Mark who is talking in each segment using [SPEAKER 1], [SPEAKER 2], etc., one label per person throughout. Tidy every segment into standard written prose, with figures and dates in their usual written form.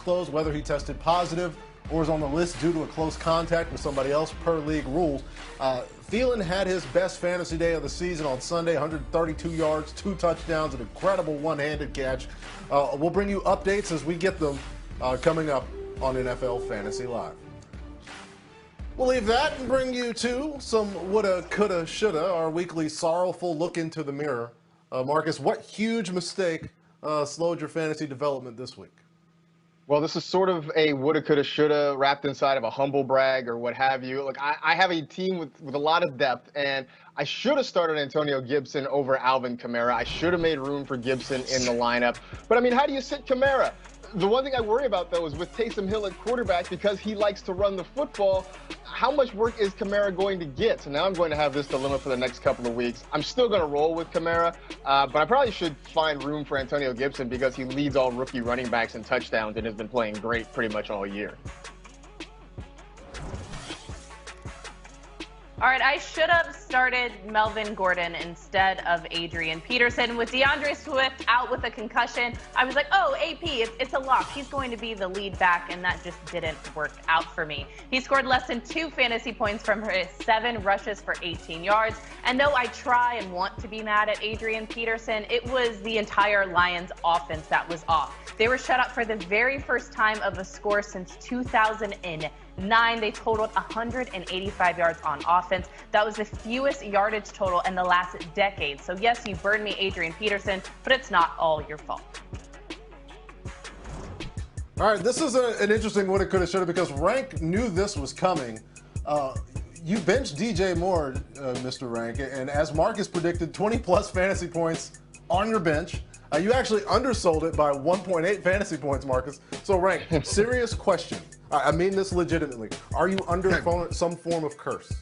[SPEAKER 1] closed, whether he tested positive or is on the list due to a close contact with somebody else per league rules. Thielen had his best fantasy day of the season on Sunday, 132 yards, 2 touchdowns, an incredible one-handed catch. We'll bring you updates as we get them coming up on NFL Fantasy Live. We'll leave that and bring you to some woulda, coulda, shoulda, our weekly sorrowful look into the mirror. Marcus, what huge mistake slowed your fantasy development this week?
[SPEAKER 2] Well, this is sort of a woulda, coulda, shoulda wrapped inside of a humble brag or what have you. Look, I have a team with a lot of depth, and I should have started Antonio Gibson over Alvin Kamara. I should have made room for Gibson in the lineup. But, I mean, how do you sit Kamara? The one thing I worry about, though, is with Taysom Hill at quarterback, because he likes to run the football, how much work is Kamara going to get? So now I'm going to have this dilemma for the next couple of weeks. I'm still going to roll with Kamara, but I probably should find room for Antonio Gibson because he leads all rookie running backs in touchdowns and has been playing great pretty much all year.
[SPEAKER 3] All right, I should have started Melvin Gordon instead of Adrian Peterson. With DeAndre Swift out with a concussion, I was like, oh, AP, it's a lock. He's going to be the lead back, and that just didn't work out for me. He scored less than 2 fantasy points from his 7 rushes for 18 yards. And though I try and want to be mad at Adrian Peterson, it was the entire Lions offense that was off. They were shut out for the very first time of a score since 2009. They totaled 185 yards on offense. That was the fewest yardage total in the last decade. So yes, you burned me, Adrian Peterson, but it's not all your fault.
[SPEAKER 1] All right, this is an interesting woulda, coulda, shoulda because Rank knew this was coming. You benched DJ Moore, Mr. Rank, and as Marcus predicted, 20-plus fantasy points on your bench. You actually undersold it by 1.8 fantasy points, Marcus. So, Rank, serious question. I mean this legitimately. Are you under some form of curse?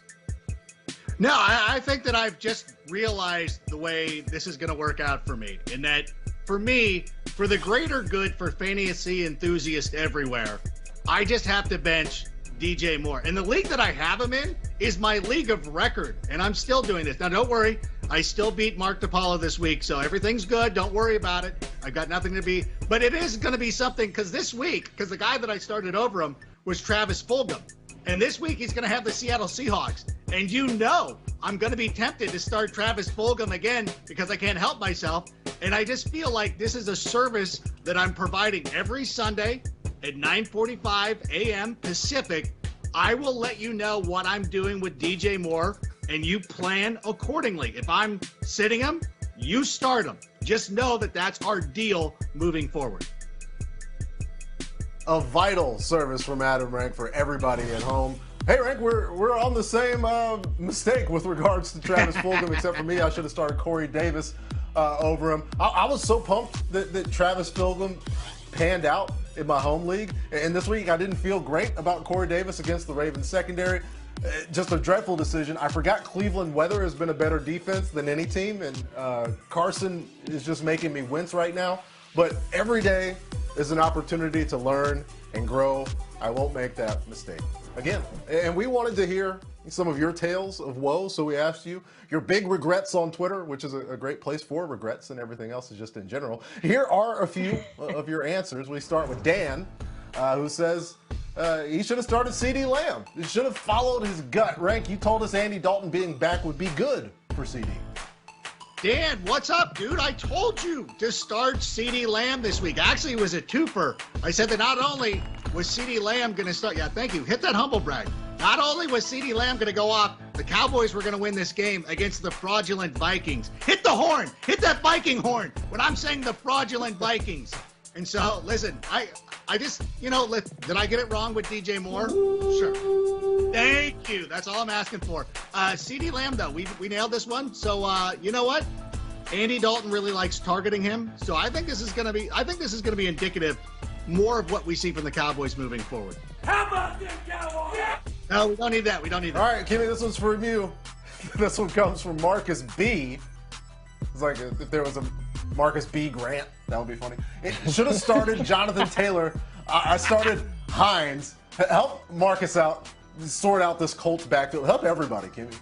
[SPEAKER 4] No, I think that I've just realized the way this is going to work out for me. In that, for me, for the greater good for fantasy enthusiasts everywhere, I just have to bench DJ Moore. And the league that I have him in is my league of record, and I'm still doing this. Now, don't worry. I still beat Mark DiPaolo this week, so everything's good. Don't worry about it. I've got nothing to be. But it is going to be something because this week, because the guy that I started over him was Travis Fulgham. And this week, he's going to have the Seattle Seahawks. And you know I'm going to be tempted to start Travis Fulgham again because I can't help myself. And I just feel like this is a service that I'm providing every Sunday at 9:45 a.m. Pacific. I will let you know what I'm doing with DJ Moore, and you plan accordingly. If I'm sitting him, you start him. Just know that that's our deal moving forward.
[SPEAKER 1] A vital service from Adam Rank for everybody at home. Hey, Rank, we're on the same mistake with regards to Travis Fulgham, except for me. I should have started Corey Davis over him. I was so pumped that Travis Fulgham panned out in my home league. And this week, I didn't feel great about Corey Davis against the Ravens secondary. Just a dreadful decision. I forgot Cleveland weather has been a better defense than any team, and Carson is just making me wince right now. But every day is an opportunity to learn and grow. I won't make that mistake again. And we wanted to hear some of your tales of woe, so we asked you your big regrets on Twitter, which is a great place for regrets, and everything else is just in general. Here are a few of your answers. We start with Dan, who says he should have started CeeDee Lamb. He should have followed his gut. Rank, you told us Andy Dalton being back would be good for CD.
[SPEAKER 4] Dan, what's up, dude? I told you to start CeeDee Lamb this week. Actually, it was a twofer. I said that not only was CeeDee Lamb going to start, yeah, thank you, hit that humble brag. Not only was CeeDee Lamb going to go off, the Cowboys were going to win this game against the fraudulent Vikings. Hit the horn, hit that Viking horn when I'm saying the fraudulent Vikings. And so, listen, I just, you know, did I get it wrong with DJ Moore? Sure. Thank you. That's all I'm asking for. CeeDee Lamb, though, we nailed this one. So, you know what? Andy Dalton really likes targeting him. So I think this is going to be indicative more of what we see from the Cowboys moving forward.
[SPEAKER 5] How about this, Cowboys? Yeah.
[SPEAKER 4] No, we don't need that. We don't need that.
[SPEAKER 1] All right, Kimmy, this one's from you. This one comes from Marcus B. It's like if there was a Marcus B. Grant, that would be funny. It should have started Jonathan Taylor. I started Hines. Help Marcus out, sort out this Colts backfield. Help everybody, Kimmy.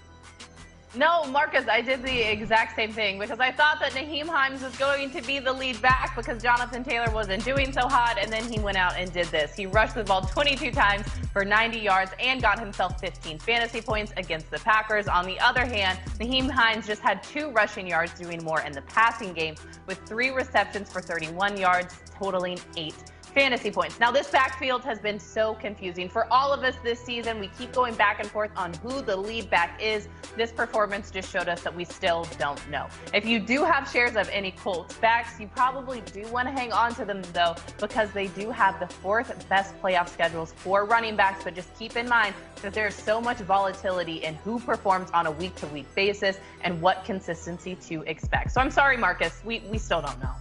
[SPEAKER 3] No, Marcus, I did the exact same thing because I thought that Nyheim Hines was going to be the lead back because Jonathan Taylor wasn't doing so hot, and then he went out and did this. He rushed the ball 22 times for 90 yards and got himself 15 fantasy points against the Packers. On the other hand, Nyheim Hines just had 2 rushing yards, doing more in the passing game with 3 receptions for 31 yards, totaling 8 fantasy points. Now, this backfield has been so confusing for all of us this season. We keep going back and forth on who the lead back is. This performance just showed us that we still don't know. If you do have shares of any Colts backs, you probably do want to hang on to them, though, because they do have the 4th best playoff schedules for running backs. But just keep in mind that there's so much volatility in who performs on a week-to-week basis and what consistency to expect. So I'm sorry, Marcus, we still don't know.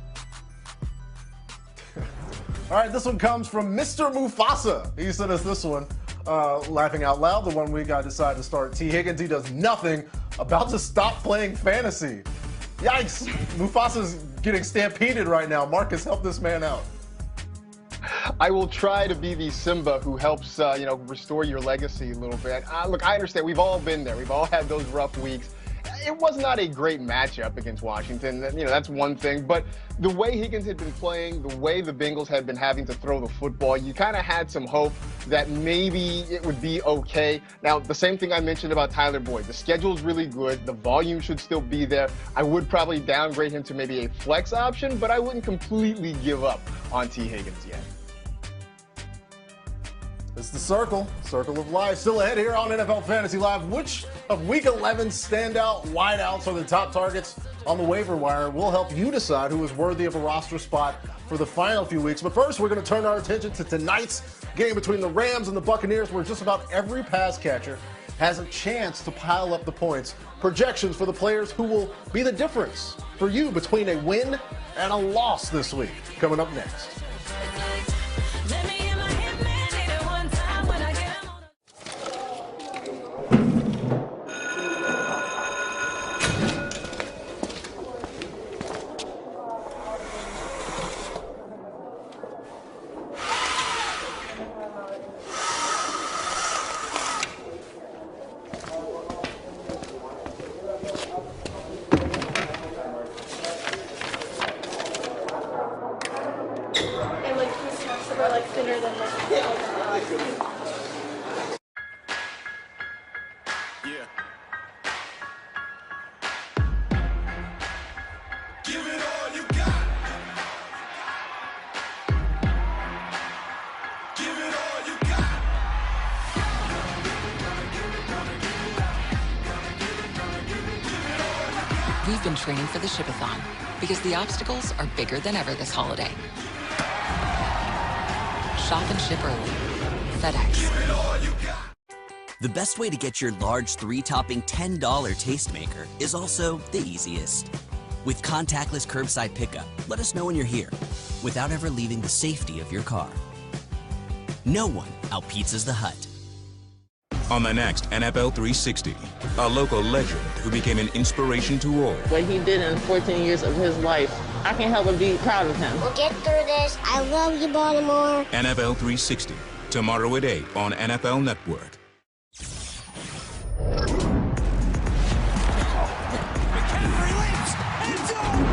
[SPEAKER 1] All right, this one comes from Mr. Mufasa. He sent us this one, laughing out loud. The 1 week I decided to start T. Higgins. He does nothing, about to stop playing fantasy. Yikes. Mufasa's getting stampeded right now. Marcus, help this man out.
[SPEAKER 2] I will try to be the Simba who helps, restore your legacy a little bit. Look, I understand. We've all been there. We've all had those rough weeks. It was not a great matchup against Washington. That's one thing. But the way Higgins had been playing, the way the Bengals had been having to throw the football, you kind of had some hope that maybe it would be okay. Now, the same thing I mentioned about Tyler Boyd. The schedule's really good. The volume should still be there. I would probably downgrade him to maybe a flex option, but I wouldn't completely give up on T. Higgins yet.
[SPEAKER 1] It's the circle of life. Still ahead here on NFL Fantasy Live. Which of Week 11's standout wideouts are the top targets on the waiver wire? We'll help you decide who is worthy of a roster spot for the final few weeks. But first, we're going to turn our attention to tonight's game between the Rams and the Buccaneers, where just about every pass catcher has a chance to pile up the points. Projections for the players who will be the difference for you between a win and a loss this week. Coming up next.
[SPEAKER 6] We've been training for the Shipathon because the obstacles are bigger than ever this holiday. Shop and ship early. FedEx.
[SPEAKER 7] The best way to get your large 3-topping $10 Tastemaker is also the easiest. With contactless curbside pickup, let us know when you're here without ever leaving the safety of your car. No one outpizzas the Hut.
[SPEAKER 8] On the next NFL 360, a local legend who became an inspiration to all.
[SPEAKER 9] What he did in 14 years of his life, I can't help but be proud of him.
[SPEAKER 10] We'll get through this. I love you, Baltimore.
[SPEAKER 8] NFL 360, tomorrow at 8 on NFL Network.
[SPEAKER 5] McCaffrey leaps, end zone,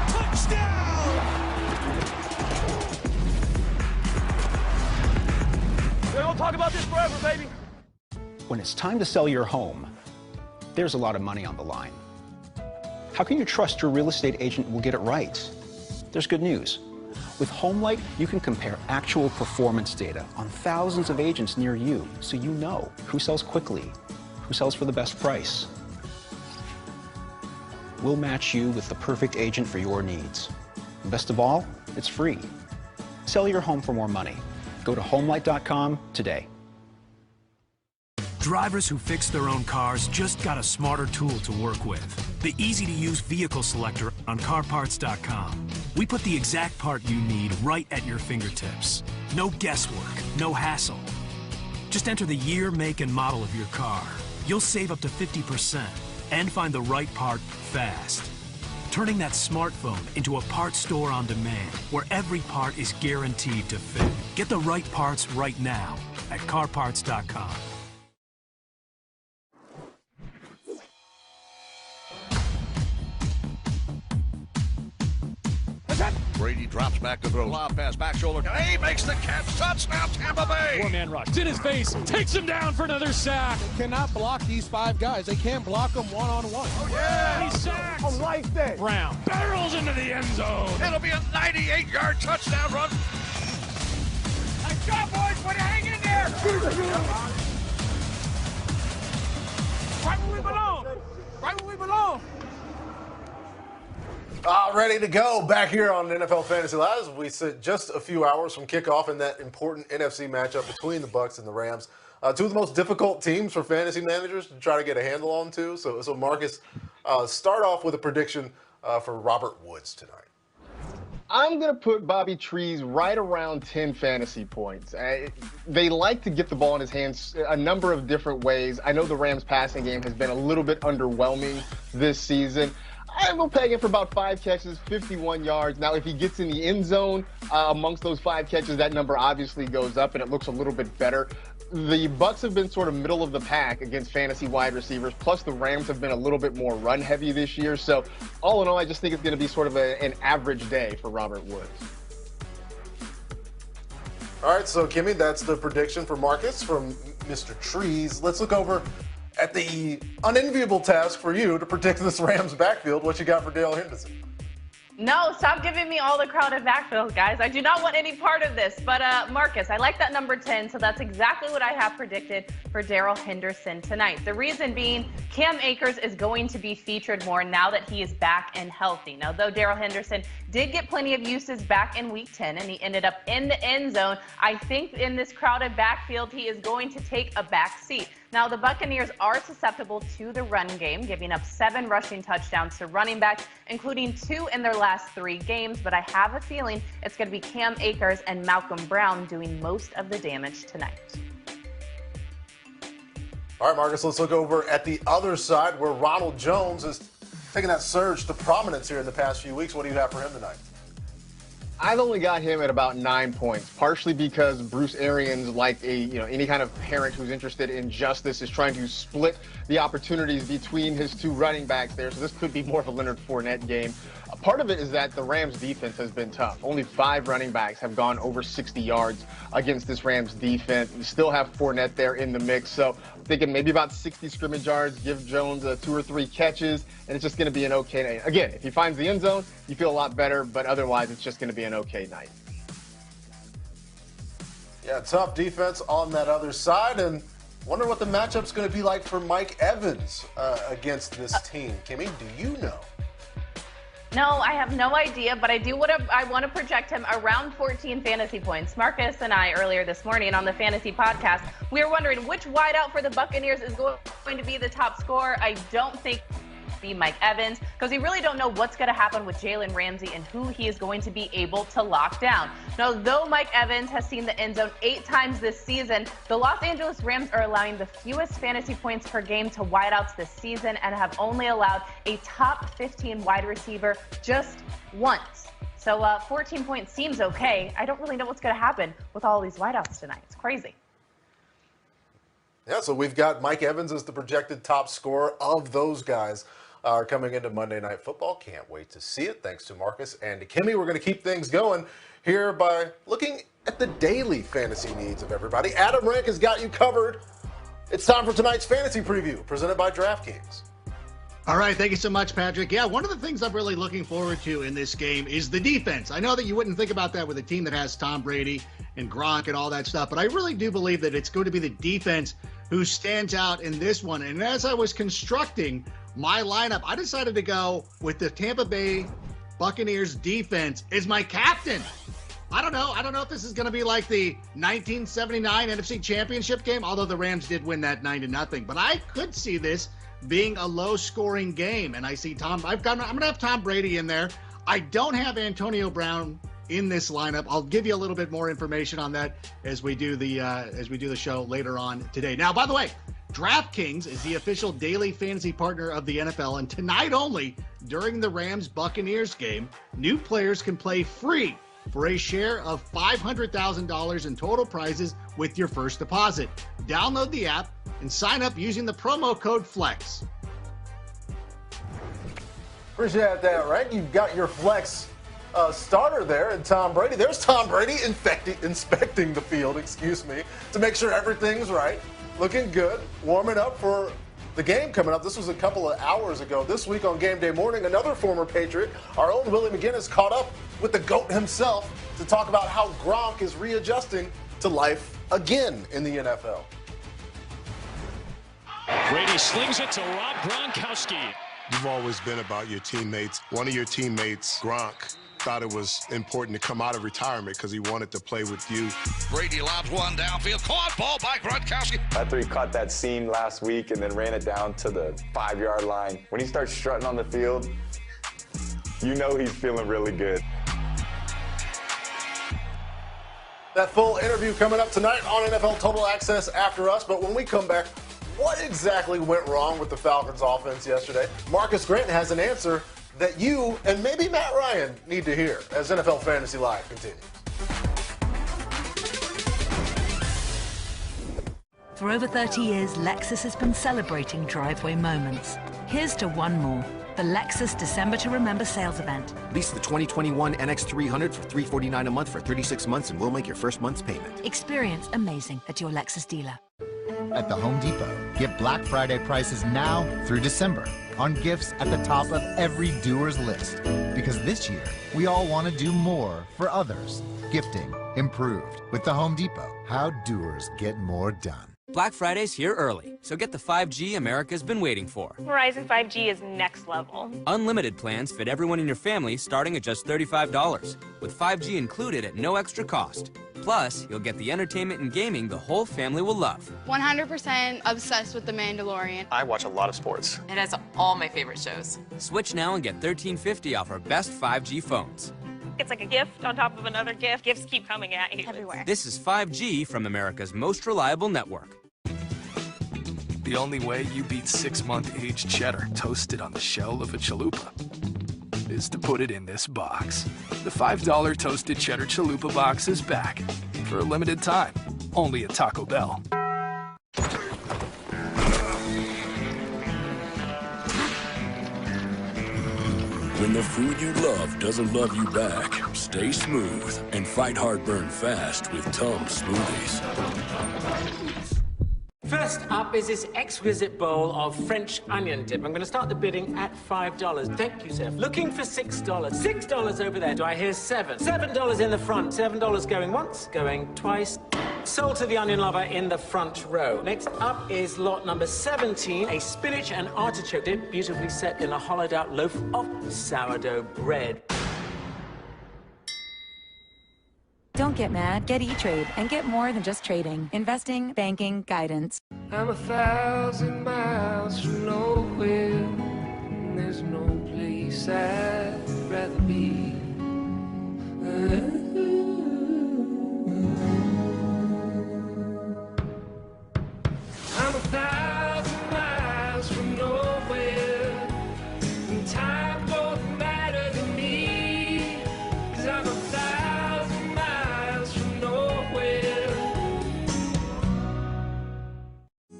[SPEAKER 5] touchdown! We're gonna talk about this forever, baby.
[SPEAKER 11] When it's time to sell your home, there's a lot of money on the line. How can you trust your real estate agent will get it right? There's good news. With HomeLight, you can compare actual performance data on thousands of agents near you, so you know who sells quickly, who sells for the best price. We'll match you with the perfect agent for your needs. And best of all, it's free. Sell your home for more money. Go to HomeLight.com today.
[SPEAKER 12] Drivers who fix their own cars just got a smarter tool to work with. The easy-to-use vehicle selector on CarParts.com. We put the exact part you need right at your fingertips. No guesswork, no hassle. Just enter the year, make, and model of your car. You'll save up to 50% and find the right part fast. Turning that smartphone into a parts store on demand where every part is guaranteed to fit. Get the right parts right now at CarParts.com.
[SPEAKER 13] drops back to throw. Lob pass, back shoulder. He makes the catch. Touchdown, Tampa Bay.
[SPEAKER 5] Four-man rush. In his face. Takes him down for another sack.
[SPEAKER 14] They cannot block these 5 guys. They can't block them one-on-one.
[SPEAKER 5] Oh, yeah. He's sacked.
[SPEAKER 14] I like that.
[SPEAKER 5] Brown barrels into the end zone.
[SPEAKER 13] It'll be a 98-yard touchdown run.
[SPEAKER 5] Nice job, boys. Way to hang in there. Right where we belong. Right where we belong.
[SPEAKER 1] Ready to go back here on NFL Fantasy Live. We sit just a few hours from kickoff in that important NFC matchup between the Bucs and the Rams. Two of the most difficult teams for fantasy managers to try to get a handle on, too. So Marcus, start off with a prediction for Robert Woods tonight.
[SPEAKER 2] I'm going to put Bobby Trees right around 10 fantasy points. They like to get the ball in his hands a number of different ways. I know the Rams passing game has been a little bit underwhelming this season. I will peg him for about 5 catches, 51 yards. Now, if he gets in the end zone amongst those 5 catches, that number obviously goes up and it looks a little bit better. The Bucs have been sort of middle of the pack against fantasy wide receivers, plus the Rams have been a little bit more run heavy this year. So all in all, I just think it's going to be sort of an average day for Robert Woods.
[SPEAKER 1] All right, so Kimmy, that's the prediction for Marcus from Mr. Trees. Let's look over at the unenviable task for you to predict this Rams backfield. What you got for Darrell Henderson?
[SPEAKER 3] No, stop giving me all the crowded backfield, guys. I do not want any part of this. But, Marcus, I like that number 10, so that's exactly what I have predicted for Darrell Henderson tonight. The reason being, Cam Akers is going to be featured more now that he is back and healthy. Now, though Darrell Henderson did get plenty of uses back in Week 10, and he ended up in the end zone, I think in this crowded backfield, he is going to take a back seat. Now, the Buccaneers are susceptible to the run game, giving up 7 rushing touchdowns to running backs, including 2 in their last 3 games. But I have a feeling it's going to be Cam Akers and Malcolm Brown doing most of the damage tonight.
[SPEAKER 1] All right, Marcus, let's look over at the other side where Ronald Jones is taking that surge to prominence here in the past few weeks. What do you have for him tonight?
[SPEAKER 2] I've only got him at about 9 points, partially because Bruce Arians, like any kind of parent who's interested in justice, is trying to split the opportunities between his 2 running backs there. So this could be more of a Leonard Fournette game. Part of it is that the Rams defense has been tough. Only 5 running backs have gone over 60 yards against this Rams defense. You still have Fournette there in the mix. So I'm thinking maybe about 60 scrimmage yards, give Jones 2 or 3 catches, and it's just going to be an okay night. Again, if he finds the end zone, you feel a lot better, but otherwise it's just going to be an okay night.
[SPEAKER 1] Yeah, tough defense on that other side, and wonder what the matchup's going to be like for Mike Evans against this team. Kimmy, do you know?
[SPEAKER 3] No, I have no idea, but I want to project him around 14 fantasy points. Marcus and I earlier this morning on the fantasy podcast, we were wondering which wideout for the Buccaneers is going to be the top scorer. I don't think be Mike Evans, because we really don't know what's going to happen with Jalen Ramsey and who he is going to be able to lock down. Now, though Mike Evans has seen the end zone 8 times this season, the Los Angeles Rams are allowing the fewest fantasy points per game to wideouts this season and have only allowed a top 15 wide receiver just once. So 14 points seems okay. I don't really know what's going to happen with all these wideouts tonight. It's crazy.
[SPEAKER 1] Yeah, so we've got Mike Evans as the projected top scorer of those guys coming into Monday Night Football. Can't wait to see it. Thanks to Marcus and to Kimmy. We're going to keep things going here by looking at the daily fantasy needs of everybody. Adam Rank has got you covered. It's time for tonight's fantasy preview presented by DraftKings.
[SPEAKER 4] All right, thank you so much, Patrick. Yeah, one of the things I'm really looking forward to in this game is the defense. I know that you wouldn't think about that with a team that has Tom Brady and Gronk and all that stuff, but I really do believe that it's going to be the defense who stands out in this one. And as I was constructing my lineup, I decided to go with the Tampa Bay Buccaneers defense as my captain. I don't know if this is going to be like the 1979 NFC Championship game, although the Rams did win that 9-0. But I could see this being a low-scoring game, and I see I'm going to have Tom Brady in there. I don't have Antonio Brown in this lineup. I'll give you a little bit more information on that as we do the show later on today. Now, by the way, DraftKings is the official daily fantasy partner of the NFL, and tonight only, during the Rams-Buccaneers game, new players can play free for a share of $500,000 in total prizes with your first deposit. Download the app and sign up using the promo code FLEX.
[SPEAKER 1] Appreciate that, right? You've got your flex starter there in Tom Brady. There's Tom Brady inspecting the field, to make sure everything's right. Looking good, warming up for the game coming up. This was a couple of hours ago. This week on Game Day Morning, another former Patriot, our own Willie McGinnis, caught up with the GOAT himself to talk about how Gronk is readjusting to life again in the NFL.
[SPEAKER 12] Brady slings it to Rob Gronkowski.
[SPEAKER 15] You've always been about your teammates. One of your teammates, Gronk, thought it was important to come out of retirement because he wanted to play with you.
[SPEAKER 13] Brady lobs one downfield. Caught ball by Gronkowski.
[SPEAKER 16] After he caught that seam last week and then ran it down to the 5-yard line, when he starts strutting on the field, you know he's feeling really good.
[SPEAKER 1] That full interview coming up tonight on NFL Total Access after us. But when we come back, what exactly went wrong with the Falcons offense yesterday? Marcus Grant has an answer that you and maybe Matt Ryan need to hear as NFL Fantasy Live continues.
[SPEAKER 17] For over 30 years, Lexus has been celebrating driveway moments. Here's to one more. The Lexus December to Remember sales event.
[SPEAKER 18] Lease the 2021 NX300 for $349 a month for 36 months and we'll make your first month's payment.
[SPEAKER 17] Experience amazing at your Lexus dealer.
[SPEAKER 19] At the Home Depot, get Black Friday prices now through December on gifts at the top of every doer's list. Because this year, we all want to do more for others. Gifting improved with the Home Depot. How doers get more done.
[SPEAKER 20] Black Friday's here early, so get the 5G America's been waiting for.
[SPEAKER 21] Verizon 5G is next level.
[SPEAKER 20] Unlimited plans fit everyone in your family starting at just $35, with 5G included at no extra cost. Plus, you'll get the entertainment and gaming the whole family will love.
[SPEAKER 22] 100% obsessed with The Mandalorian.
[SPEAKER 23] I watch a lot of sports.
[SPEAKER 24] It has all my favorite shows.
[SPEAKER 20] Switch now and get $13.50 off our best 5G phones.
[SPEAKER 21] It's like a gift on top of another gift. Gifts keep coming at you.
[SPEAKER 22] Everywhere.
[SPEAKER 20] This is 5G from America's most reliable network.
[SPEAKER 12] The only way you beat 6-month aged cheddar toasted on the shell of a chalupa is to put it in this box. The $5 toasted cheddar chalupa box is back for a limited time, only at Taco Bell.
[SPEAKER 25] When the food you love doesn't love you back, stay smooth and fight heartburn fast with Tums smoothies.
[SPEAKER 26] First up is this exquisite bowl of French onion dip. I'm going to start the bidding at $5. Thank you, sir. Looking for $6. $6 over there. Do I hear $7? $7 in the front. $7 going once, going twice. Sold to the onion lover in the front row. Next up is lot number 17, a spinach and artichoke dip, beautifully set in a hollowed-out loaf of sourdough bread.
[SPEAKER 27] Don't get mad, get E-Trade and get more than just trading. Investing, banking, guidance.
[SPEAKER 28] I'm 1,000 miles from nowhere, and there's no place I'd rather be. I'm 1,000 miles from nowhere, and time don't matter to me, 'cause I'm 1,000 miles from nowhere.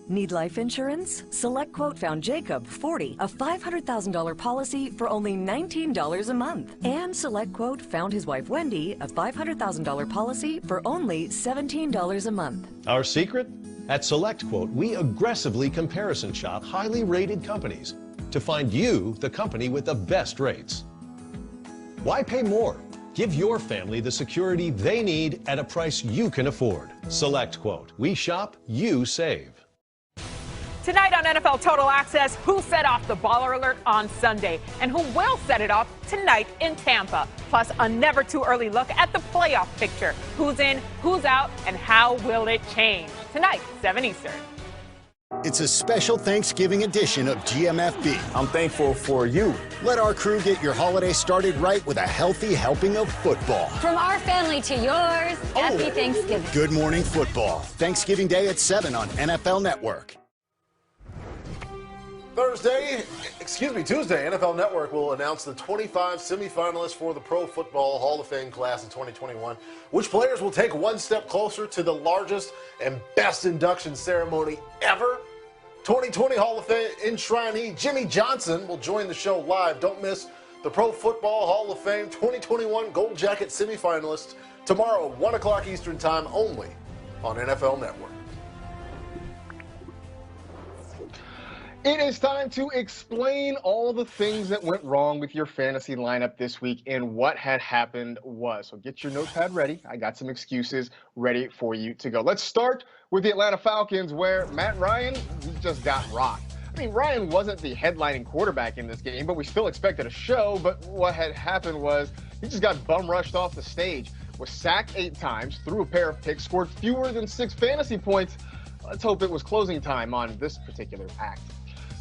[SPEAKER 29] Need life insurance? SelectQuote found Jacob, 40, a $500,000 policy for only $19 a month. And SelectQuote found his wife Wendy, a $500,000 policy for only $17 a month.
[SPEAKER 30] Our secret? At SelectQuote, we aggressively comparison shop highly rated companies to find you the company with the best rates. Why pay more? Give your family the security they need at a price you can afford. SelectQuote. We shop, you save.
[SPEAKER 31] Tonight on NFL Total Access, who set off the baller alert on Sunday and who will set it off tonight in Tampa. Plus, a never too early look at the playoff picture. Who's in, who's out, and how will it change? Tonight, 7 Eastern.
[SPEAKER 32] It's a special Thanksgiving edition of GMFB.
[SPEAKER 33] I'm thankful for you.
[SPEAKER 32] Let our crew get your holiday started right with a healthy helping of football.
[SPEAKER 34] From our family to yours, happy Thanksgiving.
[SPEAKER 32] Good Morning Football. Thanksgiving Day at 7 on NFL Network.
[SPEAKER 1] Tuesday, NFL Network will announce the 25 semifinalists for the Pro Football Hall of Fame class of 2021, which players will take one step closer to the largest and best induction ceremony ever. 2020 Hall of Fame enshrinee Jimmy Johnson will join the show live. Don't miss the Pro Football Hall of Fame 2021 Gold Jacket semifinalists tomorrow, 1 o'clock Eastern Time, only on NFL Network.
[SPEAKER 2] It is time to explain all the things that went wrong with your fantasy lineup this week and what had happened was. So get your notepad ready. I got some excuses ready for you to go. Let's start with the Atlanta Falcons, where Matt Ryan just got rocked. I mean, Ryan wasn't the headlining quarterback in this game, but we still expected a show. But what had happened was he just got bum rushed off the stage, was sacked 8 times, threw a pair of picks, scored fewer than 6 fantasy points. Let's hope it was closing time on this particular act.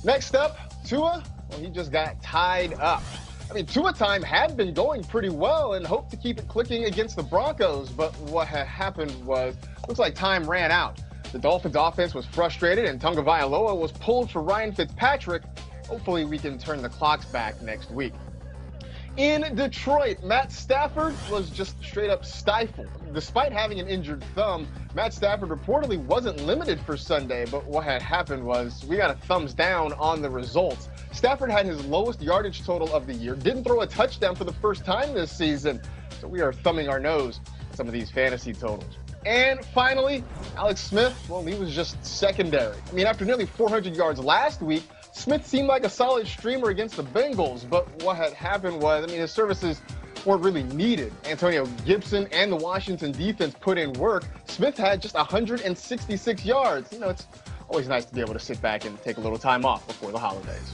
[SPEAKER 2] Next up, Tua, well, he just got tied up. I mean, Tua time had been going pretty well and hoped to keep it clicking against the Broncos, but what had happened was, looks like time ran out. The Dolphins offense was frustrated and Tonga Vailoa was pulled for Ryan Fitzpatrick. Hopefully we can turn the clocks back next week. In Detroit, Matt Stafford was just straight up stifled. Despite having an injured thumb, Matt Stafford reportedly wasn't limited for Sunday, but what had happened was we got a thumbs down on the results. Stafford had his lowest yardage total of the year, didn't throw a touchdown for the first time this season, so we are thumbing our nose at some of these fantasy totals. And finally, Alex Smith, well, he was just secondary. I mean, after nearly 400 yards last week, Smith seemed like a solid streamer against the Bengals, but what had happened was, I mean, his services weren't really needed. Antonio Gibson and the Washington defense put in work. Smith had just 166 yards. You know, it's always nice to be able to sit back and take a little time off before the holidays.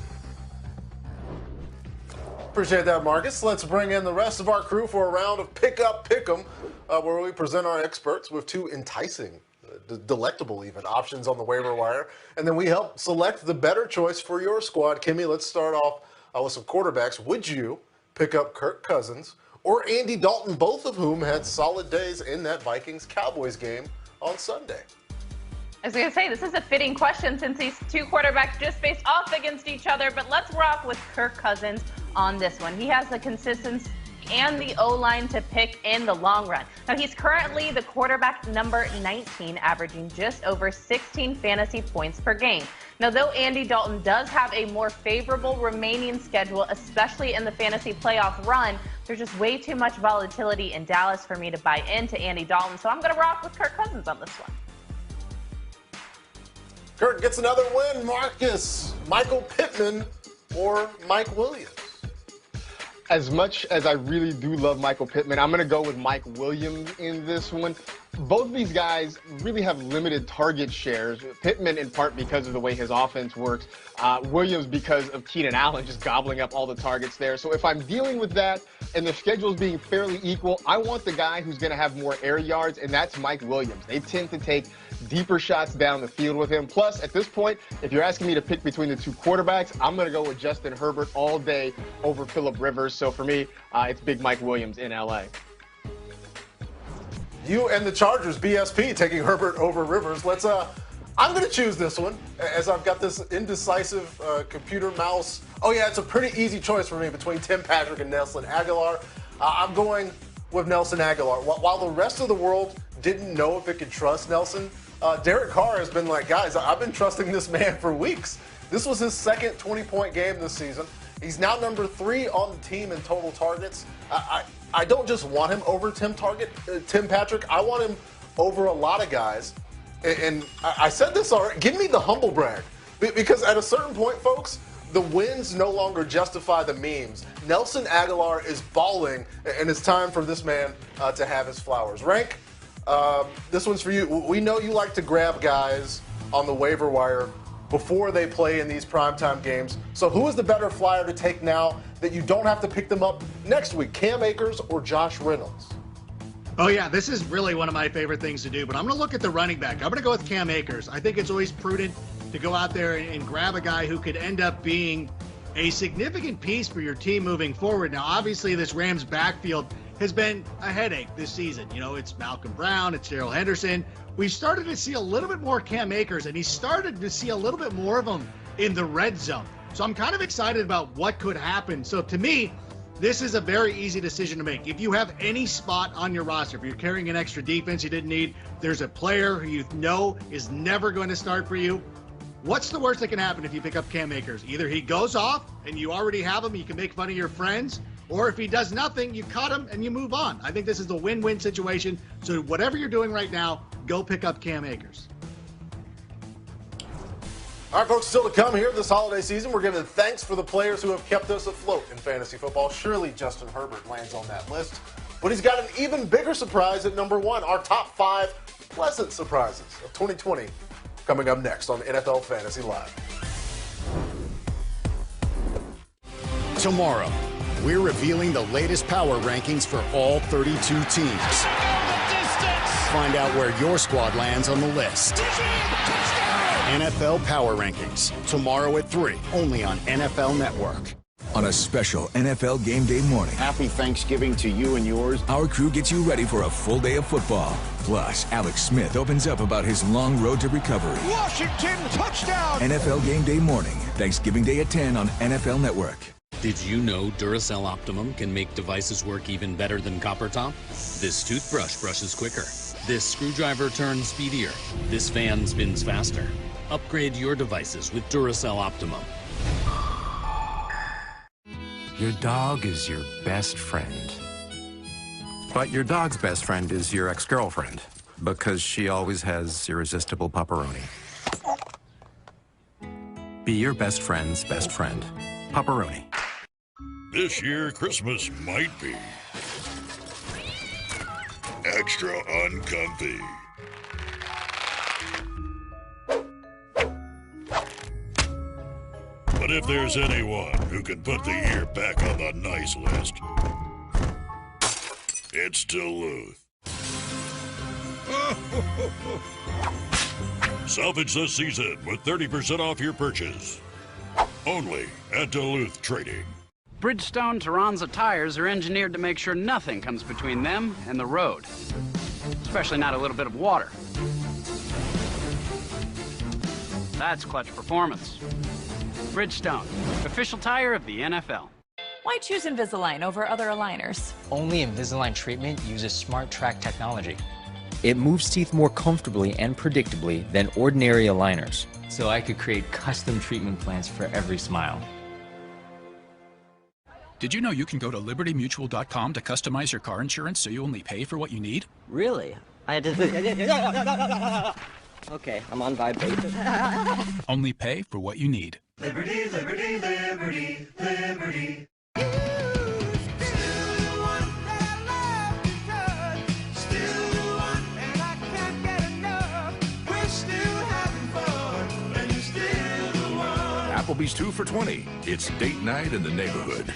[SPEAKER 1] Appreciate that, Marcus. Let's bring in the rest of our crew for a round of Pick Up Pick'em, where we present our experts with 2 enticing, delectable even, options on the waiver wire. And then we help select the better choice for your squad. Kimmy, let's start off with some quarterbacks. Would you pick up Kirk Cousins or Andy Dalton, both of whom had solid days in that Vikings-Cowboys game on Sunday?
[SPEAKER 21] I was going to say, this is a fitting question since these 2 quarterbacks just faced off against each other, but let's rock with Kirk Cousins on this one. He has the consistency and the O-line to pick in the long run. Now, he's currently the quarterback number 19, averaging just over 16 fantasy points per game. Now, though Andy Dalton does have a more favorable remaining schedule, especially in the fantasy playoff run, there's just way too much volatility in Dallas for me to buy into Andy Dalton, so I'm going to rock with Kirk Cousins on this one.
[SPEAKER 1] Kirk gets another win. Marcus, Michael Pittman or Mike Williams?
[SPEAKER 2] As much as I really do love Michael Pittman, I'm going to go with Mike Williams in this one. Both of these guys really have limited target shares. Pittman in part because of the way his offense works. Williams because of Keenan Allen just gobbling up all the targets there. So if I'm dealing with that and the schedules being fairly equal, I want the guy who's going to have more air yards, and that's Mike Williams. They tend to take deeper shots down the field with him. Plus, at this point, if you're asking me to pick between the 2 quarterbacks, I'm going to go with Justin Herbert all day over Phillip Rivers. So for me, it's big Mike Williams in L.A.
[SPEAKER 1] You and the Chargers, BSP, taking Herbert over Rivers. Let's. I'm going to choose this one, as I've got this indecisive computer mouse. Oh, yeah, it's a pretty easy choice for me between Tim Patrick and Nelson Aguilar. I'm going with Nelson Aguilar. While the rest of the world didn't know if it could trust Nelson, Derek Carr has been like, guys, I've been trusting this man for weeks. This was his second 20-point game this season. He's now number 3 on the team in total targets. I don't just want him over Tim Patrick. I want him over a lot of guys. And I said this already. Give me the humble brag. Because at a certain point, folks, the wins no longer justify the memes. Nelson Aguilar is balling, and it's time for this man to have his flowers. Rank, this one's for you. We know you like to grab guys on the waiver wire before they play in these primetime games. So who is the better flyer to take now that you don't have to pick them up next week, Cam Akers or Josh Reynolds?
[SPEAKER 3] Oh, yeah, this is really one of my favorite things to do, but I'm going to look at the running back. I'm going to go with Cam Akers. I think it's always prudent to go out there and grab a guy who could end up being a significant piece for your team moving forward. Now, obviously, this Rams backfield has been a headache this season. You know, it's Malcolm Brown, it's Darrell Henderson. We started to see a little bit more Cam Akers, and he started to see a little bit more of him in the red zone. So I'm kind of excited about what could happen. So to me, this is a very easy decision to make. If you have any spot on your roster, if you're carrying an extra defense you didn't need, there's a player who you know is never going to start for you, What's the worst that can happen if you pick up Cam Akers? Either he goes off and you already have him, you can make fun of your friends, or if he does nothing, you cut him and you move on. I think this is a win-win situation. So whatever you're doing right now, go pick up Cam Akers.
[SPEAKER 1] All right, folks, still to come here this holiday season, we're giving thanks for the players who have kept us afloat in fantasy football. Surely Justin Herbert lands on that list. But he's got an even bigger surprise at number 1, our top 5 pleasant surprises of 2020. Coming up next on NFL Fantasy Live.
[SPEAKER 32] Tomorrow, we're revealing the latest power rankings for all 32 teams. Find out where your squad lands on the list. NFL Power Rankings, tomorrow at 3, only on NFL Network.
[SPEAKER 4] On a special NFL Game Day morning.
[SPEAKER 32] Happy Thanksgiving to you and yours.
[SPEAKER 4] Our crew gets you ready for a full day of football. Plus, Alex Smith opens up about his long road to recovery.
[SPEAKER 5] Washington touchdown!
[SPEAKER 4] NFL Game Day morning, Thanksgiving Day at 10 on NFL Network.
[SPEAKER 6] Did you know Duracell Optimum can make devices work even better than copper top? This toothbrush brushes quicker. This screwdriver turns speedier. This fan spins faster. Upgrade your devices with Duracell Optimum.
[SPEAKER 7] Your dog is your best friend. But your dog's best friend is your ex-girlfriend, because she always has irresistible pepperoni. Be your best friend's best friend. Pepperoni.
[SPEAKER 8] This year, Christmas might be extra uncomfy. But if there's anyone who can put the year back on the nice list, it's Duluth. Salvage this season with 30% off your purchase. Only at Duluth Trading.
[SPEAKER 9] Bridgestone Turanza tires are engineered to make sure nothing comes between them and the road. Especially not a little bit of water. That's clutch performance. Bridgestone, official tire of the NFL.
[SPEAKER 10] Why choose Invisalign over other aligners?
[SPEAKER 11] Only Invisalign treatment uses Smart Track technology.
[SPEAKER 13] It moves teeth more comfortably and predictably than ordinary aligners. So I could create custom treatment plans for every smile.
[SPEAKER 14] Did you know you can go to libertymutual.com to customize your car insurance so you only pay for what you need?
[SPEAKER 15] Really? I had to... Okay, I'm on vibrate.
[SPEAKER 14] Only pay for what you need.
[SPEAKER 16] Liberty, liberty, liberty, liberty.
[SPEAKER 23] Applebee's 2 for $20. It's date night in the neighborhood.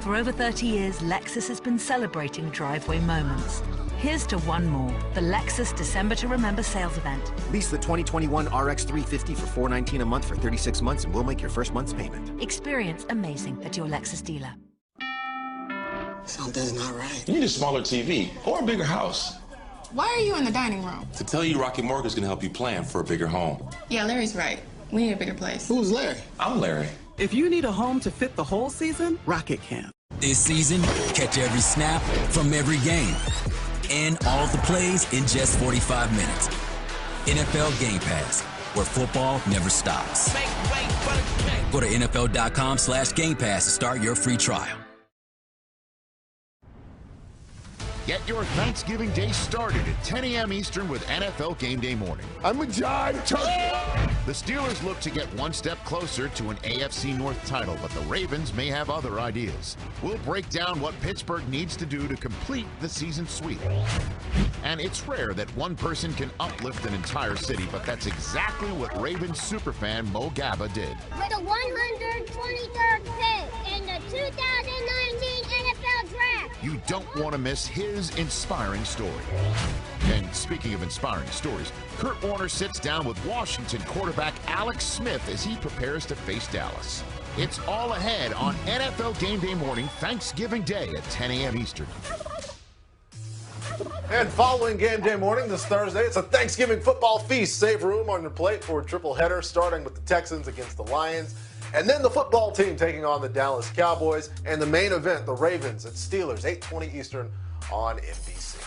[SPEAKER 17] For over 30 years, Lexus has been celebrating driveway moments. Here's to one more, the Lexus December to Remember sales event.
[SPEAKER 18] Lease the 2021 RX 350 for $419 a month for 36 months and we'll make your first month's payment.
[SPEAKER 17] Experience amazing at your Lexus dealer.
[SPEAKER 33] Something's not right. You need a smaller TV or a bigger house.
[SPEAKER 22] Why are you in the dining room?
[SPEAKER 33] To tell you Rocky Mortgage can help you plan for a bigger home.
[SPEAKER 22] Yeah, Larry's right. We need a bigger place.
[SPEAKER 33] Who's Larry? I'm Larry.
[SPEAKER 35] If you need a home to fit the whole season, Rocket can.
[SPEAKER 36] This season, catch every snap from every game. And all of the plays in just 45 minutes. NFL Game Pass, where football never stops. Go to NFL.com/Game Pass to start your free trial.
[SPEAKER 32] Get your Thanksgiving Day started at 10 a.m. Eastern with NFL Game Day morning.
[SPEAKER 37] I'm a giant turkey.
[SPEAKER 32] The Steelers look to get one step closer to an AFC North title, but the Ravens may have other ideas. We'll break down what Pittsburgh needs to do to complete the season sweep. And it's rare that one person can uplift an entire city, but that's exactly what Ravens superfan Mo Gaba did.
[SPEAKER 38] With the 123rd pick in the 2019 NFL Draft.
[SPEAKER 32] You don't want to miss his inspiring story. And speaking of inspiring stories, Kurt Warner sits down with Washington quarterback Alex Smith as he prepares to face Dallas. It's all ahead on NFL Game Day morning, Thanksgiving Day at 10 a.m. Eastern.
[SPEAKER 1] And following Game Day morning this Thursday, it's a Thanksgiving football feast. Save room on your plate for a triple header, starting with the Texans against the Lions. And then the football team taking on the Dallas Cowboys. And the main event, the Ravens at Steelers, 8:20 Eastern on NBC.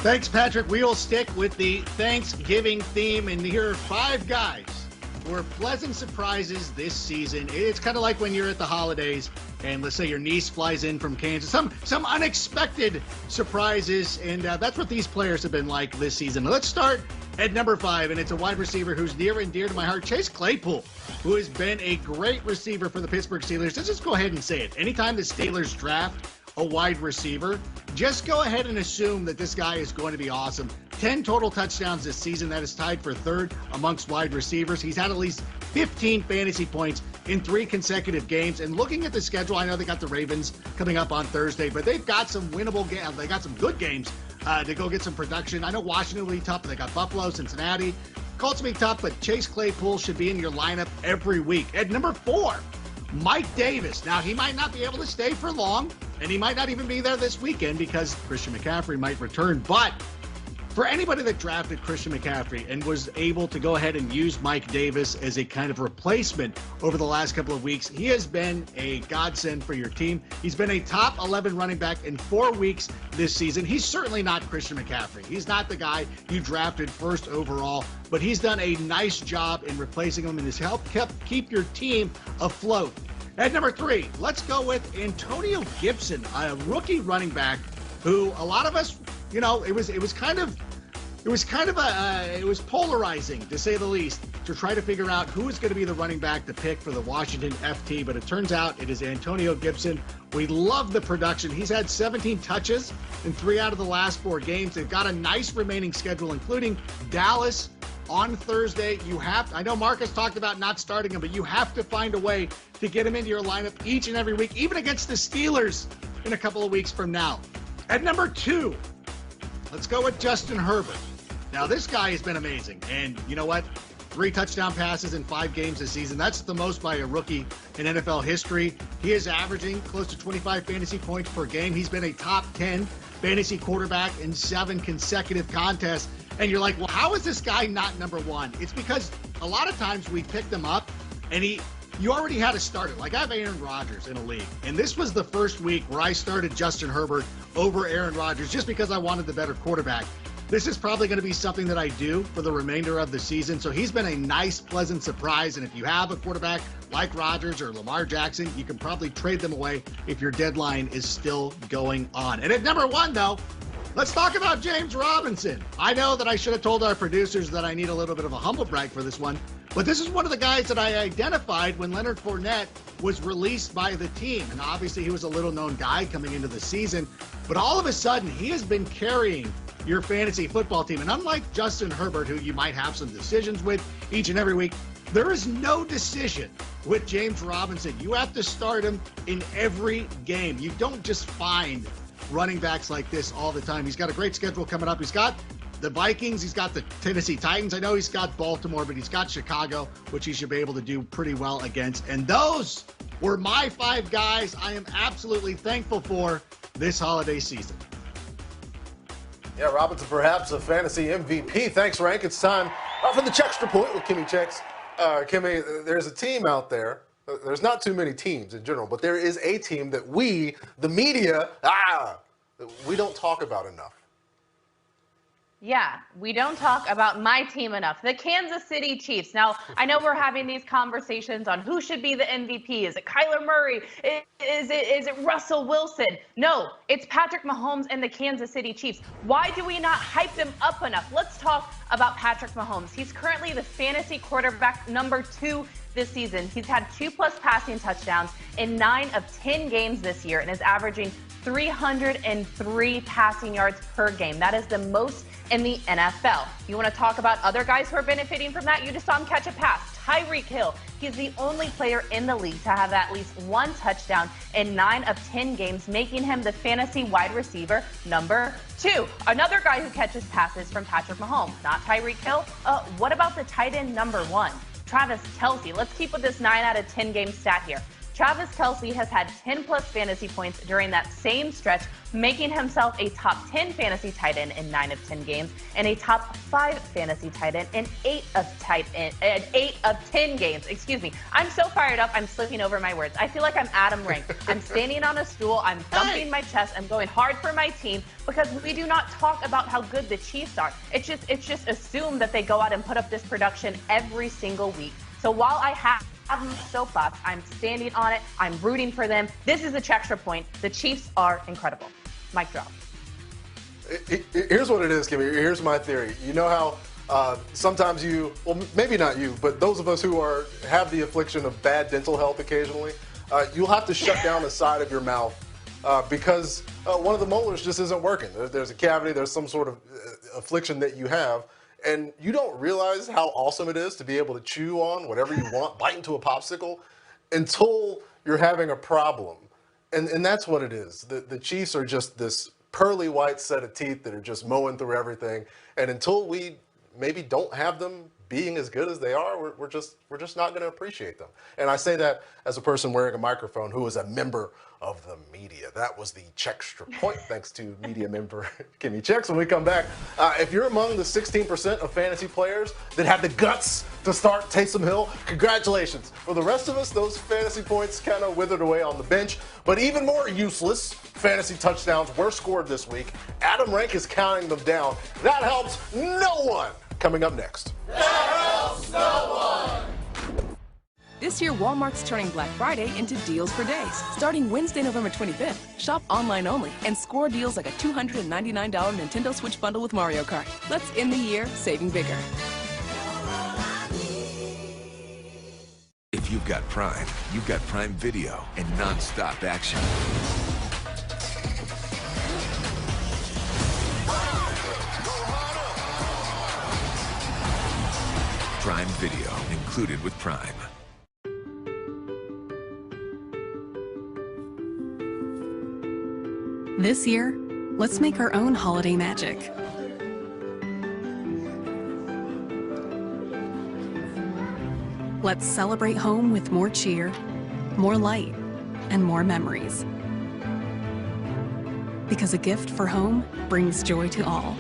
[SPEAKER 2] Thanks, Patrick. We'll stick with the Thanksgiving theme, and here are 5 guys who are pleasant surprises this season. It's kind of like when you're at the holidays, and let's say your niece flies in from Kansas. Some unexpected surprises, and that's what these players have been like this season. Let's start at number 5, and it's a wide receiver who's near and dear to my heart, Chase Claypool, who has been a great receiver for the Pittsburgh Steelers. Let's just go ahead and say it. Anytime the Steelers draft a wide receiver, just go ahead and assume that this guy is going to be awesome. 10 total touchdowns this season. That is tied for 3rd amongst wide receivers. He's had at least 15 fantasy points in 3 consecutive games. And looking at the schedule, I know they got the Ravens coming up on Thursday, but they've got some winnable games. They got some good games to go get some production. I know Washington will be tough, but they got Buffalo, Cincinnati. Colts will be tough, but Chase Claypool should be in your lineup every week. At number 4, Mike Davis. Now, he might not be able to stay for long, and he might not even be there this weekend because Christian McCaffrey might return. But for anybody that drafted Christian McCaffrey and was able to go ahead and use Mike Davis as a kind of replacement over the last couple of weeks, he has been a godsend for your team. He's been a top 11 running back in 4 weeks this season. He's certainly not Christian McCaffrey. He's not the guy you drafted first overall, but he's done a nice job in replacing him and has helped keep your team afloat. At number 3, let's go with Antonio Gibson, a rookie running back who a lot of us, you know, it was polarizing, to say the least, to try to figure out who is going to be the running back to pick for the Washington FT, but it turns out it is Antonio Gibson. We love the production. He's had 17 touches in 3 out of the last 4 games. They've got a nice remaining schedule, including Dallas on Thursday. I know Marcus talked about not starting him, but you have to find a way to get him into your lineup each and every week, even against the Steelers in a couple of weeks from now. At number 2, let's go with Justin Herbert. Now, this guy has been amazing. And you know what? 3 touchdown passes in 5 games this season. That's the most by a rookie in NFL history. He is averaging close to 25 fantasy points per game. He's been a top 10 fantasy quarterback in 7 consecutive contests. And you're like, well, how is this guy not number 1? It's because a lot of times we picked him up and you already had to start it. Like, I have Aaron Rodgers in a league, and this was the first week where I started Justin Herbert over Aaron Rodgers just because I wanted the better quarterback. This is probably going to be something that I do for the remainder of the season. So he's been a nice, pleasant surprise. And if you have a quarterback like Rodgers or Lamar Jackson, you can probably trade them away if your deadline is still going on. And at number 1, though, let's talk about James Robinson. I know that I should have told our producers that I need a little bit of a humble brag for this one, but this is one of the guys that I identified when Leonard Fournette was released by the team. And obviously he was a little-known guy coming into the season, but all of a sudden he has been carrying your fantasy football team. And unlike Justin Herbert, who you might have some decisions with each and every week, there is no decision with James Robinson. You have to start him in every game. You don't just find running backs like this all the time. He's got a great schedule coming up. He's got the Vikings, he's got the Tennessee Titans. I know he's got Baltimore, but he's got Chicago, which he should be able to do pretty well against. And those were my 5 guys I am absolutely thankful for this holiday season.
[SPEAKER 1] Yeah, Robinson perhaps a fantasy MVP. Thanks, Rank. It's time for the Checkstra Point with Kimmy Checks. Kimmy, there's a team out there. There's not too many teams in general, but there is a team that we, the media, we don't talk about enough.
[SPEAKER 3] Yeah, we don't talk about my team enough, the Kansas City Chiefs. Now, I know we're having these conversations on who should be the MVP. Is it Kyler Murray? Is it Russell Wilson? No, it's Patrick Mahomes and the Kansas City Chiefs. Why do we not hype them up enough? Let's talk about Patrick Mahomes. He's currently the fantasy quarterback number 2 this season. He's had 2+ passing touchdowns in 9 of 10 games this year and is averaging 303 passing yards per game. That is the most in the NFL. You want to talk about other guys who are benefiting from that? You just saw him catch a pass. Tyreek Hill. He's the only player in the league to have at least 1 touchdown in 9 of 10 games, making him the fantasy wide receiver number 2. Another guy who catches passes from Patrick Mahomes, not Tyreek Hill. What about the tight end number 1? Travis Kelce. Let's keep with this 9 out of 10 game stat here. Travis Kelce has had 10-plus fantasy points during that same stretch, making himself a top 10 fantasy tight end in 9 of 10 games and a top 5 fantasy tight end in 8 of 10 games. Excuse me. I'm so fired up, I'm slipping over my words. I feel like I'm Adam Rank. I'm standing on a stool, I'm thumping my chest, I'm going hard for my team because we do not talk about how good the Chiefs are. It's just assumed that they go out and put up this production every single week. So while I have them soapbox, I'm standing on it. I'm rooting for them. This is a Chextra point. The Chiefs are incredible. Mic drop.
[SPEAKER 1] Here's what it is, Kimmy. Here's my theory. You know how sometimes well, maybe not you, but those of us who have the affliction of bad dental health occasionally, you'll have to shut down the side of your mouth because one of the molars just isn't working. There's a cavity. There's some sort of affliction that you have. And you don't realize how awesome it is to be able to chew on whatever you want, bite into a popsicle, until you're having a problem. And that's what it is. The Chiefs are just this pearly white set of teeth that are just mowing through everything. And until we maybe don't have them being as good as they are, we're just not going to appreciate them. And I say that as a person wearing a microphone who is a member of the media. That was the Chextra point, thanks to media member Kimmy Chex. When we come back, if you're among the 16% of fantasy players that had the guts to start Taysom Hill, congratulations. For the rest of us, those fantasy points kind of withered away on the bench. But even more useless fantasy touchdowns were scored this week. Adam Rank is counting them down. That helps no one. Coming up next.
[SPEAKER 16] That helps no one.
[SPEAKER 4] This year, Walmart's turning Black Friday into deals for days. Starting Wednesday, November 25th, shop online only and score deals like a $299 Nintendo Switch bundle with Mario Kart. Let's end the year saving bigger.
[SPEAKER 23] If you've got Prime, you've got Prime Video and non-stop action. Prime Video, included with Prime.
[SPEAKER 5] This year, let's make our own holiday magic. Let's celebrate home with more cheer, more light, and more memories. Because a gift for home brings joy to all.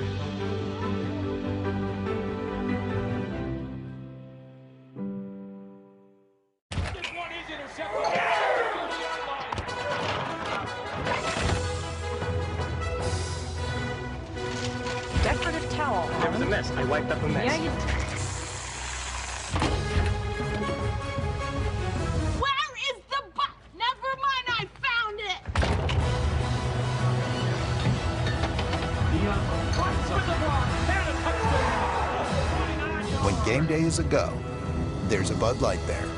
[SPEAKER 10] Decorative towel.
[SPEAKER 15] There was a mess. I wiped up a mess.
[SPEAKER 10] Yeah, you...
[SPEAKER 38] Where is the box? Never mind, I found it.
[SPEAKER 6] When game day is a go, there's a Bud Light there.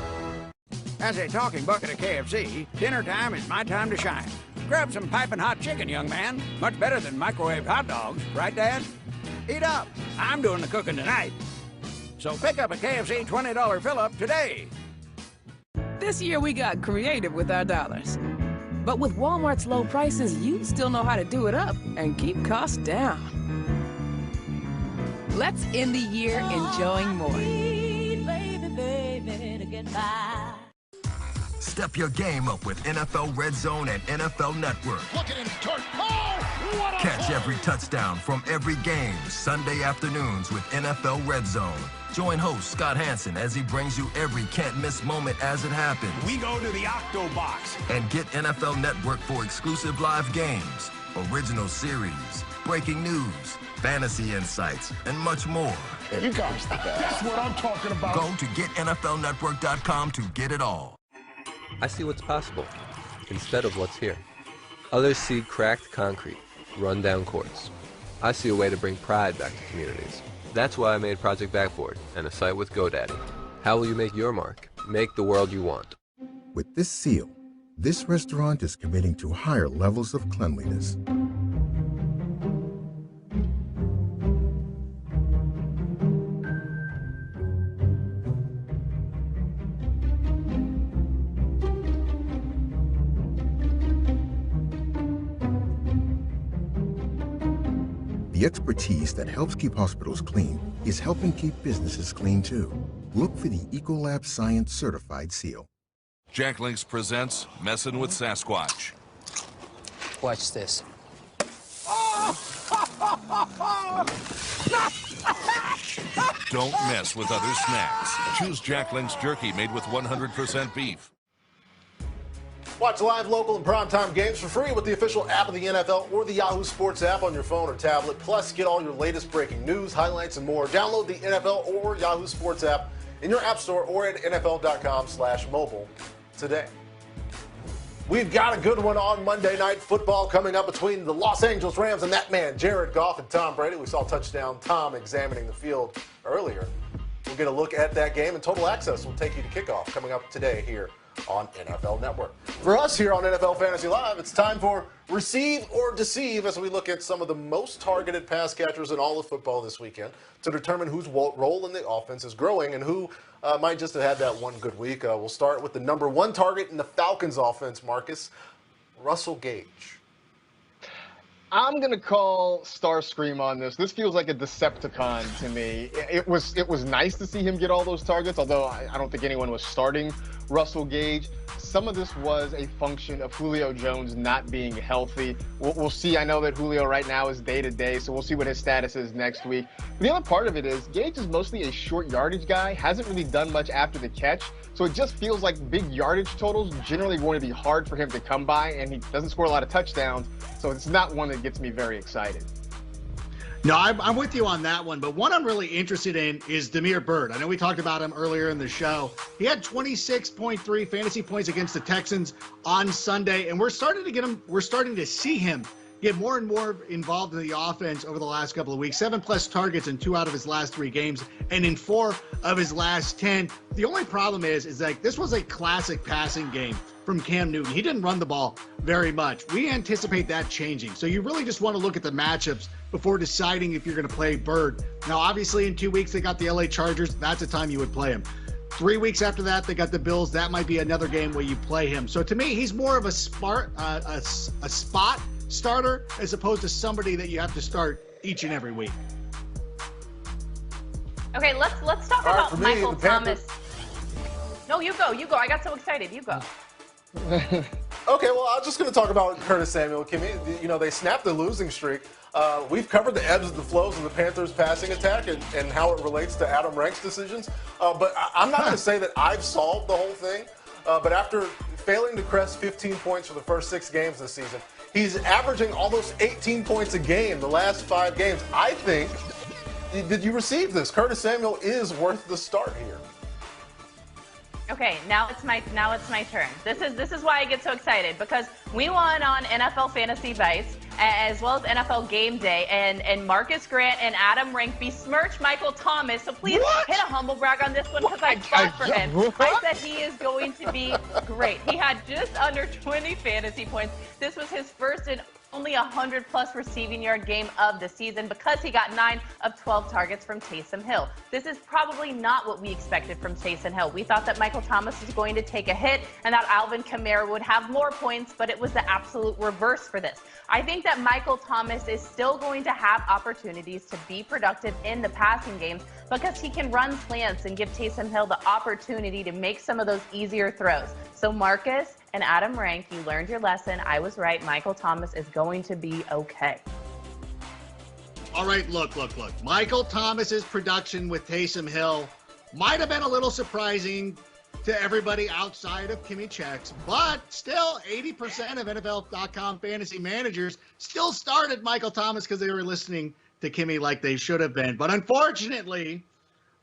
[SPEAKER 7] As a talking bucket of KFC, dinner time is my time to shine. Grab some piping hot chicken, young man. Much better than microwave hot dogs, right, Dad? Eat up. I'm doing the cooking tonight. So pick up a KFC $20 fill-up today.
[SPEAKER 4] This year we got creative with our dollars. But with Walmart's low prices, you still know how to do it up and keep costs down. Let's end the year enjoying more.
[SPEAKER 18] Step your game up with NFL Red Zone and NFL Network.
[SPEAKER 16] Look at him turn. Oh, what a
[SPEAKER 18] Catch every touchdown from every game Sunday afternoons with NFL Red Zone. Join host Scott Hansen as he brings you every can't-miss moment as it happens.
[SPEAKER 12] We go to the Octo Box.
[SPEAKER 18] And get NFL Network for exclusive live games, original series, breaking news, fantasy insights, and much more.
[SPEAKER 16] You guys the best. That's what I'm talking about.
[SPEAKER 18] Go to getNFLnetwork.com to get it all.
[SPEAKER 19] I see what's possible instead of what's here. Others see cracked concrete, run-down courts. I see a way to bring pride back to communities. That's why I made Project Backboard and a site with GoDaddy. How will you make your mark? Make the world you want.
[SPEAKER 20] With this seal, this restaurant is committing to higher levels of cleanliness. The expertise that helps keep hospitals clean is helping keep businesses clean too. Look for the Ecolab Science Certified seal.
[SPEAKER 23] Jack Links presents Messin' with Sasquatch.
[SPEAKER 8] Watch this.
[SPEAKER 23] Don't mess with other snacks. Choose Jack Links jerky made with 100% beef.
[SPEAKER 1] Watch live, local, and primetime games for free with the official app of the NFL or the Yahoo Sports app on your phone or tablet. Plus, get all your latest breaking news, highlights, and more. Download the NFL or Yahoo Sports app in your app store or at NFL.com/mobile today. We've got a good one on Monday Night Football coming up between the Los Angeles Rams and that man, Jared Goff, and Tom Brady. We saw touchdown Tom examining the field earlier. We'll get a look at that game, and Total Access will take you to kickoff coming up today here on NFL Network. For us here on NFL Fantasy Live, it's time for Receive or Deceive as we look at some of the most targeted pass catchers in all of football this weekend to determine whose role in the offense is growing and who might just have had that one good week. We'll start with the number one target in the Falcons offense, Marcus, Russell Gage.
[SPEAKER 9] I'm going to call Starscream on this. This feels like a Decepticon to me. It was nice to see him get all those targets, although I don't think anyone was starting Russell Gage. Some of this was a function of Julio Jones not being healthy. We'll see. I know that Julio right now is day-to-day, so we'll see what his status is next week. But the other part of it is Gage is mostly a short yardage guy, hasn't really done much after the catch, so it just feels like big yardage totals generally going to be hard for him to come by, and he doesn't score a lot of touchdowns, so it's not one that gets me very excited.
[SPEAKER 2] No, I'm with you on that one, but one I'm really interested in is Damiere Byrd. I know we talked about him earlier in the show. He had 26.3 fantasy points against the Texans on Sunday, and we're starting to see him get more and more involved in the offense over the last couple of weeks. 7+ targets in 2 out of his last 3 games, and in 4 of his last 10. The only problem is like this was a classic passing game from Cam Newton. He didn't run the ball very much. We anticipate that changing. So you really just want to look at the matchups before deciding if you're going to play Byrd. Now, obviously, in 2 weeks, they got the LA Chargers. That's the time you would play him. 3 weeks after that, they got the Bills. That might be another game where you play him. So to me, he's more of a spot starter as opposed to somebody that you have to start each and every week.
[SPEAKER 3] Okay, let's talk about Michael Thomas. No, you go. I got so excited. You go.
[SPEAKER 1] Okay, well, I'm just going to talk about Curtis Samuel, Kimmy. You know, they snapped the losing streak. We've covered the ebbs and the flows of the Panthers' passing attack and how it relates to Adam Rank's decisions. But I'm not going to say that I've solved the whole thing. But after failing to crest 15 points for the first 6 games this season, he's averaging almost 18 points a game the last 5 games. I think, did you receive this? Curtis Samuel is worth the start here.
[SPEAKER 3] Okay, now it's my turn. This is why I get so excited, because we won on NFL Fantasy Vice as well as NFL Game Day, and Marcus Grant and Adam Rank besmirched Michael Thomas. So please hit a humble brag on this one, because I fought for him. I said he is going to be great. He had just under 20 fantasy points. This was his first and only 100+ receiving yard game of the season because he got 9 of 12 targets from Taysom Hill. This is probably not what we expected from Taysom Hill. We thought that Michael Thomas was going to take a hit and that Alvin Kamara would have more points, but it was the absolute reverse for this. I think that Michael Thomas is still going to have opportunities to be productive in the passing games because he can run slants and give Taysom Hill the opportunity to make some of those easier throws. So Marcus and Adam Rank, you learned your lesson. I was right. Michael Thomas is going to be okay.
[SPEAKER 2] All right, look. Michael Thomas's production with Taysom Hill might have been a little surprising to everybody outside of Kimmy Checks, but still 80% of NFL.com fantasy managers still started Michael Thomas because they were listening to Kimmy like they should have been. But unfortunately,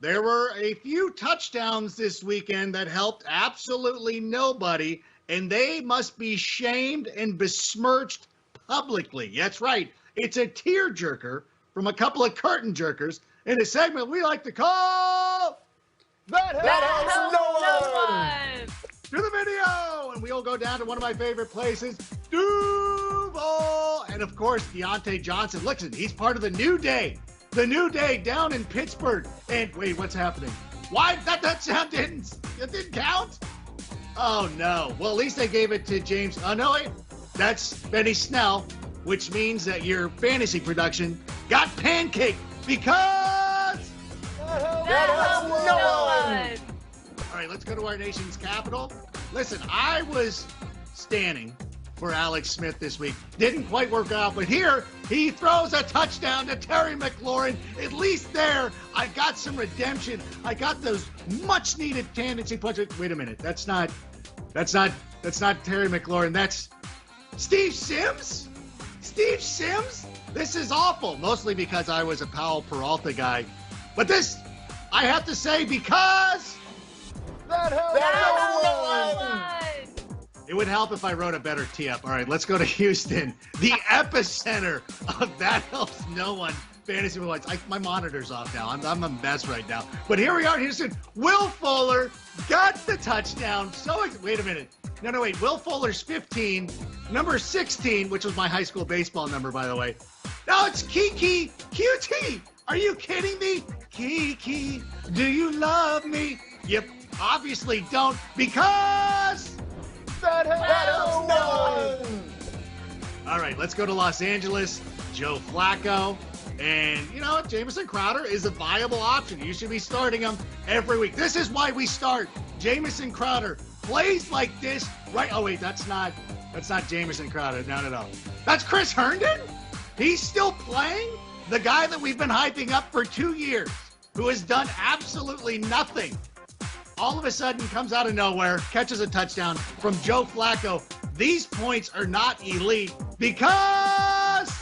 [SPEAKER 2] there were a few touchdowns this weekend that helped absolutely nobody, and they must be shamed and besmirched publicly. That's right. It's a tearjerker from a couple of curtain jerkers in a segment we like to call That Helps No One. To the video, and we'll go down to one of my favorite places, Duval, and of course Deontay Johnson. Listen, he's part of the New Day. The New Day down in Pittsburgh. And wait, what's happening? Why that sound didn't count? Oh no. Well, at least they gave it to James. Oh no, wait. That's Benny Snell, which means that your fantasy production got pancaked because that helps no one. All right, let's go to our nation's capital. Listen, I was standing for Alex Smith this week. Didn't quite work out, but here he throws a touchdown to Terry McLaurin. At least there, I got some redemption. I got those much-needed tendency punches. Wait a minute, that's not Terry McLaurin. That's Steve Sims. Steve Sims. This is awful. Mostly because I was a Powell Peralta guy, but this I have to say because that helps. It would help if I wrote a better tee-up. All right, let's go to Houston, the epicenter of That Helps No One fantasy points. My monitor's off now. I'm a mess right now. But here we are in Houston. Will Fuller got the touchdown. Wait a minute. No, wait. Will Fuller's 15. Number 16, which was my high school baseball number, by the way. Now it's Kiki QT. Are you kidding me? Kiki, do you love me? Yep, obviously don't, because that helps no one. All right, let's go to Los Angeles. Joe Flacco. And you know what? Jamison Crowder is a viable option. You should be starting him every week. This is why we start. Jamison Crowder plays like this, right? Oh, wait, that's not Jamison Crowder. No. That's Chris Herndon? He's still playing? The guy that we've been hyping up for 2 years, who has done absolutely nothing. All of a sudden comes out of nowhere, catches a touchdown from Joe Flacco. These points are not elite because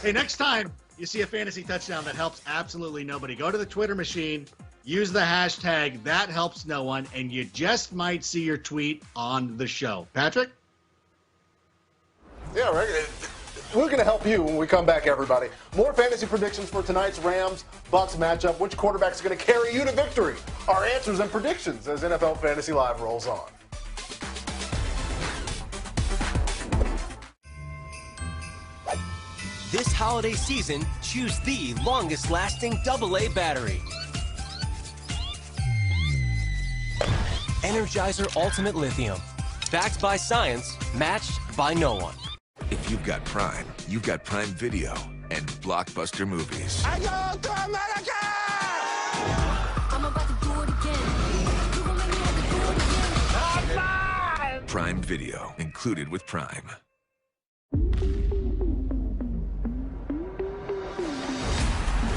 [SPEAKER 2] Hey, next time you see a fantasy touchdown that helps absolutely nobody, go to the Twitter machine, use the hashtag #ThatHelpsNoOne, and you just might see your tweet on the show. Patrick?
[SPEAKER 1] Yeah, right. We're going to help you when we come back, everybody. More fantasy predictions for tonight's Rams-Bucks matchup. Which quarterback is going to carry you to victory? Our answers and predictions as NFL Fantasy Live rolls on.
[SPEAKER 11] This holiday season, choose the longest-lasting AA battery. Energizer Ultimate Lithium. Backed by science, matched by no one.
[SPEAKER 23] If you've got Prime, you've got Prime Video and Blockbuster movies.
[SPEAKER 16] I go to America!
[SPEAKER 38] I'm about to do it again. You gon' make me have to do it again.
[SPEAKER 23] Prime Video, included with Prime.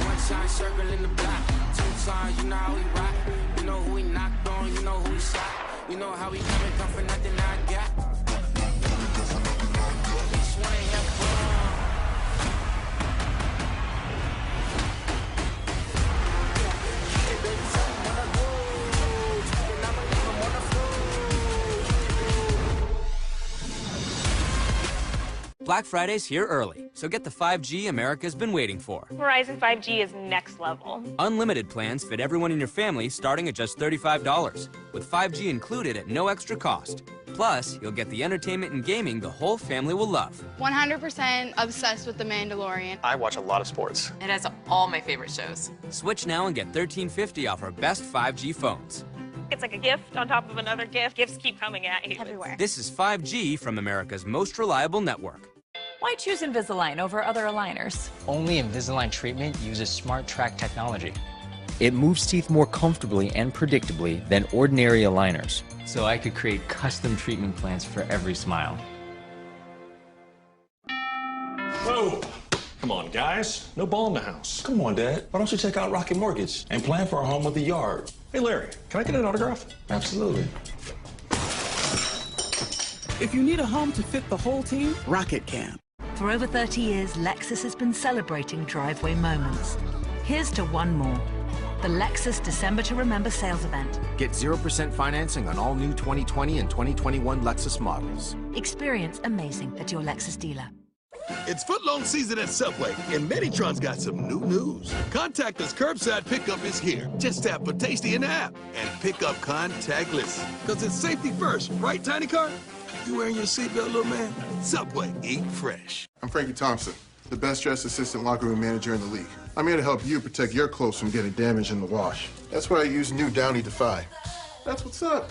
[SPEAKER 13] One shine circle in the block, 2 signs, you know how we rock. You know who we knocked on, you know who we shot. You know how we come for nothing I got.
[SPEAKER 14] Black Friday's here early, so get the 5G America's been waiting for.
[SPEAKER 10] Verizon 5G is next level.
[SPEAKER 14] Unlimited plans fit everyone in your family starting at just $35, with 5G included at no extra cost. Plus, you'll get the entertainment and gaming the whole family will love.
[SPEAKER 17] 100% obsessed with The Mandalorian.
[SPEAKER 21] I watch a lot of sports.
[SPEAKER 22] It has all my favorite shows.
[SPEAKER 14] Switch now and get $13.50 off our best 5G phones.
[SPEAKER 10] It's like a gift on top of another gift. Gifts keep coming at you.
[SPEAKER 17] Everywhere.
[SPEAKER 14] This is 5G from America's most reliable network.
[SPEAKER 24] Why choose Invisalign over other aligners?
[SPEAKER 8] Only Invisalign treatment uses Smart Track technology. It moves teeth more comfortably and predictably than ordinary aligners, so I could create custom treatment plans for every smile.
[SPEAKER 12] Whoa! Come on, guys. No ball in the house. Come on, Dad. Why don't you check out Rocket Mortgage and plan for a home with a yard? Hey, Larry, can I get an autograph? Absolutely.
[SPEAKER 25] If you need a home to fit the whole team, Rocket can.
[SPEAKER 26] For over 30 years, Lexus has been celebrating driveway moments. Here's to one more. The Lexus December to Remember sales event.
[SPEAKER 27] Get 0% financing on all new 2020 and 2021 Lexus models.
[SPEAKER 26] Experience amazing at your Lexus dealer.
[SPEAKER 16] It's footlong season at Subway, and Meditron's got some new news. Contactless curbside pickup is here. Just tap for Tasty in the app and pick up contactless. Because it's safety first, right, Tiny Car? You wearing your seatbelt, little man? Subway, eat fresh.
[SPEAKER 28] I'm Frankie Thompson, the best-dressed assistant locker room manager in the league. I'm here to help you protect your clothes from getting damaged in the wash. That's why I use new Downy Defy. That's what's up.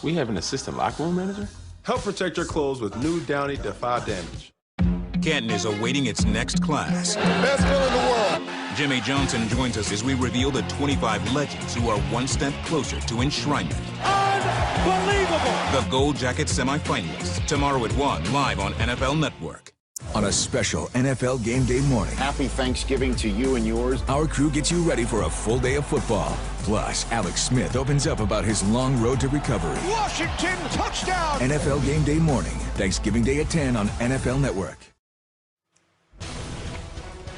[SPEAKER 29] We have an assistant locker room manager?
[SPEAKER 30] Help protect your clothes with new Downy Defy damage.
[SPEAKER 31] Canton is awaiting its next class.
[SPEAKER 16] Best fill in the world.
[SPEAKER 3] Jimmy Johnson joins us as we reveal the 25 legends who are one step closer to enshrinement.
[SPEAKER 4] Unbelievable!
[SPEAKER 3] The Gold Jacket semifinalists, tomorrow at 1, live on NFL Network.
[SPEAKER 5] On a special NFL Game Day morning.
[SPEAKER 6] Happy Thanksgiving to you and yours.
[SPEAKER 5] Our crew gets you ready for a full day of football. Plus, Alex Smith opens up about his long road to recovery.
[SPEAKER 4] Washington touchdown!
[SPEAKER 5] NFL Game Day morning, Thanksgiving Day at 10 on NFL Network.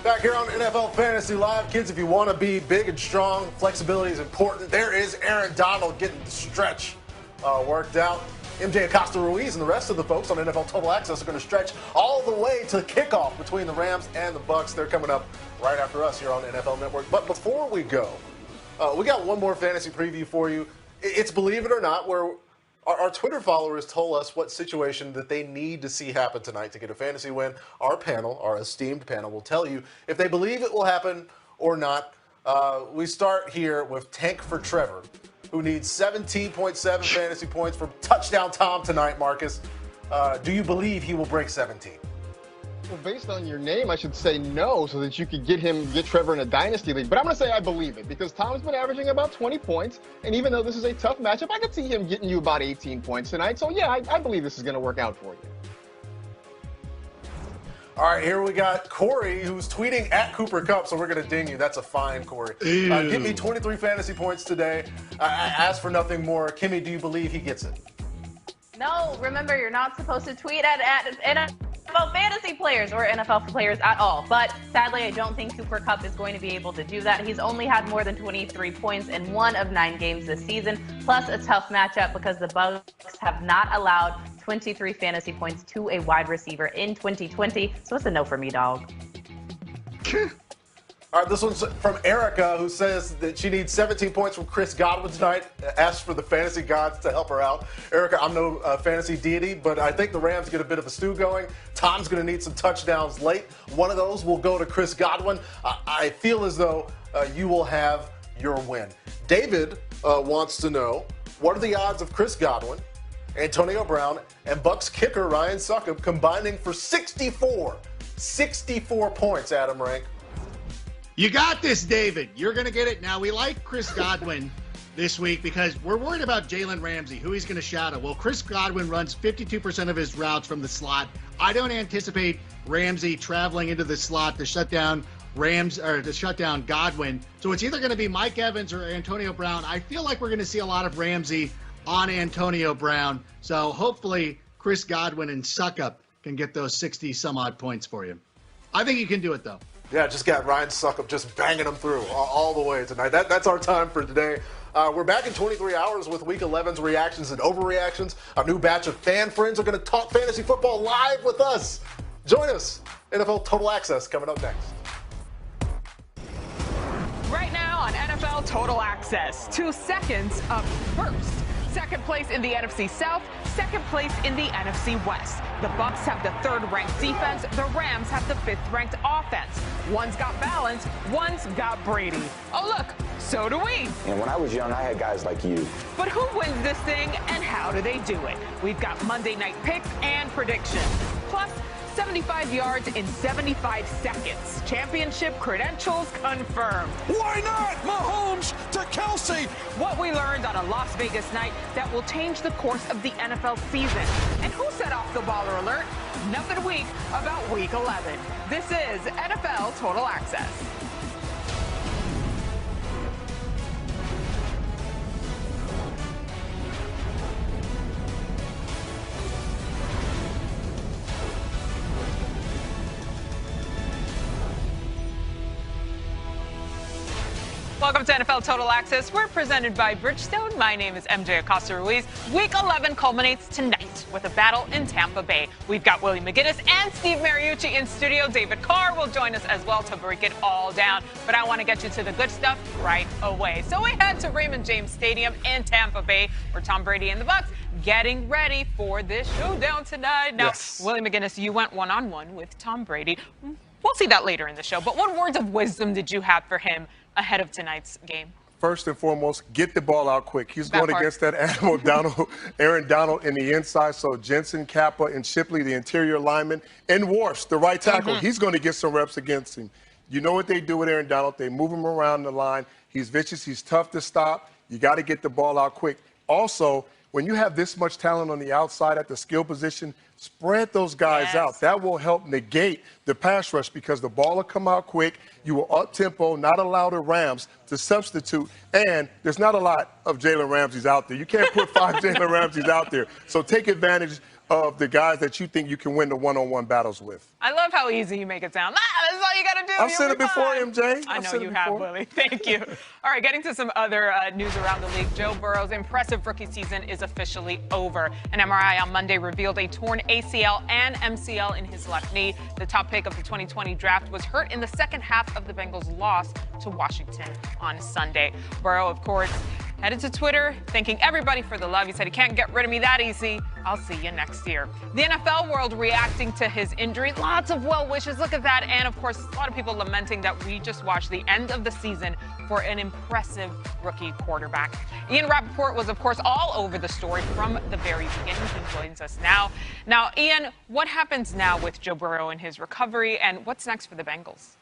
[SPEAKER 1] Back here on NFL Fantasy Live, kids, if you want to be big and strong, flexibility is important. There is Aaron Donald getting the stretch worked out. MJ Acosta-Ruiz and the rest of the folks on NFL Total Access are going to stretch all the way to the kickoff between the Rams and the Bucs. They're coming up right after us here on NFL Network. But before we go, we got one more fantasy preview for you. It's Believe It or Not, where our Twitter followers told us what situation that they need to see happen tonight to get a fantasy win. Our panel, our esteemed panel, will tell you if they believe it will happen or not. We start here with Tank for Trevor, who needs 17.7 fantasy points for touchdown Tom tonight, Marcus. Do you believe he will break 17?
[SPEAKER 7] Well, based on your name, I should say no, so that you could get Trevor in a dynasty league. But I'm going to say I believe it, because Tom's been averaging about 20 points, and even though this is a tough matchup, I could see him getting you about 18 points tonight. So yeah, I believe this is going to work out for you.
[SPEAKER 1] All right, here we got Corey, who's tweeting at Cooper Kupp, so we're going to ding you. That's a fine, Corey. Give me 23 fantasy points today. I ask for nothing more. Kimmy, do you believe he gets it?
[SPEAKER 22] No, remember, you're not supposed to tweet at NFL fantasy players or NFL players at all. But sadly, I don't think Cooper Kupp is going to be able to do that. He's only had more than 23 points in 1 of 9 games this season, plus a tough matchup because the Bucs have not allowed 23 fantasy points to a wide receiver in 2020. So it's a no for me, dog.
[SPEAKER 1] All right, this one's from Erica, who says that she needs 17 points from Chris Godwin tonight. Asks for the fantasy gods to help her out. Erica, I'm no fantasy deity, but I think the Rams get a bit of a stew going. Tom's going to need some touchdowns late. One of those will go to Chris Godwin. I feel as though you will have your win. David wants to know, what are the odds of Chris Godwin, Antonio Brown, and Bucs kicker Ryan Succop combining for 64 points, Adam Rank?
[SPEAKER 2] You got this, David. You're going to get it. Now, we like Chris Godwin this week because we're worried about Jalen Ramsey, who he's going to shadow. Well, Chris Godwin runs 52% of his routes from the slot. I don't anticipate Ramsey traveling into the slot to shut down Godwin. So it's either going to be Mike Evans or Antonio Brown. I feel like we're going to see a lot of Ramsey on Antonio Brown. So hopefully Chris Godwin and Succop can get those 60-some-odd points for you. I think you can do it, though.
[SPEAKER 1] Yeah, just got Ryan Succop just banging them through all the way tonight. That's our time for today. We're back in 23 hours with Week 11's reactions and overreactions. Our new batch of fan friends are going to talk fantasy football live with us. Join us. NFL Total Access coming up next.
[SPEAKER 24] Right now on NFL Total Access, 2 seconds up first. Second place in the NFC South, second place in the NFC West. The Bucs have the 3rd-ranked defense. The Rams have the 5th-ranked offense. One's got balance, one's got Brady. Oh, look, so do we.
[SPEAKER 6] And when I was young, I had guys like you.
[SPEAKER 24] But who wins this thing and how do they do it? We've got Monday night picks and predictions. Plus, 75 yards in 75 seconds. Championship credentials confirmed.
[SPEAKER 4] Why not? Mahomes to Kelsey.
[SPEAKER 24] What we learned on a Las Vegas night that will change the course of the NFL season. And who set off the baller alert? Nothing weak about Week 11. This is NFL Total Access. Welcome to NFL Total Access. We're presented by Bridgestone. My name is MJ Acosta-Ruiz. Week 11 culminates tonight with a battle in Tampa Bay. We've got Willie McGinnis and Steve Mariucci in studio. David Carr will join us as well to break it all down. But I want to get you to the good stuff right away. So we head to Raymond James Stadium in Tampa Bay, where Tom Brady and the Bucs getting ready for this showdown tonight. Now, yes. Willie McGinnis, you went one-on-one with Tom Brady. We'll see that later in the show. But what words of wisdom did you have for him ahead of tonight's game?
[SPEAKER 9] First and foremost, get the ball out quick. He's going against that animal, Aaron Donald in the inside. So Jensen, Kappa, and Shipley, the interior lineman, and Warsh, the right tackle, he's going to get some reps against him. You know what they do with Aaron Donald. They move him around the line. He's vicious. He's tough to stop. You got to get the ball out quick. Also, when you have this much talent on the outside at the skill position, spread those guys out. That will help negate the pass rush because the ball will come out quick. You will up-tempo, not allow the Rams to substitute. And there's not a lot of Jalen Ramseys out there. You can't put 5 Jalen Ramseys out there. So take advantage of the guys that you think you can win the one-on-one battles with.
[SPEAKER 24] I love how easy you make it sound. That's all you got to do.
[SPEAKER 9] I've said it before, MJ.
[SPEAKER 24] I know you have, Willie. Thank you. All right, getting to some other news around the league. Joe Burrow's impressive rookie season is officially over. An MRI on Monday revealed a torn ACL and MCL in his left knee. The top pick of the 2020 draft was hurt in the second half of the Bengals' loss to Washington on Sunday. Burrow, of course, headed to Twitter, thanking everybody for the love. He said, "He can't get rid of me that easy. I'll see you next year." The NFL world reacting to his injury. Lots of well wishes. Look at that. And, of course, a lot of people lamenting that we just watched the end of the season for an impressive rookie quarterback. Ian Rappaport was, of course, all over the story from the very beginning. He joins us now. Now, Ian, what happens now with Joe Burrow and his recovery, and what's next for the Bengals?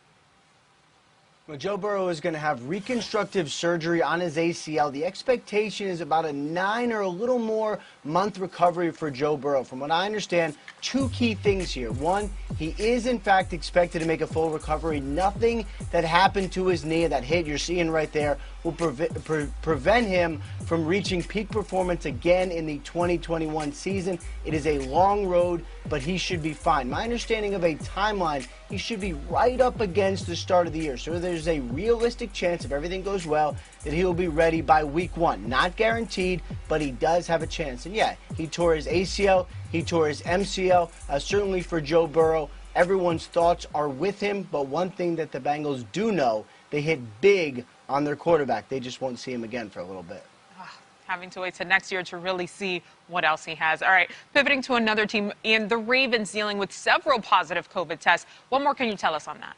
[SPEAKER 10] Well, Joe Burrow is going to have reconstructive surgery on his ACL. The expectation is about a 9 or a little more month recovery for Joe Burrow. From what I understand, 2 key things here. One, he is in fact expected to make a full recovery. Nothing that happened to his knee, that hit you're seeing right there, will prevent him from reaching peak performance again in the 2021 season. It is a long road, but he should be fine. My understanding of a timeline, he should be right up against the start of the year. So there's a realistic chance, if everything goes well, that he will be ready by week 1. Not guaranteed, but he does have a chance. And yeah, he tore his ACL, he tore his MCL. Certainly for Joe Burrow, everyone's thoughts are with him, but one thing that the Bengals do know, they hit big on their quarterback. They just won't see him again for a little bit.
[SPEAKER 24] Having to wait till next year to really see what else he has. All right, pivoting to another team, and the Ravens dealing with several positive COVID tests. What more can you tell us on that?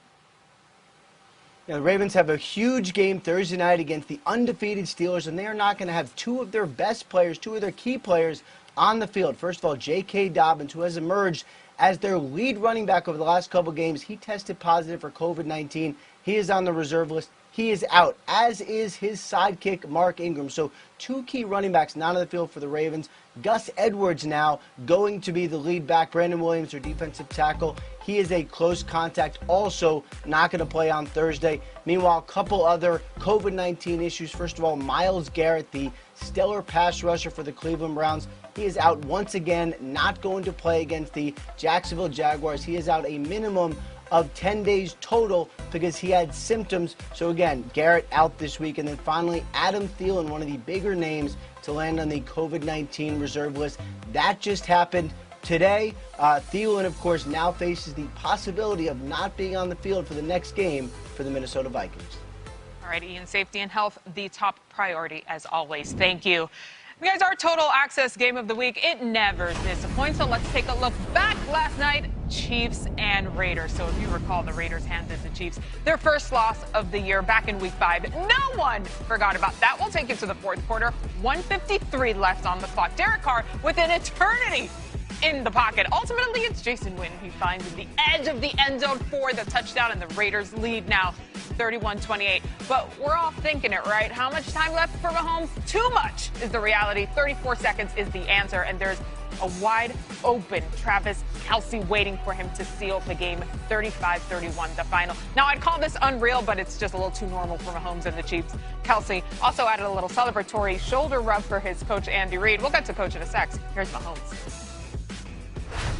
[SPEAKER 10] Yeah, the Ravens have a huge game Thursday night against the undefeated Steelers, and they are not going to have 2 of their best players, 2 of their key players on the field. First of all, J.K. Dobbins, who has emerged as their lead running back over the last couple games. He tested positive for COVID-19. He is on the reserve list. He is out, as is his sidekick, Mark Ingram. So 2 key running backs not on the field for the Ravens. Gus Edwards now going to be the lead back. Brandon Williams, their defensive tackle. He is a close contact, also not going to play on Thursday. Meanwhile, a couple other COVID-19 issues. First of all, Myles Garrett, the stellar pass rusher for the Cleveland Browns. He is out once again, not going to play against the Jacksonville Jaguars. He is out a minimum of 10 days total because he had symptoms. So again, Garrett out this week. And then finally, Adam Thielen, one of the bigger names to land on the COVID-19 reserve list. That just happened today. Thielen, of course, now faces the possibility of not being on the field for the next game for the Minnesota Vikings.
[SPEAKER 24] All right, Ian, safety and health, the top priority as always. Thank you. You guys, our Total Access Game of the Week, it never disappoints. So let's take a look back last night, Chiefs and Raiders. So if you recall, the Raiders handed the Chiefs their first loss of the year back in Week 5. No one forgot about that. We'll take it to the fourth quarter. 1:53 left on the clock. Derek Carr with an eternity in the pocket. Ultimately, it's Jason Witten. He finds the edge of the end zone for the touchdown, and the Raiders lead now 31-28. But we're all thinking it, right? How much time left for Mahomes? Too much is the reality. 34 seconds is the answer, and there's a wide open Travis Kelce waiting for him to seal the game. 35-31, the final. Now, I'd call this unreal, but it's just a little too normal for Mahomes and the Chiefs. Kelce also added a little celebratory shoulder rub for his coach, Andy Reid. We'll get to coach in a sec. Here's Mahomes.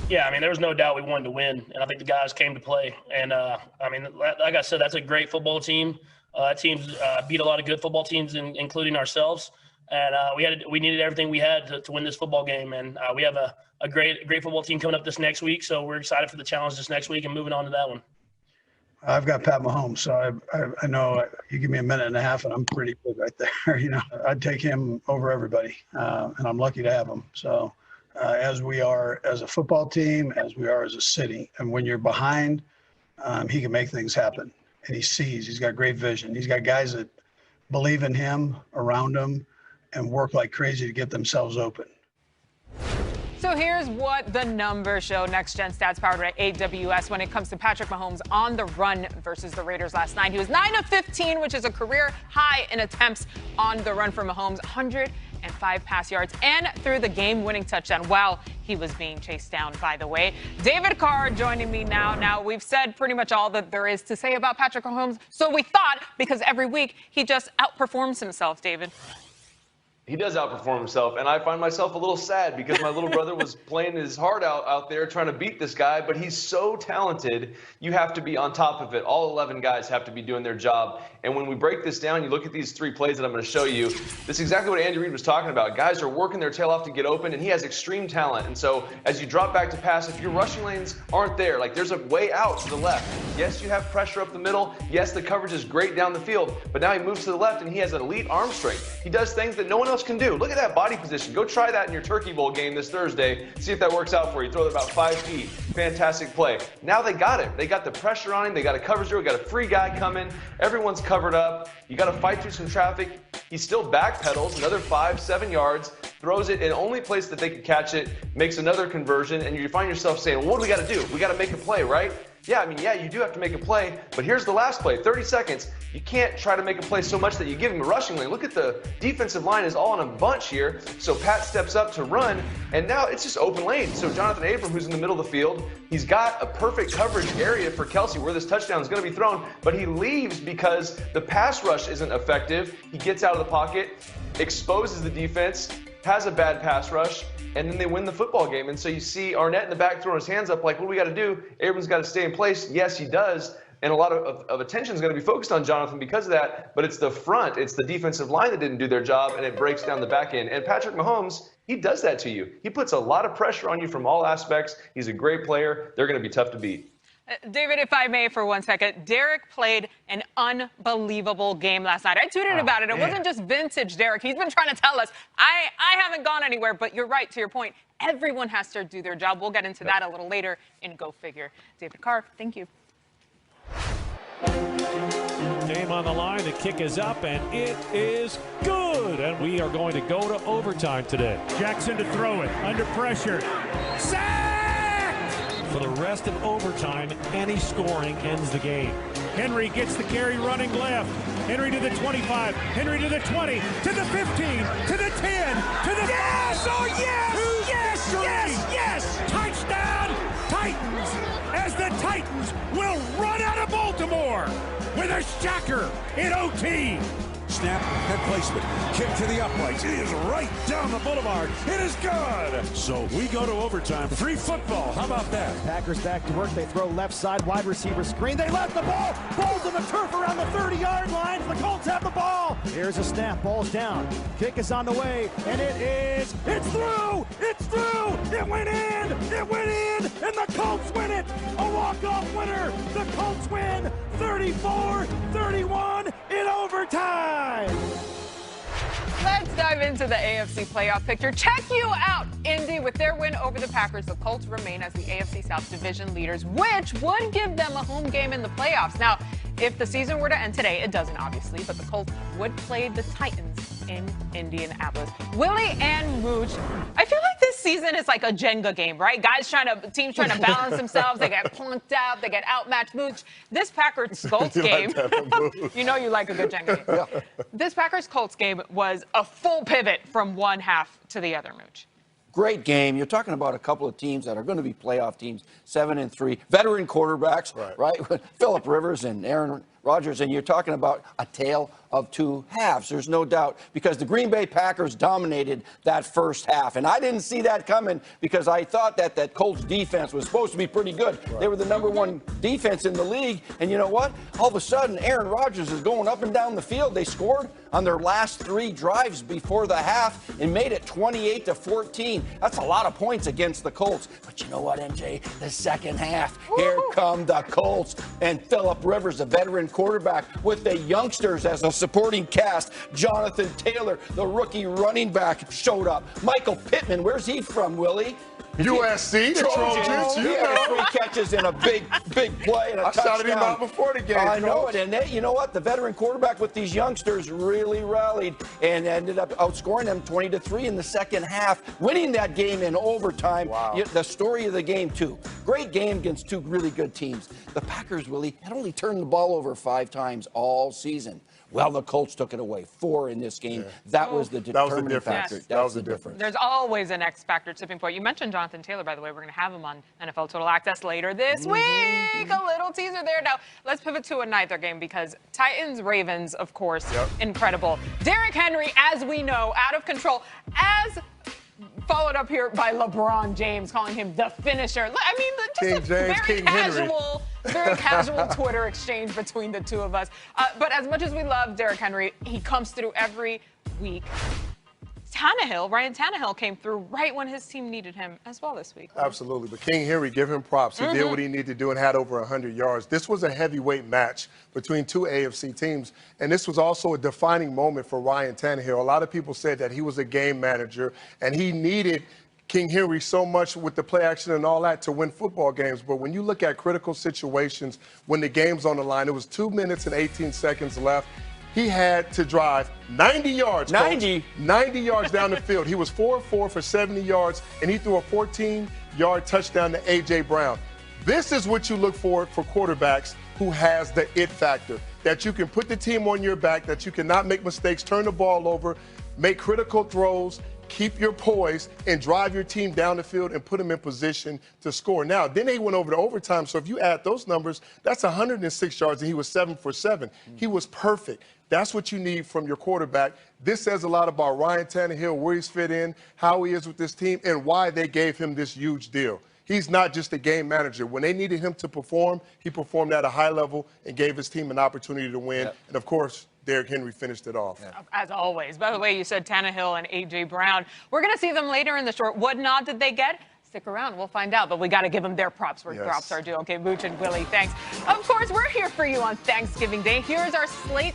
[SPEAKER 11] Yeah, I mean, there was no doubt we wanted to win, and I think the guys came to play. And, I mean, like I said, that's a great football team. Teams beat a lot of good football teams, including ourselves. And we needed everything we had to win this football game. And we have a great football team coming up this next week, so we're excited for the challenge this next week and moving on to that one.
[SPEAKER 13] I've got Pat Mahomes, so I know you give me a minute and a half, and I'm pretty good right there. You know, I'd take him over everybody, and I'm lucky to have him. So. As we are as a football team, as we are as a city. And when you're behind, he can make things happen. And he's got great vision. He's got guys that believe in him, around him, and work like crazy to get themselves open.
[SPEAKER 24] So here's what the numbers show. Next Gen Stats powered by AWS when it comes to Patrick Mahomes on the run versus the Raiders last night. He was 9 of 15, which is a career high in attempts on the run for Mahomes. 105 pass yards and threw the game-winning touchdown while he was being chased down, by the way. David Carr joining me now. Now, we've said pretty much all that there is to say about Patrick Mahomes, so we thought, because every week he just outperforms himself, David.
[SPEAKER 8] He does outperform himself, and I find myself a little sad because my little brother was playing his heart out there trying to beat this guy, but he's so talented, you have to be on top of it. All 11 guys have to be doing their job, and when we break this down, you look at these 3 plays that I'm going to show you, this is exactly what Andy Reid was talking about. Guys are working their tail off to get open, and he has extreme talent, and so as you drop back to pass, if your rushing lanes aren't there, like there's a way out to the left. Yes, you have pressure up the middle. Yes, the coverage is great down the field, but now he moves to the left, and he has an elite arm strength. He does things that no one else can do. Look at that body position. Go try that in your Turkey Bowl game this Thursday. See if that works out for you. Throw it about 5 feet. Fantastic play. Now they got it. They got the pressure on him. They got a cover zero. Got a free guy coming. Everyone's covered up. You got to fight through some traffic. He still backpedals another 5-7 yards. Throws it in the only place that they could catch it. Makes another conversion. And you find yourself saying, well, what do we got to do? We got to make a play, right? Yeah, I mean, yeah, you do have to make a play, but here's the last play, 30 seconds. You can't try to make a play so much that you give him a rushing lane. Look at the defensive line is all in a bunch here. So Pat steps up to run, and now it's just open lane. So Jonathan Abram, who's in the middle of the field, he's got a perfect coverage area for Kelce where this touchdown is going to be thrown, but he leaves because the pass rush isn't effective. He gets out of the pocket, exposes the defense, has a bad pass rush, and then they win the football game. And so you see Arnett in the back throwing his hands up like, what do we got to do? Abram's got to stay in place. Yes, he does. And a lot of attention is going to be focused on Jonathan because of that. But it's the front, it's the defensive line that didn't do their job, and it breaks down the back end. And Patrick Mahomes, he does that to you. He puts a lot of pressure on you from all aspects. He's a great player. They're going to be tough to beat.
[SPEAKER 24] David, if I may for 1 second, Derek played an unbelievable game last night. I tweeted about it. It wasn't just vintage Derek. He's been trying to tell us, I haven't gone anywhere, but you're right, to your point. Everyone has to do their job. We'll get into that a little later in Go Figure. David Carr, thank you.
[SPEAKER 12] Game on the line. The kick is up, and it is good. And we are going to go to overtime today.
[SPEAKER 14] Jackson to throw it. Under pressure. Sacked!
[SPEAKER 12] For the rest of overtime, any scoring ends the game.
[SPEAKER 14] Henry gets the carry running left. Henry to the 25. Henry to the 20. To the 15. To the 10. To the... Yes! Oh, yes! Yes! Yes! Yes! Touchdown, Titans! As the Titans will run out of Baltimore with a shocker in OT.
[SPEAKER 15] Snap, head placement, kick to the uprights. It is right down the boulevard. It is good.
[SPEAKER 14] So we go to overtime. Free football. How about that?
[SPEAKER 17] Packers back to work. They throw left side, wide receiver screen. They let the ball. Ball's on the turf around the 30-yard line. The Colts have the ball. Here's a snap. Ball's down. Kick is on the way, and it's through. It's through. It went in. It went in, and the Colts win it. A walk-off winner. The Colts win 34-31 in overtime.
[SPEAKER 24] Let's dive into the AFC playoff picture. Check you out, Indy. With their win over the Packers, the Colts remain as the AFC South division leaders, which would give them a home game in the playoffs. Now, if the season were to end today, it doesn't, obviously, but the Colts would play the Titans in Indianapolis. Willie and Mooch, I feel like this season is like a Jenga game, right? Teams trying to balance themselves. They get plunked out. They get outmatched. Mooch, this Packers-Colts game, you know you like a good Jenga game. Yeah. This Packers-Colts game was a full pivot from one half to the other, Mooch.
[SPEAKER 18] Great game. You're talking about a couple of teams that are going to be playoff teams, 7-3, veteran quarterbacks, right? Phillip Rivers and Aaron Rodgers, and you're talking about a tale of two halves. There's no doubt, because the Green Bay Packers dominated that first half, and I didn't see that coming because I thought that Colts defense was supposed to be pretty good. They were the #1 defense in the league, and you know what? All of a sudden, Aaron Rodgers is going up and down the field. They scored on their last 3 drives before the half and made it 28-14. That's a lot of points against the Colts. But you know what, MJ? The second half, here come the Colts, and Phillip Rivers, a veteran quarterback, with the youngsters as a supporting cast. Jonathan Taylor, the rookie running back, showed up. Michael Pittman, where's he from, Willie?
[SPEAKER 9] USC, the Trojans,
[SPEAKER 18] He had 3 catches in a big play and a touchdown.
[SPEAKER 9] I shouted him out before the game.
[SPEAKER 18] I know it, and you know what? The veteran quarterback with these youngsters really rallied and ended up outscoring them 20-3 in the second half, winning that game in overtime.
[SPEAKER 9] Wow.
[SPEAKER 18] The story of the game, too. Great game against 2 really good teams. The Packers, Willie, had only turned the ball over 5 times all season. Well, the Colts took it away, 4 in this game. That was the determining factor.
[SPEAKER 24] Yes.
[SPEAKER 9] That was the difference.
[SPEAKER 24] There's always an X factor tipping point. You mentioned Jonathan Taylor, by the way. We're going to have him on NFL Total Access later this week. A little teaser there. Now, let's pivot to another game because Titans-Ravens, of course, incredible. Derrick Henry, as we know, out of control, as followed up here by LeBron James, calling him the finisher. I mean, just very casual Twitter exchange between the two of us. But as much as we love Derrick Henry, he comes through every week. Ryan Tannehill came through right when his team needed him as well this week.
[SPEAKER 9] Absolutely. But King Henry, give him props. He did what he needed to do and had over 100 yards. This was a heavyweight match between 2 AFC teams, and this was also a defining moment for Ryan Tannehill. A lot of people said that he was a game manager, and he needed King Henry so much with the play action and all that to win football games. But when you look at critical situations, when the game's on the line, it was 2 minutes and 18 seconds left. He had to drive 90 yards. 90 yards down the field. He was 4 of 4 for 70 yards, and he threw a 14-yard touchdown to A.J. Brown. This is what you look for quarterbacks who has the it factor, that you can put the team on your back, that you cannot make mistakes, turn the ball over, make critical throws, keep your poise, and drive your team down the field and put them in position to score. Now, then they went over to overtime, so if you add those numbers, that's 106 yards, and he was 7 for 7. He was perfect. That's what you need from your quarterback. This says a lot about Ryan Tannehill, where he's fit in, how he is with this team, and why they gave him this huge deal. He's not just a game manager. When they needed him to perform, he performed at a high level and gave his team an opportunity to win. And, of course, Derrick Henry finished it off.
[SPEAKER 24] As always. By the way, you said Tannehill and A.J. Brown. We're going to see them later in the short. What nod did they get? Stick around. We'll find out. But we got to give them their props where props are due. Okay, Mooch and Willie, thanks. Of course, we're here for you on Thanksgiving Day. Here's our slate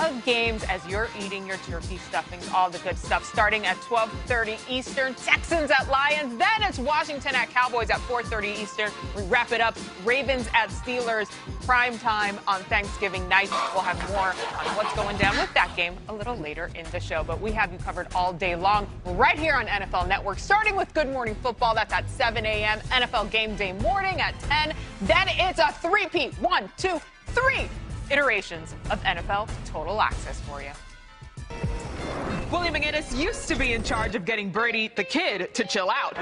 [SPEAKER 24] of games as you're eating your turkey stuffings, all the good stuff, starting at 12:30 Eastern. Texans at Lions. Then it's Washington at Cowboys at 4:30 Eastern. We wrap it up. Ravens at Steelers. Prime time on Thanksgiving night. We'll have more on what's going down with that game a little later in the show. But we have you covered all day long right here on NFL Network, starting with Good Morning Football. That's at 7 a.m. NFL Game Day morning at 10. Then it's a three-peat. 1, 2, 3 iterations of NFL Total Access for you. Willie McGinnis used to be in charge of getting Brady, the kid, to chill out.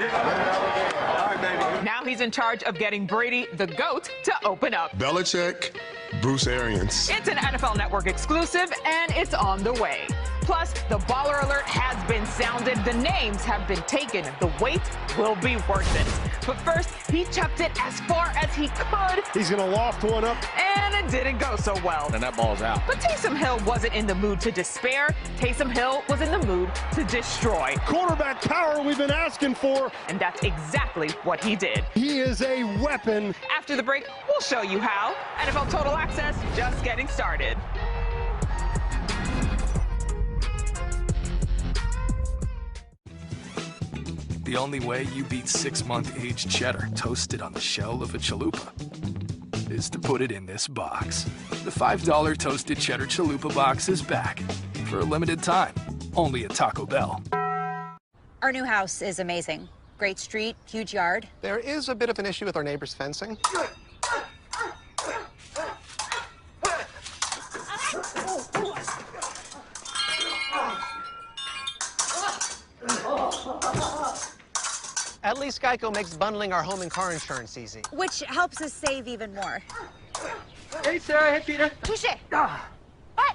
[SPEAKER 24] Now he's in charge of getting Brady, the GOAT, to open up.
[SPEAKER 9] Belichick, Bruce Arians.
[SPEAKER 24] It's an NFL Network exclusive, and it's on the way. Plus, the baller alert has been sounded. The names have been taken. The wait will be worth it. But first, he chucked it as far as he could.
[SPEAKER 14] He's going to loft one up.
[SPEAKER 24] And it didn't go so well.
[SPEAKER 12] And that ball's out.
[SPEAKER 24] But Taysom Hill wasn't in the mood to despair. Taysom Hill was in the mood to destroy.
[SPEAKER 14] Quarterback power we've been asking for.
[SPEAKER 24] And that's exactly what he did.
[SPEAKER 14] He is a weapon.
[SPEAKER 24] After the break, we'll show you how. NFL Total Access, just getting started.
[SPEAKER 19] The only way you beat 6-month-aged cheddar toasted on the shell of a chalupa is to put it in this box. The $5 toasted cheddar chalupa box is back for a limited time, only at Taco Bell.
[SPEAKER 20] Our new house is amazing. Great street, huge yard.
[SPEAKER 21] There is a bit of an issue with our neighbor's fencing. At least Geico makes bundling our home and car insurance easy.
[SPEAKER 20] Which helps us save even more.
[SPEAKER 21] Hey, Sarah. Hey, Peter.
[SPEAKER 20] Touche.
[SPEAKER 21] What?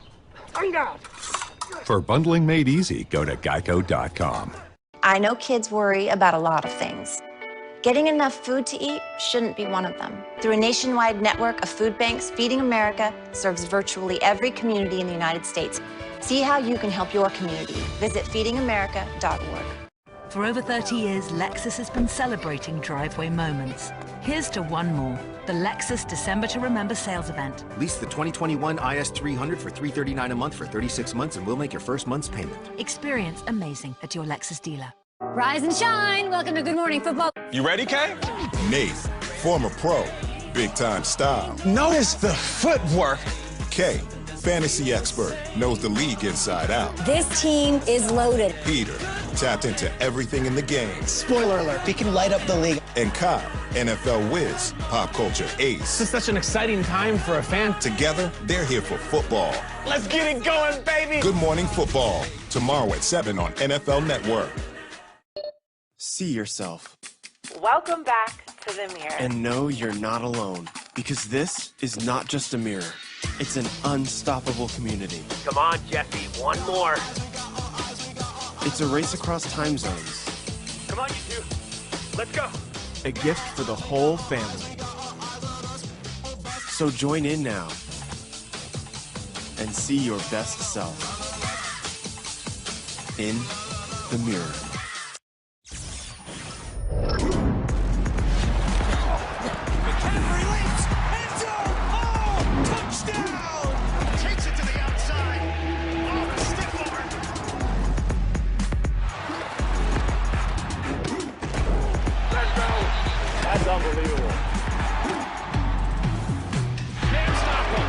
[SPEAKER 21] Bring down.
[SPEAKER 23] For bundling made easy, go to geico.com.
[SPEAKER 25] I know kids worry about a lot of things. Getting enough food to eat shouldn't be one of them. Through a nationwide network of food banks, Feeding America serves virtually every community in the United States. See how you can help your community. Visit feedingamerica.org.
[SPEAKER 26] For over 30 years, Lexus has been celebrating driveway moments. Here's to one more, the Lexus December to Remember sales event.
[SPEAKER 27] Lease the 2021 IS300 for $339 a month for 36 months and we'll make your first month's payment.
[SPEAKER 26] Experience amazing at your Lexus dealer.
[SPEAKER 28] Rise and shine. Welcome to Good Morning Football.
[SPEAKER 1] You ready, Kay?
[SPEAKER 15] Nath, former pro, big-time style.
[SPEAKER 1] Notice the footwork.
[SPEAKER 15] Kay, fantasy expert, knows the league inside out.
[SPEAKER 2] This team is loaded.
[SPEAKER 15] Peter, tapped into everything in the game.
[SPEAKER 3] Spoiler alert, he can light up the league.
[SPEAKER 15] And Kyle, NFL whiz, pop culture ace.
[SPEAKER 5] This is such an exciting time for a fan.
[SPEAKER 15] Together, they're here for football.
[SPEAKER 5] Let's get it going, baby!
[SPEAKER 15] Good Morning Football, tomorrow at 7 on NFL Network.
[SPEAKER 7] See yourself.
[SPEAKER 16] Welcome back to the mirror.
[SPEAKER 7] And know you're not alone, because this is not just a mirror. It's an unstoppable community.
[SPEAKER 5] Come on, Jesse, one more.
[SPEAKER 7] It's a race across time zones.
[SPEAKER 5] Come on, you two. Let's go.
[SPEAKER 7] A gift for the whole family. So join in now and see your best self in the mirror.
[SPEAKER 14] McCaffrey leaps, end zone, touchdown! Takes it to the outside. Oh, the stiff arm.
[SPEAKER 5] Let's go. That's unbelievable.
[SPEAKER 14] Can't stop him.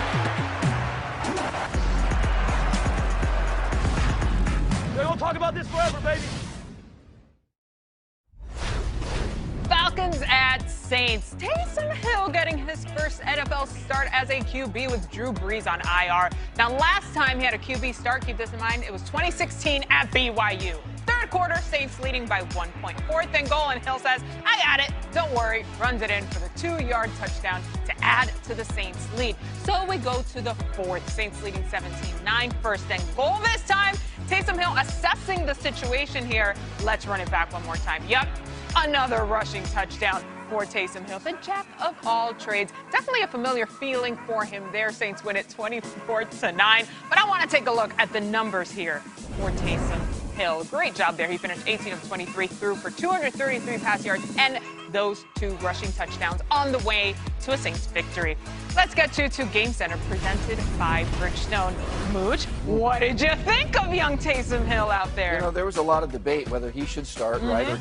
[SPEAKER 5] They're gonna talk about this forever, baby.
[SPEAKER 24] Falcons at Saints. Taysom Hill getting his first NFL start as a QB with Drew Brees on IR. Now, last time he had a QB start, keep this in mind, it was 2016 at BYU. Third quarter, Saints leading by 1 point. Fourth and goal, and Hill says, I got it, don't worry. Runs it in for the 2-yard touchdown to add to the Saints lead. So we go to the fourth. Saints leading 17-9. First and goal this time. Taysom Hill assessing the situation here. Let's run it back one more time. Yep. Another rushing touchdown for Taysom Hill, the jack of all trades. Definitely a familiar feeling for him there. Saints win it 24-9. But I want to take a look at the numbers here for Taysom Hill. Great job there. He finished 18 of 23, threw for 233 pass yards and those 2 rushing touchdowns on the way to a Saints victory. Let's get to Game Center, presented by Bridgestone. Mooch, what did you think of young Taysom Hill out there?
[SPEAKER 18] You know, there was a lot of debate whether he should start, right, or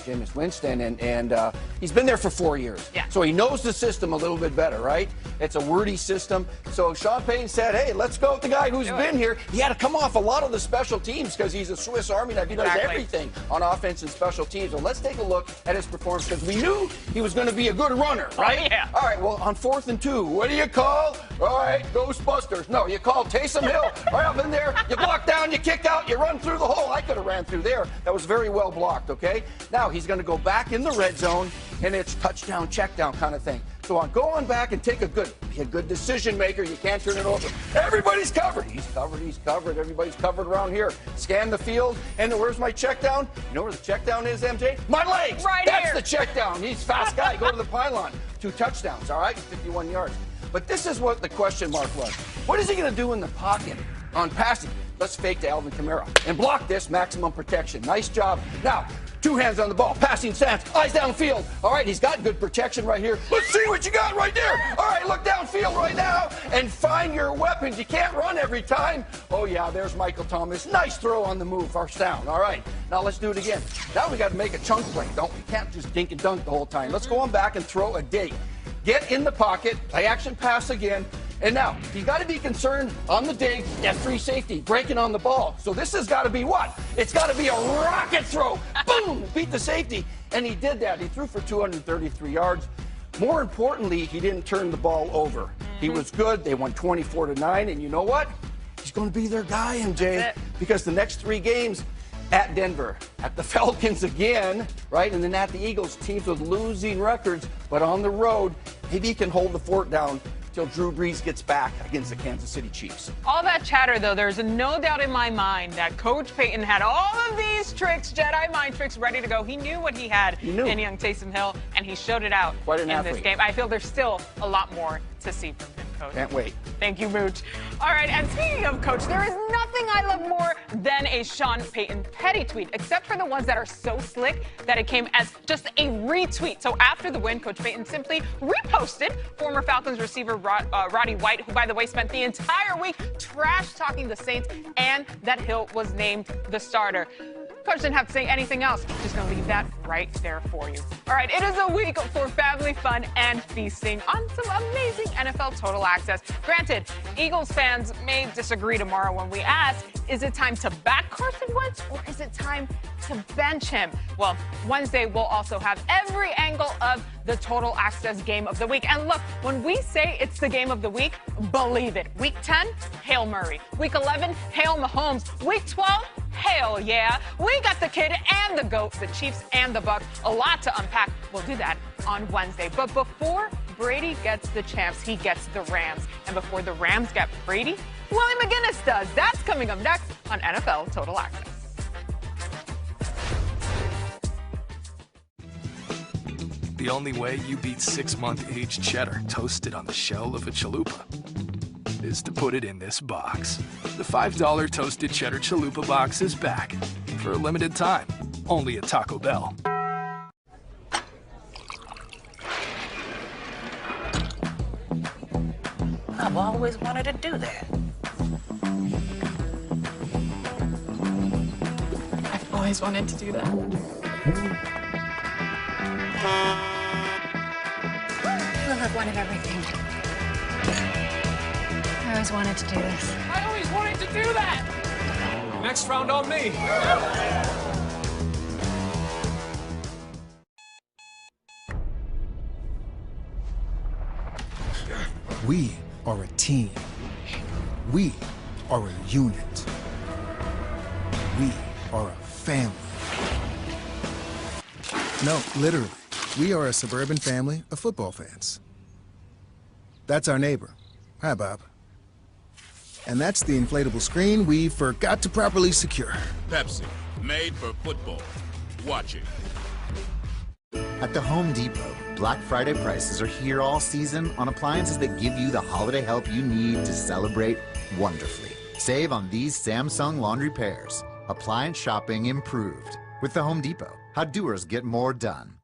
[SPEAKER 18] Jameis Winston, and he's been there for 4 years.
[SPEAKER 24] Yeah.
[SPEAKER 18] So he knows the system a little bit better, right? It's a wordy system. So Sean Payton said, hey, let's go with the guy who's been here. He had to come off a lot of the special teams because he's a Swiss Army knife. He does everything on offense and special teams. So let's take a look at his performance because we knew he was going to be a good runner, right?
[SPEAKER 24] Oh, yeah.
[SPEAKER 18] All right, well, on 4th and 2, what do you call? All right, Ghostbusters. No, you call Taysom Hill. Right up in there, you block down, you kick out, you run through the hole. I could have ran through there. That was very well blocked, okay? Now he's going to go back in the red zone, and it's touchdown, check down kind of thing. So go on back and be a good decision maker. You can't turn it over. Everybody's covered. He's covered. Everybody's covered around here. Scan the field, and where's my check down? You know where the check down is, MJ? My legs.
[SPEAKER 24] Right
[SPEAKER 18] That's
[SPEAKER 24] here.
[SPEAKER 18] the check down. He's a fast guy. Go to the pylon. 2 touchdowns, all right? 51 yards. But this is what the question mark was. What is he going to do in the pocket on passing? Let's fake to Alvin Kamara and block this, maximum protection. Nice job. Now, 2 hands on the ball, passing stance, eyes downfield. All right, he's got good protection right here. Let's see what you got right there. All right, look downfield right now and find your weapons. You can't run every time. Oh, yeah, there's Michael Thomas. Nice throw on the move, first down. All right, now let's do it again. Now we got to make a chunk play, don't we? Can't just dink and dunk the whole time. Let's go on back and throw a dig. Get in the pocket, play action pass again. And now, he's got to be concerned on the dig, that free safety, breaking on the ball. So this has got to be what? It's got to be a rocket throw. Boom! Beat the safety. And he did that. He threw for 233 yards. More importantly, he didn't turn the ball over. He was good. They won 24-9. And you know what? He's going to be their guy, MJ. Because the next 3 games, at Denver, at the Falcons again, right? And then at the Eagles, teams with losing records, but on the road, maybe he can hold the fort down till Drew Brees gets back against the Kansas City Chiefs.
[SPEAKER 24] All that chatter, though, there's no doubt in my mind that Coach Payton had all of these tricks, Jedi mind tricks, ready to go. He knew what he had in young Taysom Hill, and he showed it out in this game. I feel there's still a lot more to see from him, Coach.
[SPEAKER 18] Can't wait.
[SPEAKER 24] Thank you, Mooch. All right, and speaking of Coach, there is nothing I love more than a Sean Payton petty tweet, except for the ones that are so slick that it came as just a retweet. So after the win, Coach Payton simply reposted former Falcons receiver Roddy White, who, by the way, spent the entire week trash-talking the Saints and that Hill was named the starter. Coach didn't have to say anything else. Just going to leave that right there for you. All right, it is a week for family fun and feasting on some amazing NFL Total Access. Granted, Eagles fans may disagree tomorrow when we ask, is it time to back Carson Wentz or is it time to bench him? Well, Wednesday we'll also have every angle of the Total Access game of the week. And look, when we say it's the game of the week, believe it. Week 10, Hail Murray. Week 11, Hail Mahomes. Week 12, hell yeah. We got the kid and the GOAT, the Chiefs and the Bucs. A lot to unpack. We'll do that on Wednesday. But before Brady gets the champs, he gets the Rams. And before the Rams get Brady, Willie McGinnis does. That's coming up next on NFL Total Access.
[SPEAKER 19] The only way you beat 6-month aged cheddar toasted on the shell of a chalupa is to put it in this box. The $5 toasted cheddar chalupa box is back for a limited time, only at Taco Bell.
[SPEAKER 4] I've always wanted to do that.
[SPEAKER 24] I've always wanted to do that.
[SPEAKER 2] Well, I've wanted everything. I always wanted to do this.
[SPEAKER 24] I always wanted to do that.
[SPEAKER 6] Next round on me.
[SPEAKER 8] We are a team. We are a unit. We are a family. No, literally. We are a suburban family of football fans. That's our neighbor. Hi, Bob. And that's the inflatable screen we forgot to properly secure.
[SPEAKER 10] Pepsi, made for football. Watch it.
[SPEAKER 11] At the Home Depot, Black Friday prices are here all season on appliances that give you the holiday help you need to celebrate wonderfully. Save on these Samsung laundry pairs. Appliance shopping improved. With the Home Depot, how doers get more done.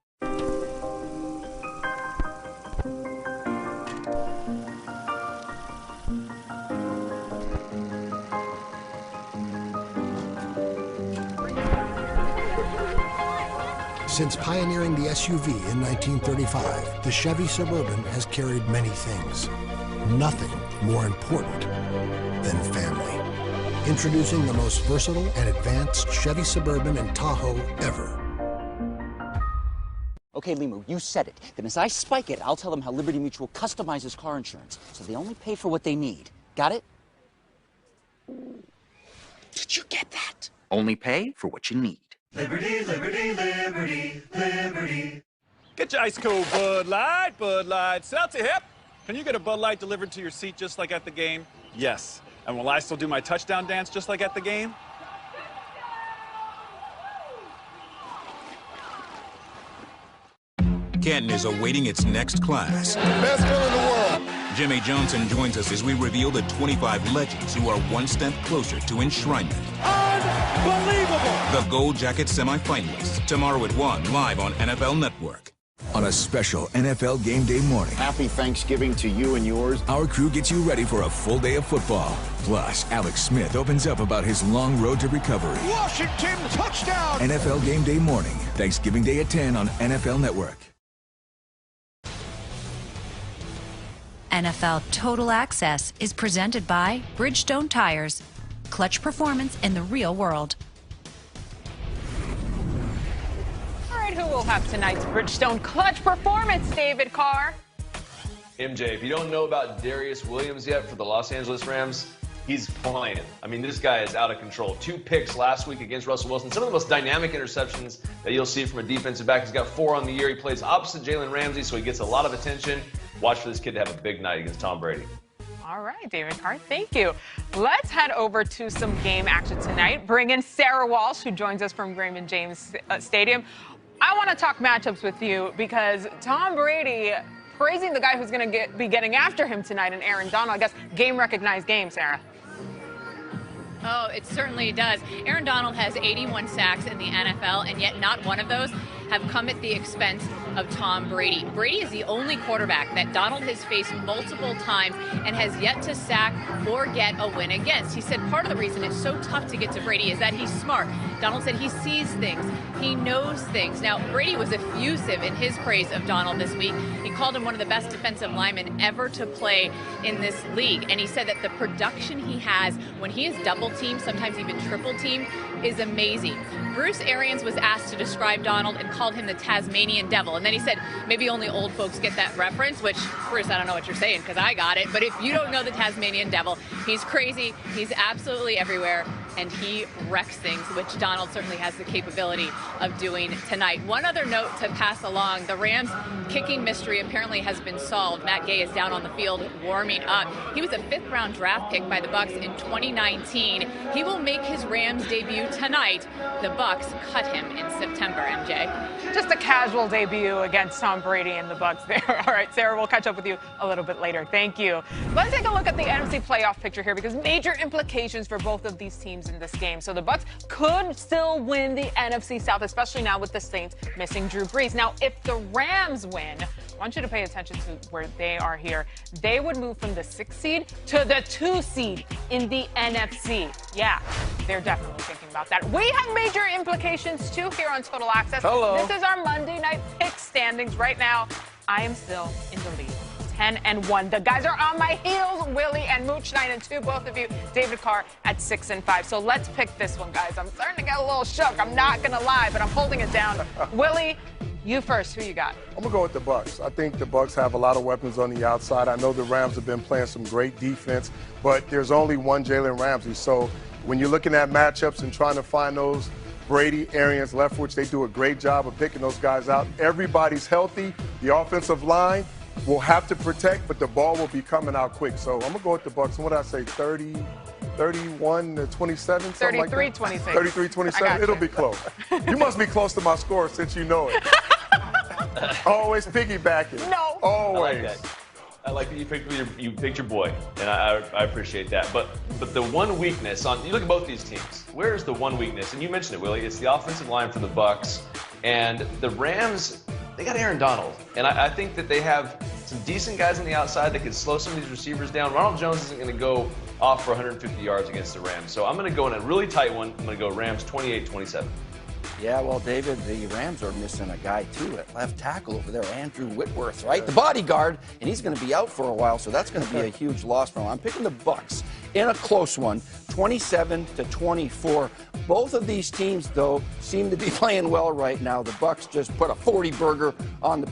[SPEAKER 13] Since pioneering the SUV in 1935, the Chevy Suburban has carried many things. Nothing more important than family. Introducing the most versatile and advanced Chevy Suburban and Tahoe ever.
[SPEAKER 22] Okay, Limu, you said it. Then as I spike it, I'll tell them how Liberty Mutual customizes car insurance, so they only pay for what they need. Got it? Did you get that?
[SPEAKER 27] Only pay for what you need.
[SPEAKER 28] Liberty, liberty, liberty, liberty.
[SPEAKER 29] Get your ice cold Bud Light, Bud Light. Sell to hip. Can you get a Bud Light delivered to your seat just like at the game? Yes. And will I still do my touchdown dance just like at the game?
[SPEAKER 30] Canton is awaiting its next class.
[SPEAKER 9] Best fill in the world.
[SPEAKER 30] Jimmy Johnson joins us as we reveal the 25 legends who are one step closer to enshrinement.
[SPEAKER 14] Unbelievable!
[SPEAKER 30] The Gold Jacket semifinalists, tomorrow at 1, live on NFL Network.
[SPEAKER 31] On a special NFL game day morning.
[SPEAKER 32] Happy Thanksgiving to you and yours.
[SPEAKER 31] Our crew gets you ready for a full day of football. Plus, Alex Smith opens up about his long road to recovery.
[SPEAKER 14] Washington touchdown!
[SPEAKER 31] NFL game day morning, Thanksgiving Day at 10 on NFL Network.
[SPEAKER 26] NFL Total Access is presented by Bridgestone Tires. Clutch performance in the real world.
[SPEAKER 24] All right, who will have tonight's Bridgestone clutch performance, David Carr?
[SPEAKER 33] MJ, if you don't know about Darius Williams yet for the Los Angeles Rams, he's playing. I mean, this guy is out of control. 2 picks last week against Russell Wilson. Some of the most dynamic interceptions that you'll see from a defensive back. He's got 4 on the year. He plays opposite Jalen Ramsey, so he gets a lot of attention. Watch for this kid to have a big night against Tom Brady.
[SPEAKER 24] All right, David Carr, thank you. Let's head over to some game action tonight. Bring in Sarah Walsh, who joins us from Raymond James Stadium. I want to talk matchups with you because Tom Brady praising the guy who's going to be getting after him tonight, and Aaron Donald. I guess game-recognized game, Sarah.
[SPEAKER 34] Oh, it certainly does. Aaron Donald has 81 sacks in the NFL, and yet not one of those
[SPEAKER 1] have come at the expense of Tom Brady. Brady is the only quarterback that Donald has faced multiple times and has yet to sack or get a win against. He said part of the reason it's so tough to get to Brady is that he's smart. Donald said he sees things, he knows things. Now, Brady was effusive in his praise of Donald this week. He called him one of the best defensive linemen ever to play in this league. And he said that the production he has when he is double teamed, sometimes even triple teamed, is amazing. Bruce Arians was asked to describe Donald and called him the Tasmanian Devil. And then he said, maybe only old folks get that reference, which, Bruce, I don't know what you're saying because I got it. But if you don't know the Tasmanian Devil, he's crazy, he's absolutely everywhere, and he wrecks things, which Donald certainly has the capability of doing tonight. One other note to pass along, the Rams kicking mystery apparently has been solved. Matt Gay is down on the field warming up. He was a 5th-round draft pick by the Bucs in 2019. He will make his Rams debut tonight. The Bucs cut him in September, MJ.
[SPEAKER 24] Just a casual debut against Tom Brady and the Bucs there. All right, Sarah, we'll catch up with you a little bit later. Thank you. Let's take a look at the NFC playoff picture here because major implications for both of these teams in this game. So the Bucs could still win the NFC South, especially now with the Saints missing Drew Brees. Now, if the Rams win, I want you to pay attention to where they are here. They would move from the 6th seed to the 2 seed in the NFC. Yeah, they're definitely thinking about that. We have major implications, too, here on Total Access.
[SPEAKER 18] Hello.
[SPEAKER 24] This is our Monday Night Pick standings. Right now, I am still in the lead. 10-1. The guys are on my heels. Willie and Mooch 9-2. Both of you. David Carr at 6-5. So let's pick this one, guys. I'm starting to get a little shook. I'm not going to lie, but I'm holding it down. Willie, you first. Who you got?
[SPEAKER 9] I'm going to go with the Bucs. I think the Bucs have a lot of weapons on the outside. I know the Rams have been playing some great defense, but there's only one Jalen Ramsey. So when you're looking at matchups and trying to find those Brady, Arians, Leftwich, they do a great job of picking those guys out. Everybody's healthy. The offensive line will have to protect, but the ball will be coming out quick. So I'm going to go with the Bucs. What did I say, 31 to 27?
[SPEAKER 24] 33-26.
[SPEAKER 9] 33-27. It'll be close. You must be close to my score since you know it. Always piggybacking.
[SPEAKER 24] No.
[SPEAKER 9] Always.
[SPEAKER 33] I like that you picked your boy, and I appreciate that. But the one weakness you look at both these teams. Where is the one weakness? And you mentioned it, Willie. It's the offensive line for the Bucs, and the Rams. They got Aaron Donald, and I think that they have some decent guys on the outside that can slow some of these receivers down. Ronald Jones isn't going to go off for 150 yards against the Rams, so I'm going to go in a really tight one. I'm going to go Rams 28-27.
[SPEAKER 18] Yeah, well, David, the Rams are missing a guy, too, at left tackle over there, Andrew Whitworth, right? The bodyguard, and he's going to be out for a while, so that's going to be a huge loss for him. I'm picking the Bucs in a close one, 27-24. Both of these teams, though, seem to be playing well right now. The Bucs just put a 40-burger on the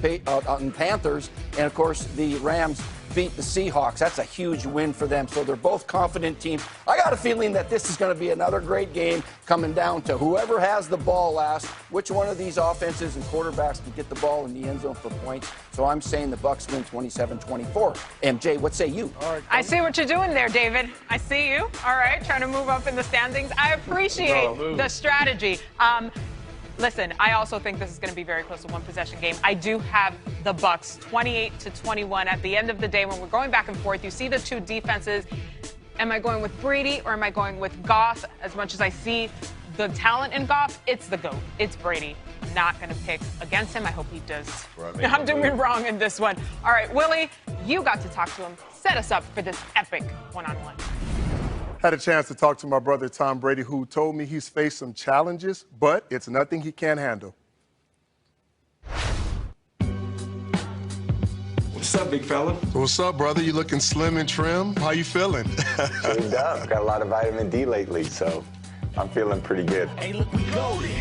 [SPEAKER 18] Panthers, and, of course, the Rams beat the Seahawks. That's a huge win for them. So they're both confident teams. I got a feeling that this is going to be another great game coming down to whoever has the ball last, which one of these offenses and quarterbacks can get the ball in the end zone for points. So I'm saying the Bucs win 27-24. MJ, what say you?
[SPEAKER 24] All right, I see what you're doing there, David. I see you. All right, trying to move up in the standings. I appreciate the strategy. Listen, I also think this is going to be very close to one-possession game. I do have the Bucs 28-21. At the end of the day, when we're going back and forth, you see the two defenses. Am I going with Brady or am I going with Goff? As much as I see the talent in Goff, it's the GOAT. It's Brady. I'm not going to pick against him. I hope he does. Right, I'm doing wrong in this one. All right, Willie, you got to talk to him. Set us up for this epic one-on-one.
[SPEAKER 9] Had a chance to talk to my brother Tom Brady, who told me he's faced some challenges, but it's nothing he can't handle.
[SPEAKER 3] What's up, big fella?
[SPEAKER 9] What's up, brother? You looking slim and trim? How you feeling?
[SPEAKER 32] Shaved up. Got a lot of vitamin D lately, so I'm feeling pretty good.
[SPEAKER 28] Hey, look, we loaded.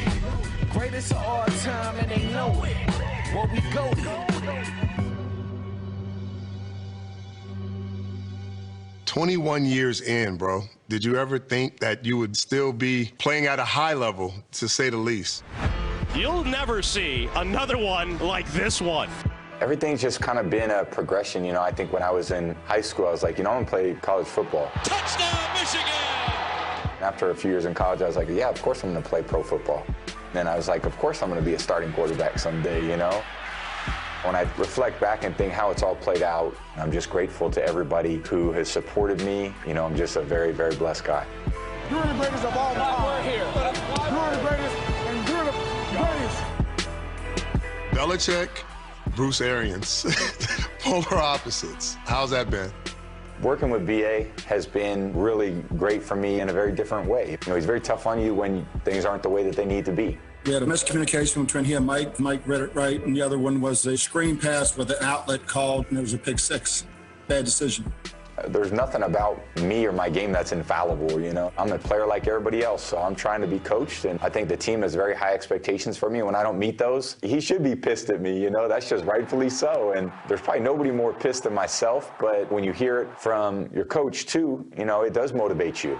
[SPEAKER 28] Greatest of all time, and they know it. What we go to.
[SPEAKER 9] 21 years in, bro. Did you ever think that you would still be playing at a high level, to say the least?
[SPEAKER 14] You'll never see another one like this one.
[SPEAKER 32] Everything's just kind of been a progression. You know, I think when I was in high school, I was like, you know, I'm going to play college football.
[SPEAKER 28] Touchdown, Michigan!
[SPEAKER 32] After a few years in college, I was like, yeah, of course I'm going to play pro football. Then I was like, of course I'm going to be a starting quarterback someday, you know? When I reflect back and think how it's all played out, I'm just grateful to everybody who has supported me. You know, I'm just a very, very blessed guy.
[SPEAKER 28] You're the greatest of all time. We're here. You're the greatest, and you're the greatest.
[SPEAKER 9] Belichick, Bruce Arians, polar opposites. How's that been?
[SPEAKER 32] Working with BA has been really great for me in a very different way. You know, he's very tough on you when things aren't the way that they need to be.
[SPEAKER 3] We had a miscommunication between he and Mike. Mike read it right, and the other one was a screen pass with an outlet called, and it was a pick six. Bad decision.
[SPEAKER 32] There's nothing about me or my game that's infallible, you know. I'm a player like everybody else, so I'm trying to be coached, and I think the team has very high expectations for me. When I don't meet those, he should be pissed at me, you know. That's just rightfully so, and there's probably nobody more pissed than myself, but when you hear it from your coach, too, you know, it does motivate you.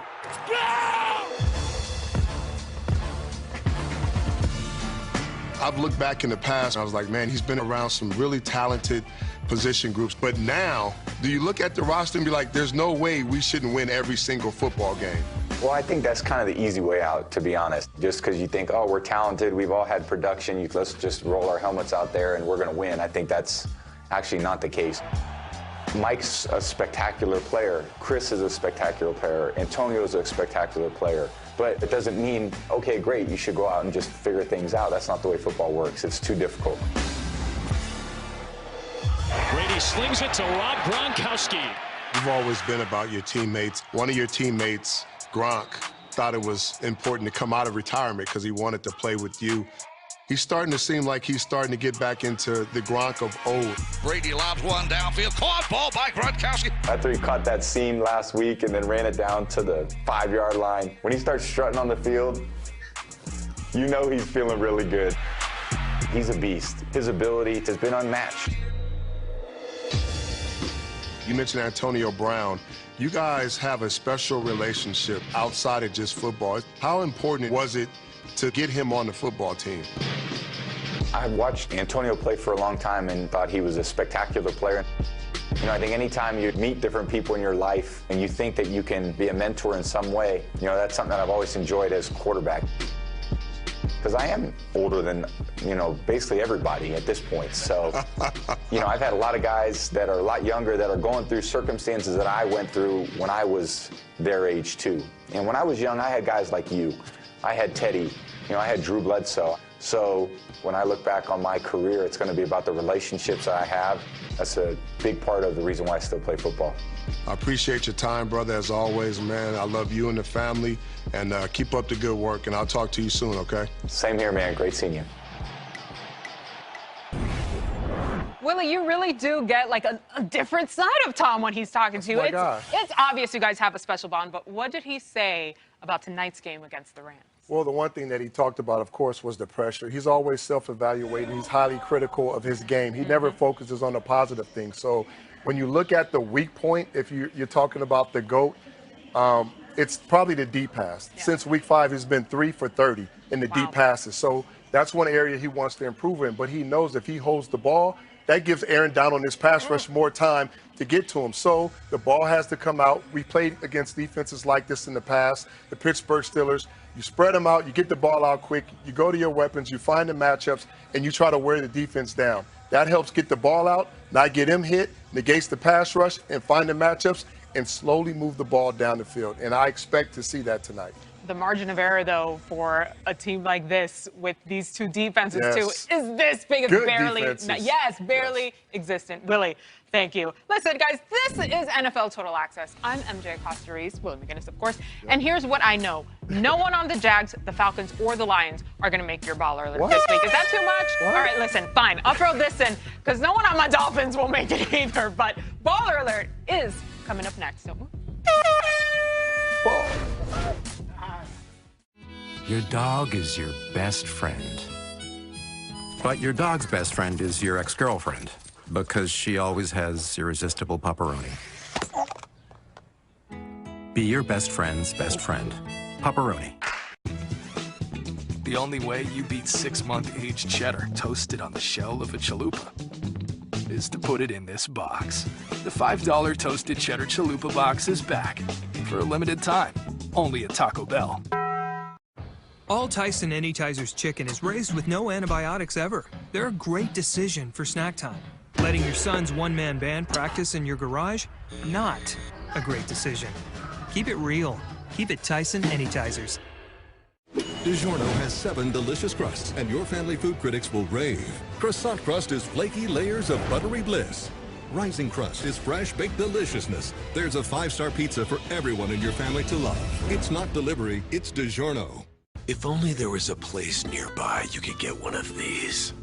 [SPEAKER 9] I've looked back in the past, and I was like, man, he's been around some really talented position groups. But now, do you look at the roster and be like, there's no way we shouldn't win every single football game?
[SPEAKER 32] Well, I think that's kind of the easy way out, to be honest. Just because you think, oh, we're talented, we've all had production, let's just roll our helmets out there and we're going to win. I think that's actually not the case. Mike's a spectacular player. Chris is a spectacular player. Antonio's a spectacular player. But it doesn't mean, okay, great, you should go out and just figure things out. That's not the way football works. It's too difficult.
[SPEAKER 14] Brady slings it to Rob Gronkowski.
[SPEAKER 9] You've always been about your teammates. One of your teammates, Gronk, thought it was important to come out of retirement because he wanted to play with you. He's starting to seem like he's starting to get back into the Gronk of old.
[SPEAKER 10] Brady lobs one downfield. Caught ball by Gronkowski.
[SPEAKER 32] After he caught that seam last week and then ran it down to the 5-yard line, when he starts strutting on the field, you know he's feeling really good. He's a beast. His ability has been unmatched.
[SPEAKER 9] You mentioned Antonio Brown. You guys have a special relationship outside of just football. How important was it to get him on the football team?
[SPEAKER 32] I've watched Antonio play for a long time and thought he was a spectacular player. You know, I think anytime you meet different people in your life and you think that you can be a mentor in some way, you know, that's something that I've always enjoyed as quarterback. Because I am older than, you know, basically everybody at this point. So, you know, I've had a lot of guys that are a lot younger that are going through circumstances that I went through when I was their age too. And when I was young, I had guys like you. I had Teddy, you know, I had Drew Bledsoe. So when I look back on my career, it's going to be about the relationships that I have. That's a big part of the reason why I still play football.
[SPEAKER 9] I appreciate your time, brother, as always, man. I love you and the family, and keep up the good work, and I'll talk to you soon, okay?
[SPEAKER 32] Same here, man. Great seeing you.
[SPEAKER 24] Willie, you really do get like a different side of Tom when he's talking to you. It's obvious you guys have a special bond, but what did he say about tonight's game against the Rams?
[SPEAKER 9] Well, the one thing that he talked about, of course, was the pressure. He's always self-evaluating. He's highly critical of his game. He never focuses on the positive things. So when you look at the weak point, if you're talking about the GOAT, it's probably the deep pass. Yeah. Since week 5, he's been 3 for 30 in the deep passes. So that's one area he wants to improve in. But he knows if he holds the ball, that gives Aaron Donald and his pass rush more time to get to him. So the ball has to come out. We played against defenses like this in the past, the Pittsburgh Steelers. You spread them out, you get the ball out quick, you go to your weapons, you find the matchups, and you try to wear the defense down. That helps get the ball out, not get him hit, negates the pass rush, and find the matchups, and slowly move the ball down the field. And I expect to see that tonight.
[SPEAKER 24] The margin of error, though, for a team like this with these two defenses, too, is this big. It's barely, barely existent. Willie, thank you. Listen, guys, this is NFL Total Access. I'm MJ Acosta-Ruiz, Willie McGinnis, of course. And here's what I know. No one on the Jags, the Falcons, or the Lions are going to make your baller alert this week. Is that too much? All right, listen, fine. I'll throw this in because no one on my Dolphins will make it either. But baller alert is coming up next. So.
[SPEAKER 5] Your dog is your best friend. But your dog's best friend is your ex-girlfriend because she always has irresistible pepperoni. Be your best friend's best friend. Pepperoni.
[SPEAKER 6] The only way you beat 6-month aged cheddar toasted on the shell of a chalupa is to put it in this box. The $5 toasted cheddar chalupa box is back for a limited time, only at Taco Bell.
[SPEAKER 7] All Tyson Anytizers chicken is raised with no antibiotics ever. They're a great decision for snack time. Letting your son's one-man band practice in your garage? Not a great decision. Keep it real. Keep it Tyson Anytizers.
[SPEAKER 2] DiGiorno has 7 delicious crusts, and your family food critics will rave. Croissant crust is flaky layers of buttery bliss. Rising crust is fresh baked deliciousness. There's a 5-star pizza for everyone in your family to love. It's not delivery, it's DiGiorno.
[SPEAKER 4] If only there was a place nearby you could get one of these.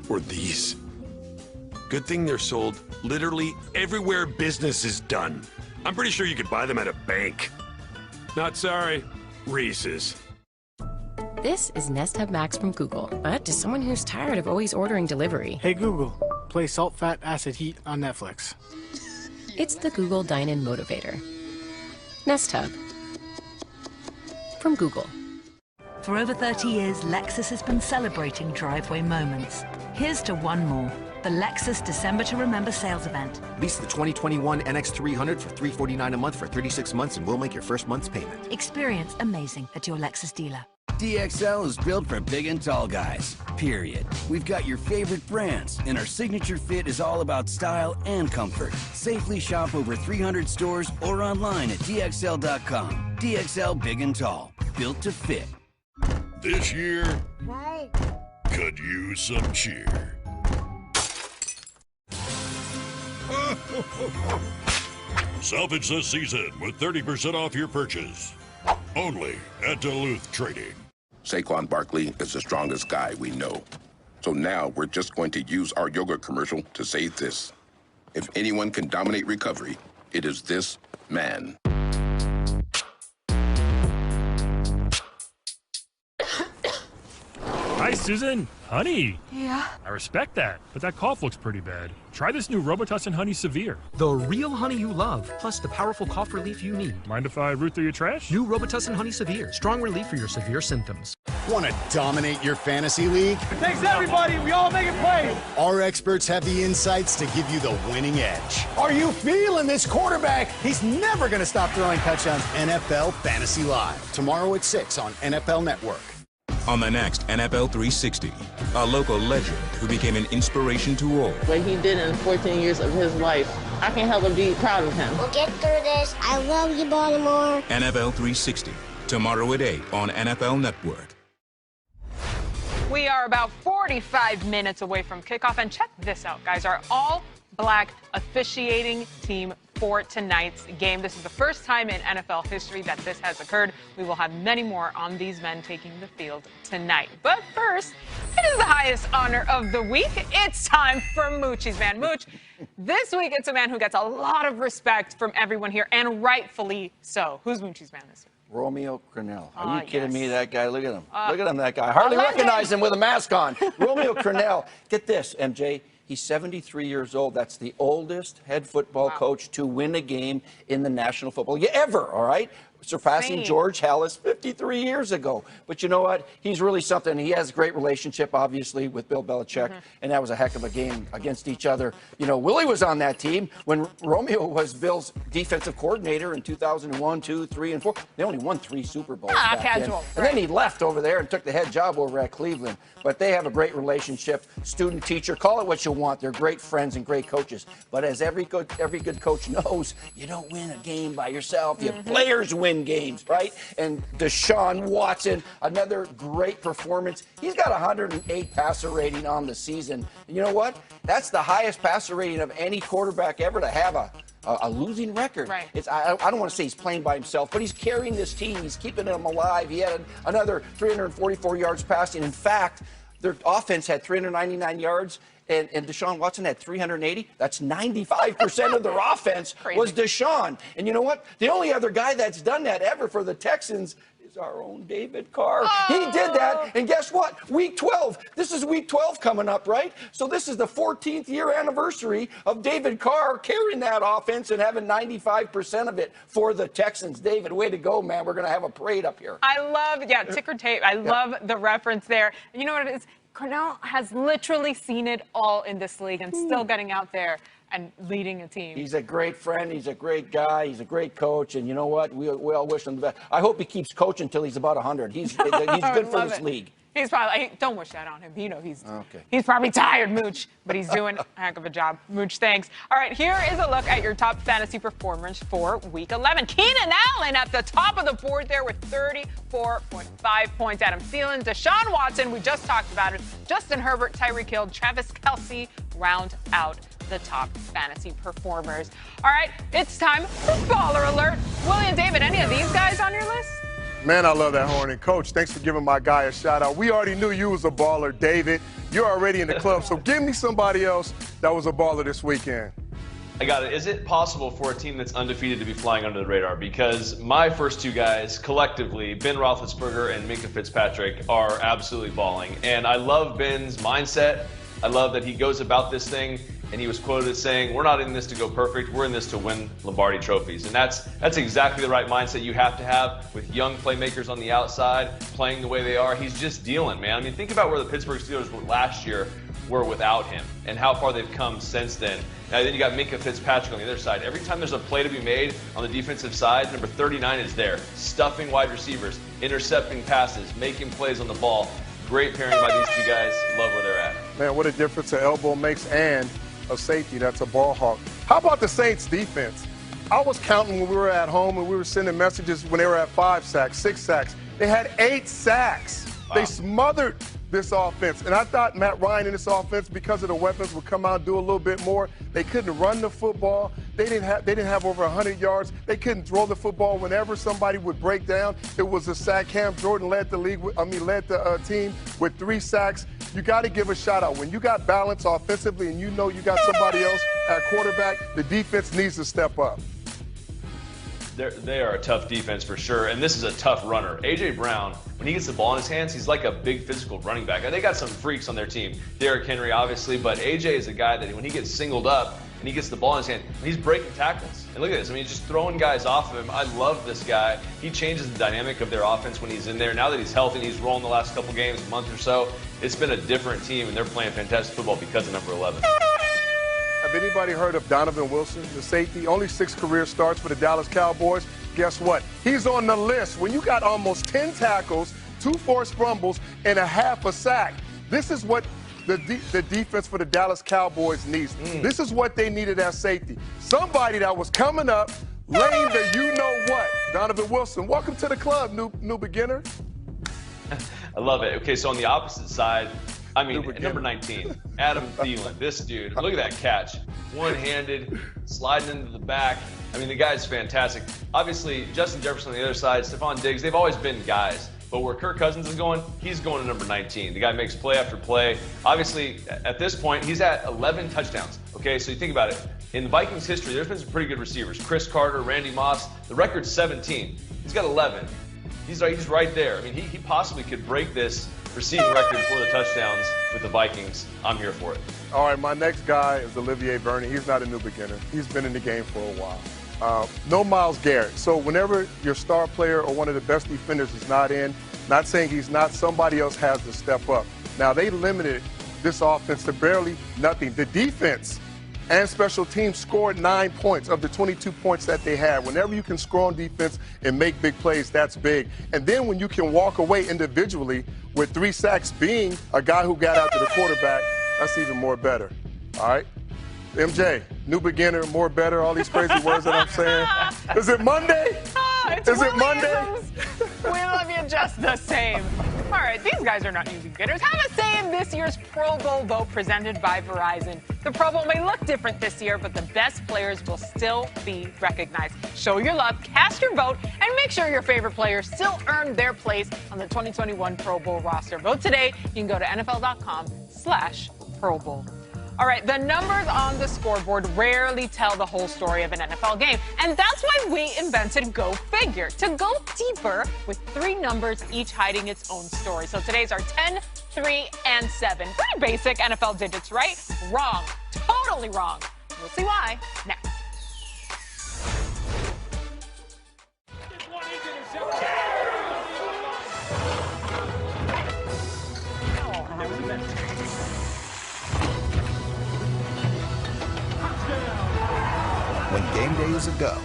[SPEAKER 4] Or these. Good thing they're sold literally everywhere business is done. I'm pretty sure you could buy them at a bank. Not sorry, Reese's.
[SPEAKER 8] This is Nest Hub Max from Google, but to someone who's tired of always ordering delivery.
[SPEAKER 11] Hey Google, play Salt, Fat, Acid, Heat on Netflix.
[SPEAKER 8] It's the Google Dine-In Motivator. Nest Hub. From Google.
[SPEAKER 26] For over 30 years, Lexus has been celebrating driveway moments. Here's to one more. The Lexus December to Remember sales event.
[SPEAKER 27] Lease the 2021 NX300 for $349 a month for 36 months and we'll make your first month's payment.
[SPEAKER 26] Experience amazing at your Lexus dealer.
[SPEAKER 12] DXL is built for big and tall guys, period. We've got your favorite brands, and our signature fit is all about style and comfort. Safely shop over 300 stores or online at DXL.com. DXL Big and Tall, built to fit.
[SPEAKER 15] This year could use some cheer. Salvage this season with 30% off your purchase. Only at Duluth Trading.
[SPEAKER 16] Saquon Barkley is the strongest guy we know. So now we're just going to use our yoga commercial to say this. If anyone can dominate recovery, it is this man.
[SPEAKER 14] Hi, Susan. Honey.
[SPEAKER 17] Yeah?
[SPEAKER 14] I respect that, but that cough looks pretty bad. Try this new Robitussin Honey Severe.
[SPEAKER 19] The real honey you love, plus the powerful cough relief you need.
[SPEAKER 14] Mind if I root through your trash?
[SPEAKER 19] New Robitussin Honey Severe. Strong relief for your severe symptoms.
[SPEAKER 20] Want to dominate your fantasy league?
[SPEAKER 21] Thanks, everybody. We all make it plays.
[SPEAKER 20] Our experts have the insights to give you the winning edge.
[SPEAKER 21] Are you feeling this quarterback? He's never going to stop throwing touchdowns.
[SPEAKER 20] NFL Fantasy Live, tomorrow at 6 on NFL Network.
[SPEAKER 30] On the next NFL 360, a local legend who became an inspiration to all.
[SPEAKER 23] What he did in 14 years of his life, I can't help but be proud of him.
[SPEAKER 25] We'll get through this. I love you, Baltimore.
[SPEAKER 30] NFL 360, tomorrow at 8 on NFL Network.
[SPEAKER 24] We are about 45 minutes away from kickoff, and check this out, guys. Our all-black officiating team for tonight's game. This is the first time in NFL history that this has occurred. We will have many more on these men taking the field tonight. But first, it is the highest honor of the week. It's time for Moochie's Man. Mooch, this week it's a man who gets a lot of respect from everyone here, and rightfully so. Who's Moochie's Man this week?
[SPEAKER 18] Romeo Crennel. Are you kidding me? That guy, look at him. Look at him, that guy. Hardly recognize him with a mask on. Romeo Crennel. Get this, MJ. He's 73 years old. That's the oldest head football coach to win a game in the National Football League ever, all right? Surpassing George Halas 53 years ago. But you know what? He's really something. He has a great relationship, obviously, with Bill Belichick, and that was a heck of a game against each other. You know, Willie was on that team when Romeo was Bill's defensive coordinator in 2001, 2, 3, and 4. They only won 3 Super Bowls back then. And then he left over there and took the head job over at Cleveland. But they have a great relationship, student-teacher. Call it what you want. They're great friends and great coaches. But as every good coach knows, you don't win a game by yourself. Your players win games, right? And Deshaun Watson, another great performance. He's got 108 passer rating on the season. And you know what? That's the highest passer rating of any quarterback ever to have a losing record. Right. I don't want to say he's playing by himself, but he's carrying this team. He's keeping them alive. He had another 344 yards passing. In fact, their offense had 399 yards. And Deshaun Watson had 380. That's 95% of their offense was Deshaun. And you know what? The only other guy that's done that ever for the Texans is our own David Carr. He did that, and guess what? Week 12. This is week 12 coming up, right? So this is the 14th year anniversary of David Carr carrying that offense and having 95% of it for the Texans. David, way to go, man. We're going to have a parade up here.
[SPEAKER 24] I love, ticker tape. I love the reference there. And you know what it is? Crennel has literally seen it all in this league and still getting out there and leading a team.
[SPEAKER 18] He's a great friend. He's a great guy. He's a great coach. And you know what? We all wish him the best. I hope he keeps coaching until he's about 100. He's good for this league.
[SPEAKER 24] He's probably, don't wish that on him. You know he's probably tired, Mooch, but he's doing a heck of a job. Mooch, thanks. All right, here is a look at your top fantasy performers for Week 11. Keenan Allen at the top of the board there with 34.5 points. Adam Thielen, Deshaun Watson, we just talked about it. Justin Herbert, Tyreek Hill, Travis Kelce round out the top fantasy performers. All right, it's time for Baller Alert. William David, any of these guys on your list?
[SPEAKER 1] Man, I love that horn. And, Coach, thanks for giving my guy a shout-out. We already knew you was a baller, David. You're already in the club, so give me somebody else that was a baller this weekend.
[SPEAKER 3] I got it. Is it possible for a team that's undefeated to be flying under the radar? Because my first two guys, collectively, Ben Roethlisberger and Minkah Fitzpatrick, are absolutely balling. And I love Ben's mindset. I love that he goes about this thing, and he was quoted as saying, we're not in this to go perfect, we're in this to win Lombardi trophies. And that's exactly the right mindset you have to have with young playmakers on the outside, playing the way they are. He's just dealing, man. I mean, think about where the Pittsburgh Steelers were last year were without him and how far they've come since then. Now then you got Minkah Fitzpatrick on the other side. Every time there's a play to be made on the defensive side, number 39 is there, stuffing wide receivers, intercepting passes, making plays on the ball. Great pairing by these two guys. Love where they're at.
[SPEAKER 1] Man, what a difference an elbow makes, and a safety that's a ball hawk. How about the Saints defense? I was counting when we were at home and we were sending messages when they were at 5 sacks, 6 sacks. They had 8 sacks. Wow. They smothered this offense. And I thought Matt Ryan in this offense, because of the weapons, would come out and do a little bit more. They couldn't run the football. They didn't have over 100 yards. They couldn't throw the football whenever somebody would break down. It was a sack. Cam Jordan led the team with 3 sacks. You got to give a shout out. When you got balance offensively and you know you got somebody else at quarterback, the defense needs to step up.
[SPEAKER 3] They are a tough defense for sure, and this is a tough runner. A.J. Brown, when he gets the ball in his hands, he's like a big physical running back. They got some freaks on their team. Derrick Henry, obviously, but A.J. is a guy that when he gets singled up and he gets the ball in his hand, he's breaking tackles. And look at this. I mean, he's just throwing guys off of him. I love this guy. He changes the dynamic of their offense when he's in there. Now that he's healthy and he's rolling the last couple games, a month or so, it's been a different team, and they're playing fantastic football because of number 11.
[SPEAKER 1] Have anybody heard of Donovan Wilson, the safety? Only 6 career starts for the Dallas Cowboys. Guess what? He's on the list. When you got almost 10 tackles, 2 forced fumbles, and a half a sack, this is what the defense for the Dallas Cowboys needs. This is what they needed as safety. Somebody that was coming up, laying the you-know-what. Donovan Wilson, welcome to the club, new beginner.
[SPEAKER 3] I love it. Okay, so on the opposite side, I mean, number 19, Adam Thielen. This dude, look at that catch. One-handed, sliding into the back. I mean, the guy's fantastic. Obviously, Justin Jefferson on the other side, Stephon Diggs, they've always been guys. But where Kirk Cousins is going, he's going to number 19. The guy makes play after play. Obviously, at this point, he's at 11 touchdowns. Okay, so you think about it. In Vikings history, there's been some pretty good receivers. Chris Carter, Randy Moss. The record's 17. He's got 11. He's right there. I mean, he possibly could break this receiving record for the touchdowns with the Vikings. I'm here for it.
[SPEAKER 1] All right, my next guy is Olivier Vernon. He's not a new beginner. He's been in the game for a while. No Myles Garrett. So whenever your star player or one of the best defenders is not in, not saying he's not, somebody else has to step up. Now, they limited this offense to barely nothing. The defense and special teams scored 9 points of the 22 points that they had. Whenever you can score on defense and make big plays, that's big. And then when you can walk away individually with 3 sacks, being a guy who got after the quarterback, that's even more better. All right? MJ, new beginner, more better, all these crazy words that I'm saying. Is it Monday? Is it Monday?
[SPEAKER 24] We love you just the same. All right, these guys are not new beginners. Have a say in this year's Pro Bowl vote presented by Verizon. The Pro Bowl may look different this year, but the best players will still be recognized. Show your love, cast your vote, and make sure your favorite players still earn their place on the 2021 Pro Bowl roster. Vote today. You can go to NFL.com/Pro Bowl. All right, the numbers on the scoreboard rarely tell the whole story of an NFL game, and that's why we invented Go Figure, to go deeper with 3 numbers, each hiding its own story. So today's are 10, 3, and 7. Pretty basic NFL digits, right? Wrong. Totally wrong. We'll see why next.
[SPEAKER 5] When game day is a go,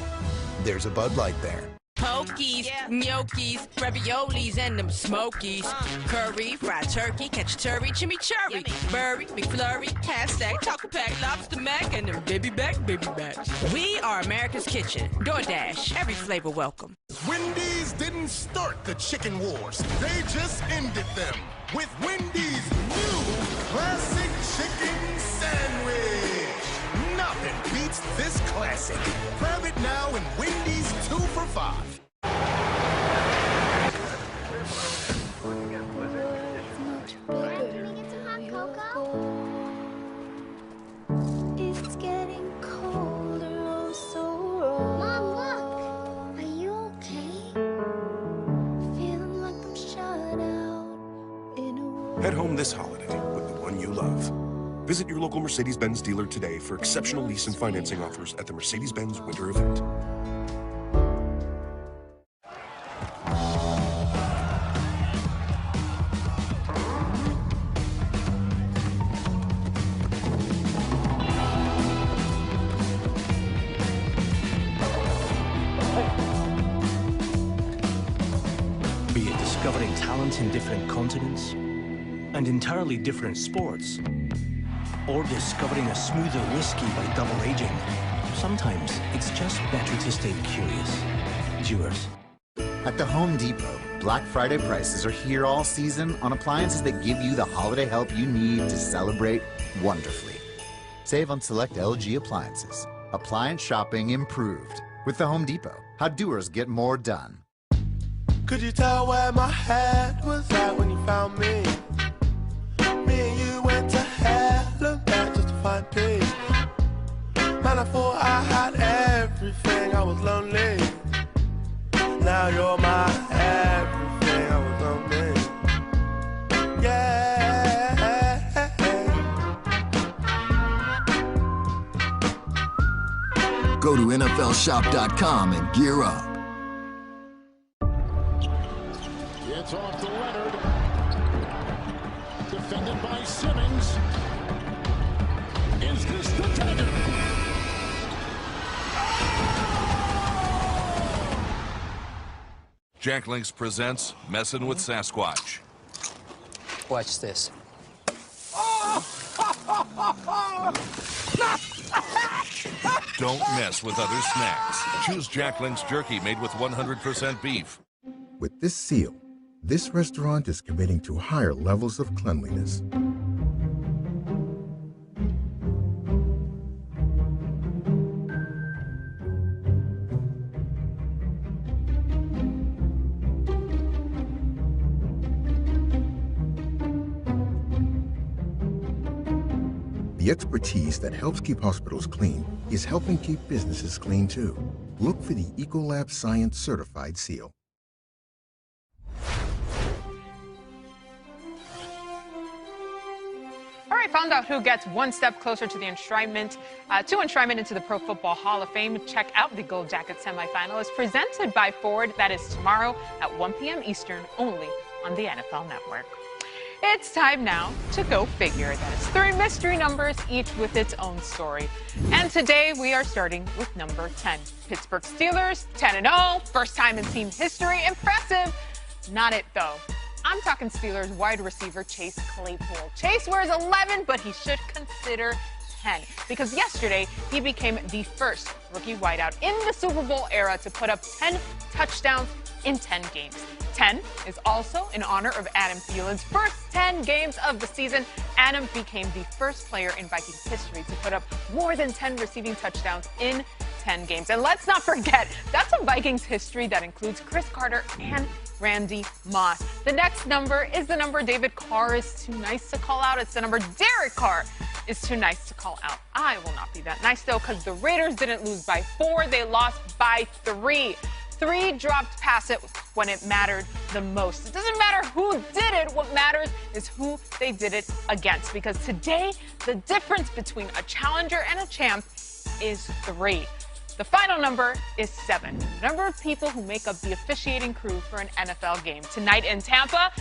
[SPEAKER 5] there's a Bud Light there. Pokies, gnocchis, raviolis, and them smokies. Curry, fried turkey, cacciaturi, chimichurri, Burry, McFlurry, half stack, taco pack, lobster mac, and them baby back. We are America's Kitchen. DoorDash, every flavor welcome.
[SPEAKER 6] Wendy's didn't start the chicken wars. They just ended them with Wendy's new classic chicken sandwich. Nothing beats this classic. Grab it now in Wendy's 2 for $5.
[SPEAKER 25] It's getting colder, oh so wrong. Mom, look! Are you okay? Feeling like I'm shut out in a world.
[SPEAKER 7] Head home this holiday with the one you love. Visit your local Mercedes-Benz dealer today for exceptional lease and financing offers at the Mercedes-Benz Winter Event.
[SPEAKER 9] Be it discovering talent in different continents and entirely different sports, or discovering a smoother whiskey by double aging. Sometimes it's just better to stay curious. Dewar's.
[SPEAKER 10] At the Home Depot, Black Friday prices are here all season on appliances that give you the holiday help you need to celebrate wonderfully. Save on select LG appliances. Appliance shopping improved. With the Home Depot, how doers get more done.
[SPEAKER 13] Could you tell where my head was at when you found me? Me and you went to hell and back just to find peace. Man, I thought I had everything, I was lonely. Now you're my everything, I was lonely. Yeah.
[SPEAKER 17] Go to NFLshop.com and gear up.
[SPEAKER 14] It's off to Leonard. Defended by Simmons. Is this the dagger?
[SPEAKER 22] Jack Links presents Messin' with Sasquatch.
[SPEAKER 28] Watch this.
[SPEAKER 22] Don't mess with other snacks. Choose Jack Links jerky made with 100% beef.
[SPEAKER 29] With this seal, this restaurant is committing to higher levels of cleanliness. The expertise that helps keep hospitals clean is helping keep businesses clean too. Look for the Ecolab Science Certified seal.
[SPEAKER 24] All right, found out who gets one step closer to the enshrinement into the Pro Football Hall of Fame. Check out the Gold Jacket semifinalists presented by Ford. That is tomorrow at 1 p.m. Eastern, only on the NFL Network. It's time now to go figure. That is 3 mystery numbers, each with its own story. And today we are starting with number 10. Pittsburgh Steelers, 10-0, first time in team history. Impressive. Not it, though. I'm talking Steelers wide receiver Chase Claypool. Chase wears 11, but he should consider 10 because yesterday he became the first rookie wideout in the Super Bowl era to put up 10 touchdowns in 10 games. 10 is also in honor of Adam Thielen's first 10 games of the season. Adam became the first player in Vikings history to put up more than 10 receiving touchdowns in 10 games. And let's not forget, that's a Vikings history that includes Chris Carter and Randy Moss. The next number is the number David Carr is too nice to call out. It's the number Derek Carr is too nice to call out. I will not be that nice, though, because the Raiders didn't lose by 4. They lost by 3. 3 dropped passes when it mattered the most. It doesn't matter who did it. What matters is who they did it against. Because today, the difference between a challenger and a champ is 3. The final number is 7. The number of people who make up the officiating crew for an NFL game. Tonight in Tampa,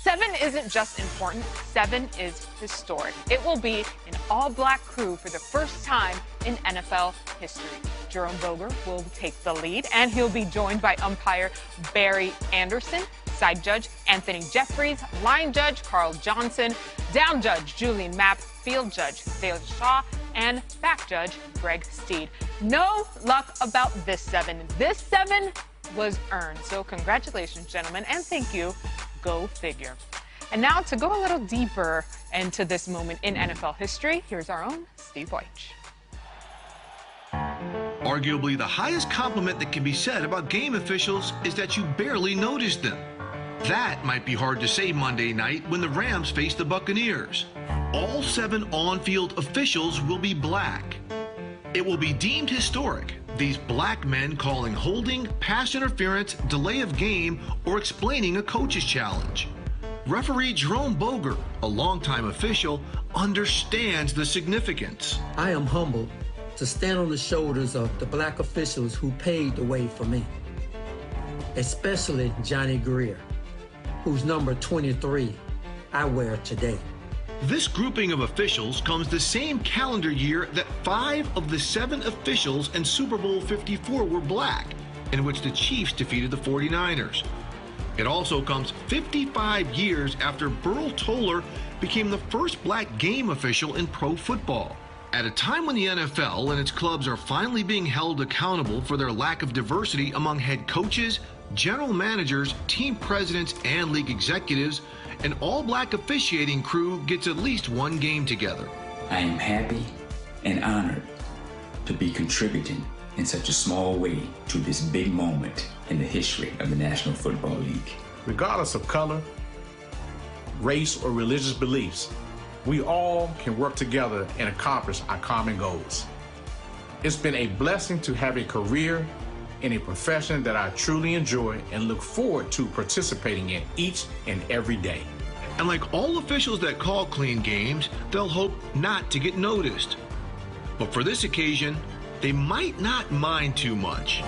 [SPEAKER 24] 7 isn't just important, 7 is historic. It will be an all-black crew for the first time in NFL history. Jerome Boger will take the lead, and he'll be joined by umpire Barry Anderson, side judge Anthony Jeffries, line judge Carl Johnson, down judge Julian Mapp, field judge Dale Shaw, and back judge Greg Steed. No luck about this 7. This 7 was earned. So congratulations, gentlemen, and thank you. Go figure. And now to go a little deeper into this moment in NFL history, here's our own Steve Wyche.
[SPEAKER 2] Arguably the highest compliment that can be said about game officials is that you barely noticed them. That might be hard to say Monday night when the Rams face the Buccaneers. All 7 on-field officials will be black. It will be deemed historic, these black men calling holding, pass interference, delay of game, or explaining a coach's challenge. Referee Jerome Boger, a longtime official, understands the significance.
[SPEAKER 4] I am humbled to stand on the shoulders of the black officials who paved the way for me, especially Johnny Greer, whose number 23 I wear today.
[SPEAKER 2] This grouping of officials comes the same calendar year that 5 of the 7 officials in Super Bowl 54 were black, in which the Chiefs defeated the 49ers. It also comes 55 years after Burl Toller became the first black game official in pro football. At a time when the NFL and its clubs are finally being held accountable for their lack of diversity among head coaches, general managers, team presidents, and league executives, an all-black officiating crew gets at least one game together.
[SPEAKER 8] I am happy and honored to be contributing in such a small way to this big moment in the history of the National Football League.
[SPEAKER 11] Regardless of color, race, or religious beliefs, we all can work together and accomplish our common goals. It's been a blessing to have a career in a profession that I truly enjoy and look forward to participating in each and every day.
[SPEAKER 2] And like all officials that call clean games, they'll hope not to get noticed. But for this occasion, they might not mind too much.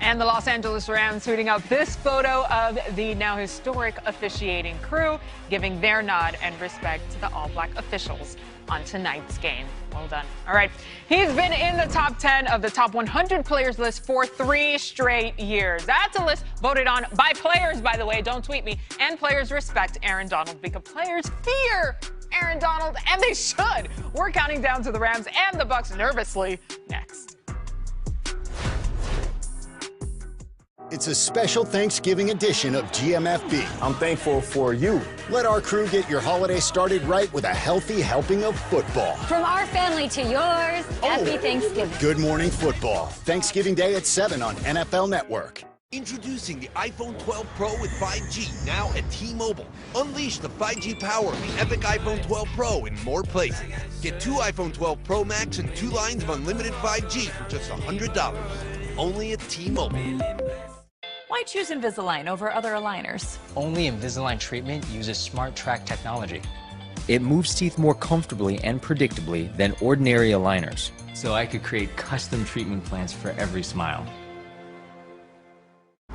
[SPEAKER 24] And the Los Angeles Rams tweeting out this photo of the now historic officiating crew, giving their nod and respect to the all-black officials on tonight's game. Well done. All right. He's been in the top 10 of the top 100 players list for 3 straight years. That's a list voted on by players, by the way. Don't tweet me. And players respect Aaron Donald because players fear Aaron Donald, and they should. We're counting down to the Rams and the Bucs nervously next.
[SPEAKER 20] It's a special Thanksgiving edition of GMFB. I'm thankful for you. Let our crew get your holiday started right with a healthy helping of football.
[SPEAKER 12] From our family to yours, happy Thanksgiving.
[SPEAKER 20] Good Morning Football. Thanksgiving Day at 7 on NFL Network.
[SPEAKER 15] Introducing the iPhone 12 Pro with 5G, now at T-Mobile. Unleash the 5G power of the epic iPhone 12 Pro in more places. Get 2 iPhone 12 Pro Max and 2 lines of unlimited 5G for just $100. Only at T-Mobile.
[SPEAKER 16] Why choose Invisalign over other aligners?
[SPEAKER 19] Only Invisalign treatment uses Smart Track technology.
[SPEAKER 26] It moves teeth more comfortably and predictably than ordinary aligners.
[SPEAKER 19] So I could create custom treatment plans for every smile.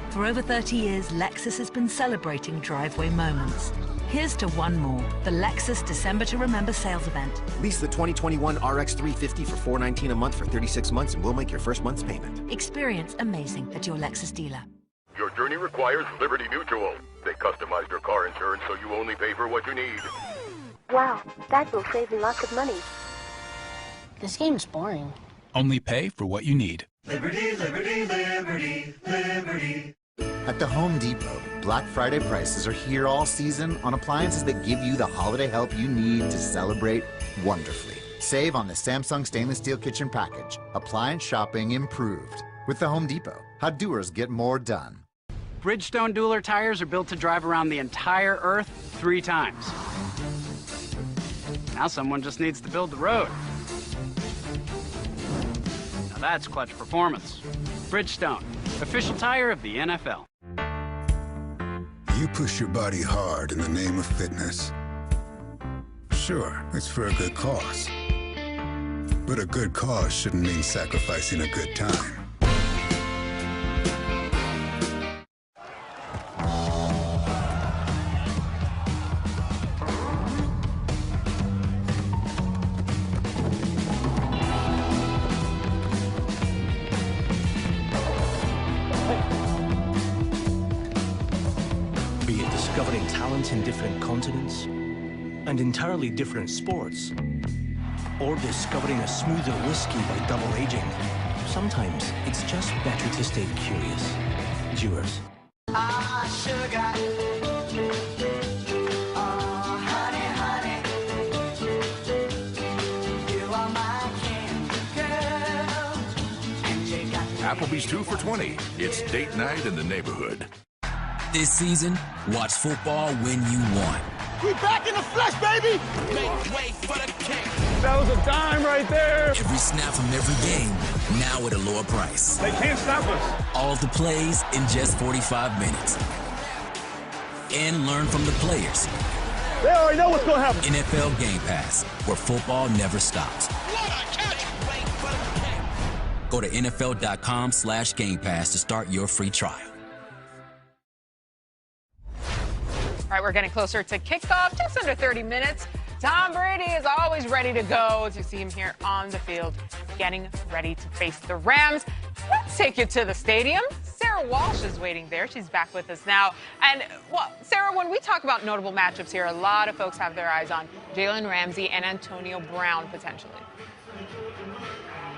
[SPEAKER 27] For over 30 years, Lexus has been celebrating driveway moments. Here's to one more, the Lexus December to Remember sales event.
[SPEAKER 31] Lease the 2021 RX 350 for $419 a month for 36 months and we'll make your first month's payment.
[SPEAKER 27] Experience amazing at your Lexus dealer.
[SPEAKER 32] Your journey requires Liberty Mutual. They customized your car insurance so you only pay for what you need.
[SPEAKER 25] Wow, that will save me lots of money.
[SPEAKER 33] This game's boring.
[SPEAKER 34] Only pay for what you need.
[SPEAKER 6] Liberty, liberty, liberty, liberty.
[SPEAKER 10] At the Home Depot, Black Friday prices are here all season on appliances that give you the holiday help you need to celebrate wonderfully. Save on the Samsung stainless steel kitchen package. Appliance shopping improved. With the Home Depot, how doers get more done.
[SPEAKER 35] Bridgestone Dueler tires are built to drive around the entire Earth 3 times. Now someone just needs to build the road. Now that's clutch performance. Bridgestone, official tire of the NFL.
[SPEAKER 36] You push your body hard in the name of fitness. Sure, it's for a good cause. But a good cause shouldn't mean sacrificing a good time.
[SPEAKER 1] talent in different continents and entirely different sports, or discovering a smoother whiskey by double aging, sometimes it's just better to stay curious. Dewar's.
[SPEAKER 3] Applebee's 2 for $20. It's date night in the neighborhood.
[SPEAKER 4] This season, watch football when you want.
[SPEAKER 6] We back in the flesh, baby!
[SPEAKER 4] Make way for the kick.
[SPEAKER 6] That was a dime right there.
[SPEAKER 4] Every snap from every game, now at a lower price.
[SPEAKER 6] They can't stop us.
[SPEAKER 4] All of the plays in just 45 minutes. And learn from the players.
[SPEAKER 6] They already know what's going to happen.
[SPEAKER 4] NFL Game Pass, where football never stops. Go to NFL.com/Game Pass to start your free trial.
[SPEAKER 24] All right, we're getting closer to kickoff, just under 30 minutes. Tom Brady is always ready to go. As you see him here on the field, getting ready to face the Rams. Let's take you to the stadium. Sarah Walsh is waiting there. She's back with us now. And, well, Sarah, when we talk about notable matchups here, a lot of folks have their eyes on Jalen Ramsey and Antonio Brown, potentially.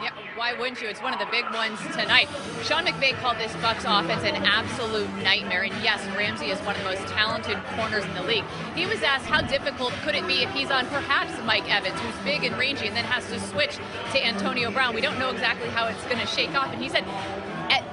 [SPEAKER 5] Yep, why wouldn't you? It's one of the big ones tonight. Sean McVay called this Bucs offense an absolute nightmare. And yes, Ramsey is one of the most talented corners in the league. He was asked how difficult could it be if he's on perhaps Mike Evans, who's big and rangy, and then has to switch to Antonio Brown. We don't know exactly how it's going to shake off. And he said,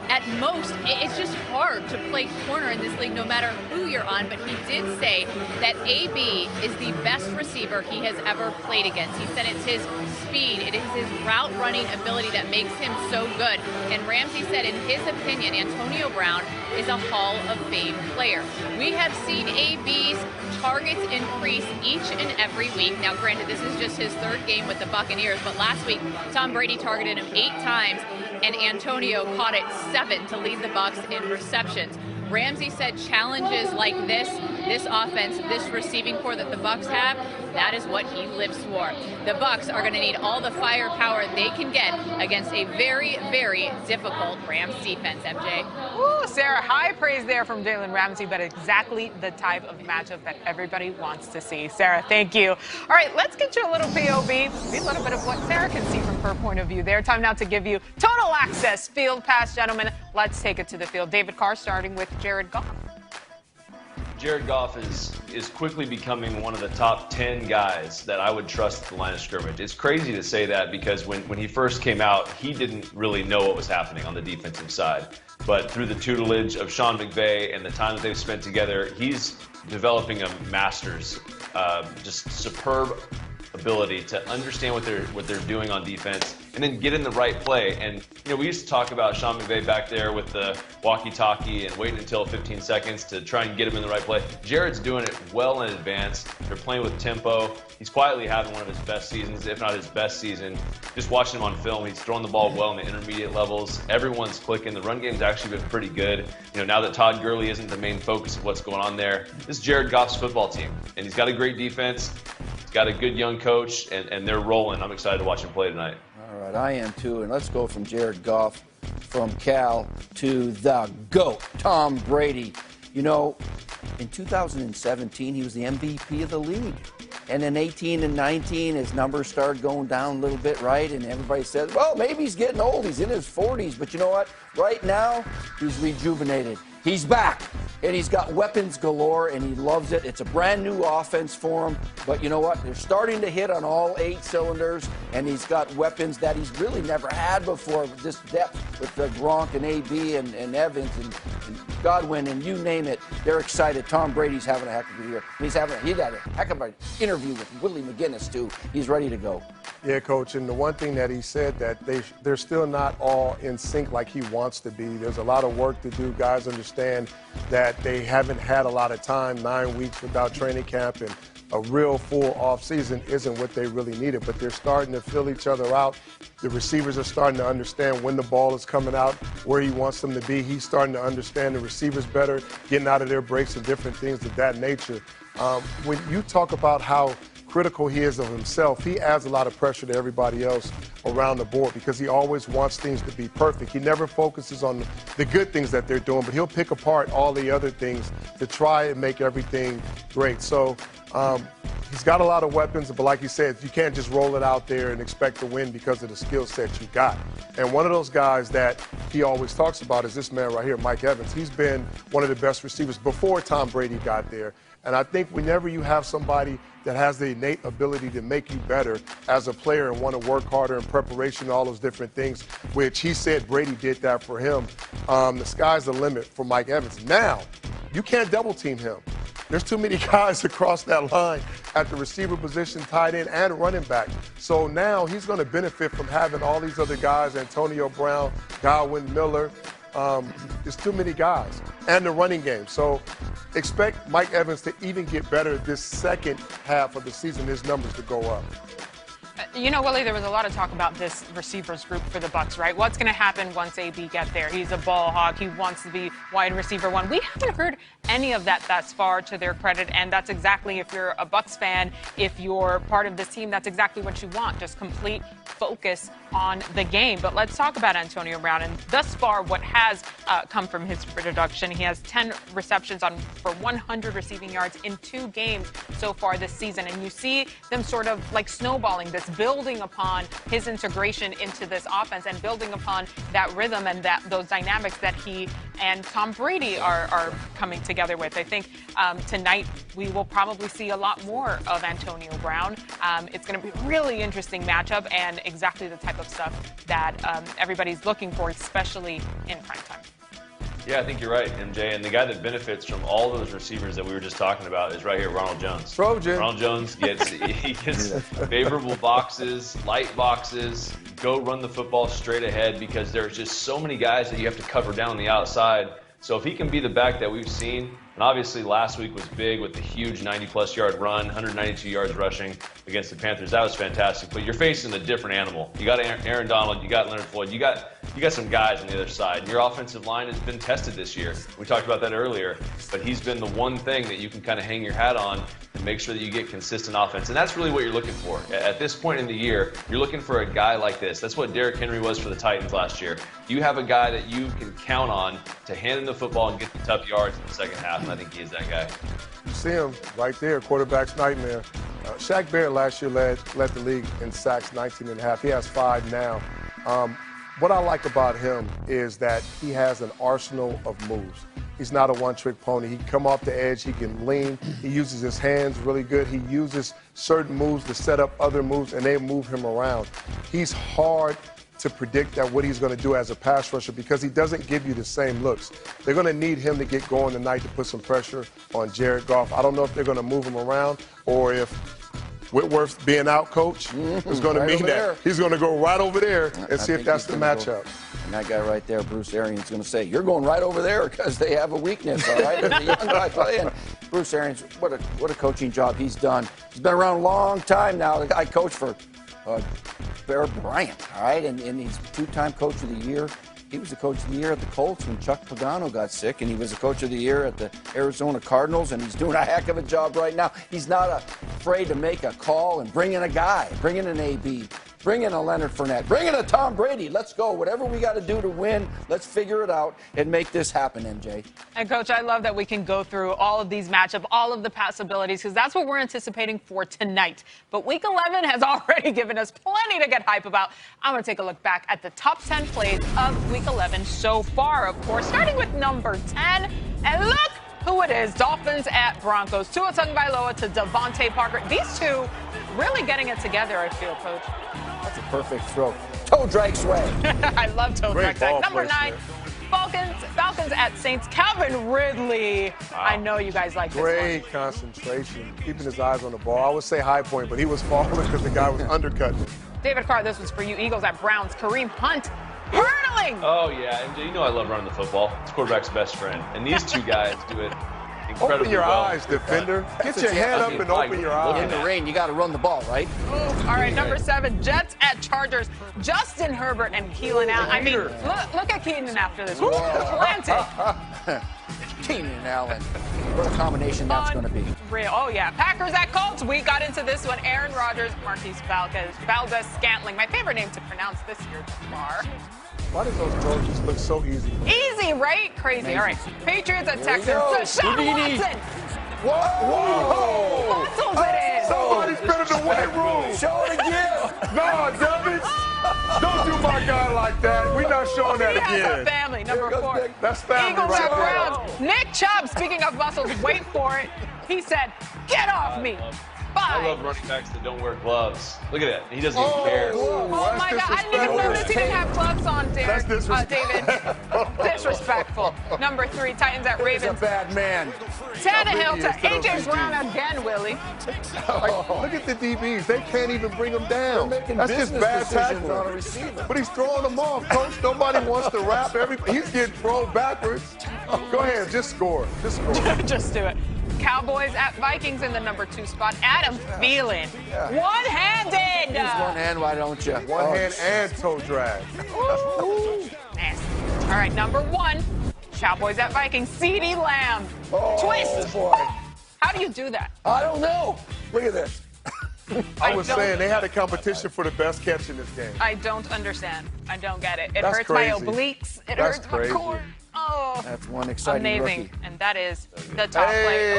[SPEAKER 5] at most, it's just hard to play corner in this league no matter who you're on. But he did say that AB is the best receiver he has ever played against. He said it's his speed, it is his route running ability that makes him so good. And Ramsey said, in his opinion, Antonio Brown is a Hall of Fame player. We have seen AB's targets increase each and every week. Now, granted, this is just his third game with the Buccaneers, but last week, Tom Brady targeted him 8 times, and Antonio caught it 7 to lead the Bucs in receptions. Ramsey said challenges like this offense, this receiving core that the Bucs have, that is what he lives for. The Bucs are going to need all the firepower they can get against a very, very difficult Rams defense, MJ.
[SPEAKER 24] Ooh, Sarah, high praise there from Jalen Ramsey, but exactly the type of matchup that everybody wants to see. Sarah, thank you. All right, let's get you a little POV, see a little bit of what Sarah can see from her point of view there. Time now to give you total access field pass, gentlemen. Let's take it to the field. David Carr starting with Jared Goff.
[SPEAKER 7] Jared Goff is quickly becoming one of the top 10 guys that I would trust at the line of scrimmage. It's crazy to say that because when he first came out, he didn't really know what was happening on the defensive side. But through the tutelage of Sean McVay and the time that they've spent together, he's developing a master's, just superb ability to understand what they're doing on defense and then get in the right play. And, you know, we used to talk about Sean McVay back there with the walkie-talkie and waiting until 15 seconds to try and get him in the right play. Jared's doing it well in advance. They're playing with tempo. He's quietly having one of his best seasons, if not his best season. Just watching him on film, he's throwing the ball well in the intermediate levels. Everyone's clicking. The run game's actually been pretty good. You know, now that Todd Gurley isn't the main focus of what's going on there, this is Jared Goff's football team. And he's got a great defense. He's got a good young coach, and they're rolling. I'm excited to watch him play tonight.
[SPEAKER 9] All right, I am too. And let's go from Jared Goff from Cal to the GOAT, Tom Brady. You know, in 2017, he was the MVP of the league. And in 18 and 19, his numbers started going down a little bit, right? And everybody says, well, maybe he's getting old. He's in his 40s. But you know what? Right now, he's rejuvenated. He's back, and he's got weapons galore, and he loves it. It's a brand-new offense for him. But you know what? They're starting to hit on all 8 cylinders, and he's got weapons that he's really never had before. This depth with Gronk and AB and Evans and Godwin and you name it. They're excited. Tom Brady's having a heck of a year. He had a heck of an interview with Willie McGinnis, too. He's ready to go.
[SPEAKER 13] Yeah, Coach, and the one thing that he said that they're still not all in sync like he wants to be. There's a lot of work to do. Guys understand that they haven't had a lot of time, 9 weeks without training camp, and a real full off season isn't what they really needed. But they're starting to fill each other out. The receivers are starting to understand when the ball is coming out, where he wants them to be. He's starting to understand the receivers better, getting out of their breaks and different things of that nature. When you talk about how critical he is of himself, he adds a lot of pressure to everybody else around the board because he always wants things to be perfect. He never focuses on the good things that they're doing, but he'll pick apart all the other things to try and make everything great. So he's got a lot of weapons, but like you said, you can't just roll it out there and expect to win because of the skill set you got. And one of those guys that he always talks about is this man right here, Mike Evans. He's been one of the best receivers before Tom Brady got there. And I think whenever you have somebody that has the innate ability to make you better as a player and want to work harder in preparation, all those different things, which he said Brady did that for him, the sky's the limit for Mike Evans. Now, you can't double team him. There's too many guys across that line at the receiver position, tight end, and running back. So now he's going to benefit from having all these other guys, Antonio Brown, Godwin, Miller. There's too many guys. And the running game. So expect Mike Evans to even get better this second half of the season, his numbers to go up.
[SPEAKER 24] You know, Willie, there was a lot of talk about this receivers group for the Bucs, right? What's going to happen once AB get there? He's a ball hog. He wants to be wide receiver one. We haven't heard any of that thus far, to their credit, and that's exactly, if you're a Bucs fan, if you're part of this team, that's exactly what you want, just complete focus on the game. But let's talk about Antonio Brown, and thus far what has come from his production. He has 10 receptions for 100 receiving yards in 2 games so far this season, and you see them sort of like snowballing this, building upon his integration into this offense and building upon that rhythm and those dynamics that he and Tom Brady are coming together with. I think tonight we will probably see a lot more of Antonio Brown. It's going to be a really interesting matchup and exactly the type of stuff that everybody's looking for, especially in primetime.
[SPEAKER 7] Yeah, I think you're right, MJ. And the guy that benefits from all those receivers that we were just talking about is right here, Ronald Jones.
[SPEAKER 13] Trojan.
[SPEAKER 7] Ronald Jones gets favorable boxes, light boxes, go run the football straight ahead because there's just so many guys that you have to cover down the outside. So if he can be the back that we've seen, and obviously last week was big with the huge 90-plus yard run, 192 yards rushing against the Panthers. That was fantastic. But you're facing a different animal. You got Aaron Donald, you got Leonard Floyd, you got some guys on the other side. Your offensive line has been tested this year. We talked about that earlier. But he's been the one thing that you can kind of hang your hat on and make sure that you get consistent offense. And that's really what you're looking for. At this point in the year, you're looking for a guy like this. That's what Derrick Henry was for the Titans last year. You have a guy that you can count on to hand him the football and get the tough yards in the second half, and I think he is that guy.
[SPEAKER 13] You see him right there, quarterback's nightmare. Shaq Barrett last year led the league in sacks, 19.5. He has 5 now. What I like about him is that he has an arsenal of moves. He's not a one-trick pony. He can come off the edge. He can lean. He uses his hands really good. He uses certain moves to set up other moves, and they move him around. He's hard to predict what he's going to do as a pass rusher because he doesn't give you the same looks. They're going to need him to get going tonight to put some pressure on Jared Goff. I don't know if they're going to move him around or if Whitworth being out, coach, is going to mean that he's going to go right over there and see if that's the matchup.
[SPEAKER 9] And that guy right there, Bruce Arians, going to say, you're going right over there because they have a weakness, all right? There's a young guy playing. Bruce Arians, what a coaching job he's done. He's been around a long time now. The guy coached for Bear Bryant, all right? And he's 2-time Coach of the Year. He was the Coach of the Year at the Colts when Chuck Pagano got sick, and he was the Coach of the Year at the Arizona Cardinals, and he's doing a heck of a job right now. He's not afraid to make a call and bring in a guy, bring in an AB, bring in a Leonard Fournette, bring in a Tom Brady. Let's go. Whatever we got to do to win, let's figure it out and make this happen, MJ.
[SPEAKER 24] And, Coach, I love that we can go through all of these matchups, all of the possibilities, because that's what we're anticipating for tonight. But Week 11 has already given us plenty to get hype about. I'm going to take a look back at the top 10 plays of Week 11 so far, of course, starting with number 10. And look who it is, Dolphins at Broncos. Tua Tagovailoa to Devontae Parker. These two really getting it together, I feel, Coach.
[SPEAKER 9] That's a perfect throw. Toe drag swag.
[SPEAKER 24] I love toe drag swag. Number 9, Falcons at Saints. Calvin Ridley. Wow. I know you guys like this one.
[SPEAKER 13] Great concentration, keeping his eyes on the ball. I would say high point, but he was falling because the guy was undercutting.
[SPEAKER 24] David Carr, this was for you. Eagles at Browns. Kareem Hunt hurdling.
[SPEAKER 7] Oh, yeah. MJ, you know I love running the football. It's quarterback's best friend. And these two guys do it incredibly
[SPEAKER 13] open your
[SPEAKER 7] well.
[SPEAKER 13] eyes, defender. Get your head up and open your eyes.
[SPEAKER 9] In the rain, you got to run the ball, right?
[SPEAKER 24] All right, number 7, Jets at Chargers. Justin Herbert and Keenan Allen. I mean, look at Keenan after this. Planted.
[SPEAKER 9] Keenan Allen. What a combination that's going to be.
[SPEAKER 24] Real. Oh, yeah. Packers at Colts. We got into this one. Aaron Rodgers, Marquise Valdes-Scantling. My favorite name to pronounce this year, Lamar.
[SPEAKER 13] Why does those throws just look so easy?
[SPEAKER 24] Easy, right? Crazy.
[SPEAKER 13] Amazing.
[SPEAKER 24] All right. Patriots at
[SPEAKER 13] Here we
[SPEAKER 24] Texans.
[SPEAKER 13] go.
[SPEAKER 24] Deshaun Watson.
[SPEAKER 13] Whoa!
[SPEAKER 24] Bottles it in.
[SPEAKER 13] Somebody's been in the weight room.
[SPEAKER 9] Show it again.
[SPEAKER 13] No, Devin. Don't do my guy like that. We're not showing that
[SPEAKER 24] He has
[SPEAKER 13] again.
[SPEAKER 24] a family. Number 4.
[SPEAKER 13] That's family
[SPEAKER 24] Eagles
[SPEAKER 13] right
[SPEAKER 24] at
[SPEAKER 13] there.
[SPEAKER 24] Browns. Nick Chubb, speaking of muscles, wait for it. He said, get off me.
[SPEAKER 7] I
[SPEAKER 24] Bye.
[SPEAKER 7] love running backs that don't wear gloves. Look at that. He doesn't even care.
[SPEAKER 24] Oh my God! I didn't even notice he didn't have gloves on,
[SPEAKER 13] That's
[SPEAKER 24] David. Disrespectful. Number 3, Titans at Ravens.
[SPEAKER 9] He's a bad man.
[SPEAKER 24] Tannehill to AJ Brown again, Willie.
[SPEAKER 13] Look at the DBs. They can't even bring them down.
[SPEAKER 9] Making
[SPEAKER 13] That's just
[SPEAKER 9] business
[SPEAKER 13] bad
[SPEAKER 9] decisions
[SPEAKER 13] tackling.
[SPEAKER 9] on a receiver.
[SPEAKER 13] But he's throwing them off, Coach. Nobody wants to wrap everybody. He's getting thrown backwards. Go ahead, just score. Just score.
[SPEAKER 24] Just do it. Cowboys at Vikings in the number 2 spot. Adam Thielen. One-handed.
[SPEAKER 9] Use one hand, why don't you?
[SPEAKER 13] One hand and toe drag.
[SPEAKER 24] Ooh, nasty. All right, number 1. Cowboys at Vikings. CeeDee Lamb. Twist.
[SPEAKER 9] Boy.
[SPEAKER 24] How do you do that?
[SPEAKER 9] I don't know. Look at this.
[SPEAKER 13] I was saying they had a competition for the best catch in this game.
[SPEAKER 24] I don't understand. I don't get it. It
[SPEAKER 13] That's
[SPEAKER 24] hurts
[SPEAKER 13] crazy.
[SPEAKER 24] my obliques. It
[SPEAKER 13] That's
[SPEAKER 24] hurts
[SPEAKER 13] crazy.
[SPEAKER 24] my core. Oh,
[SPEAKER 9] That's one exciting
[SPEAKER 24] amazing.
[SPEAKER 9] rookie.
[SPEAKER 24] And that is the top play.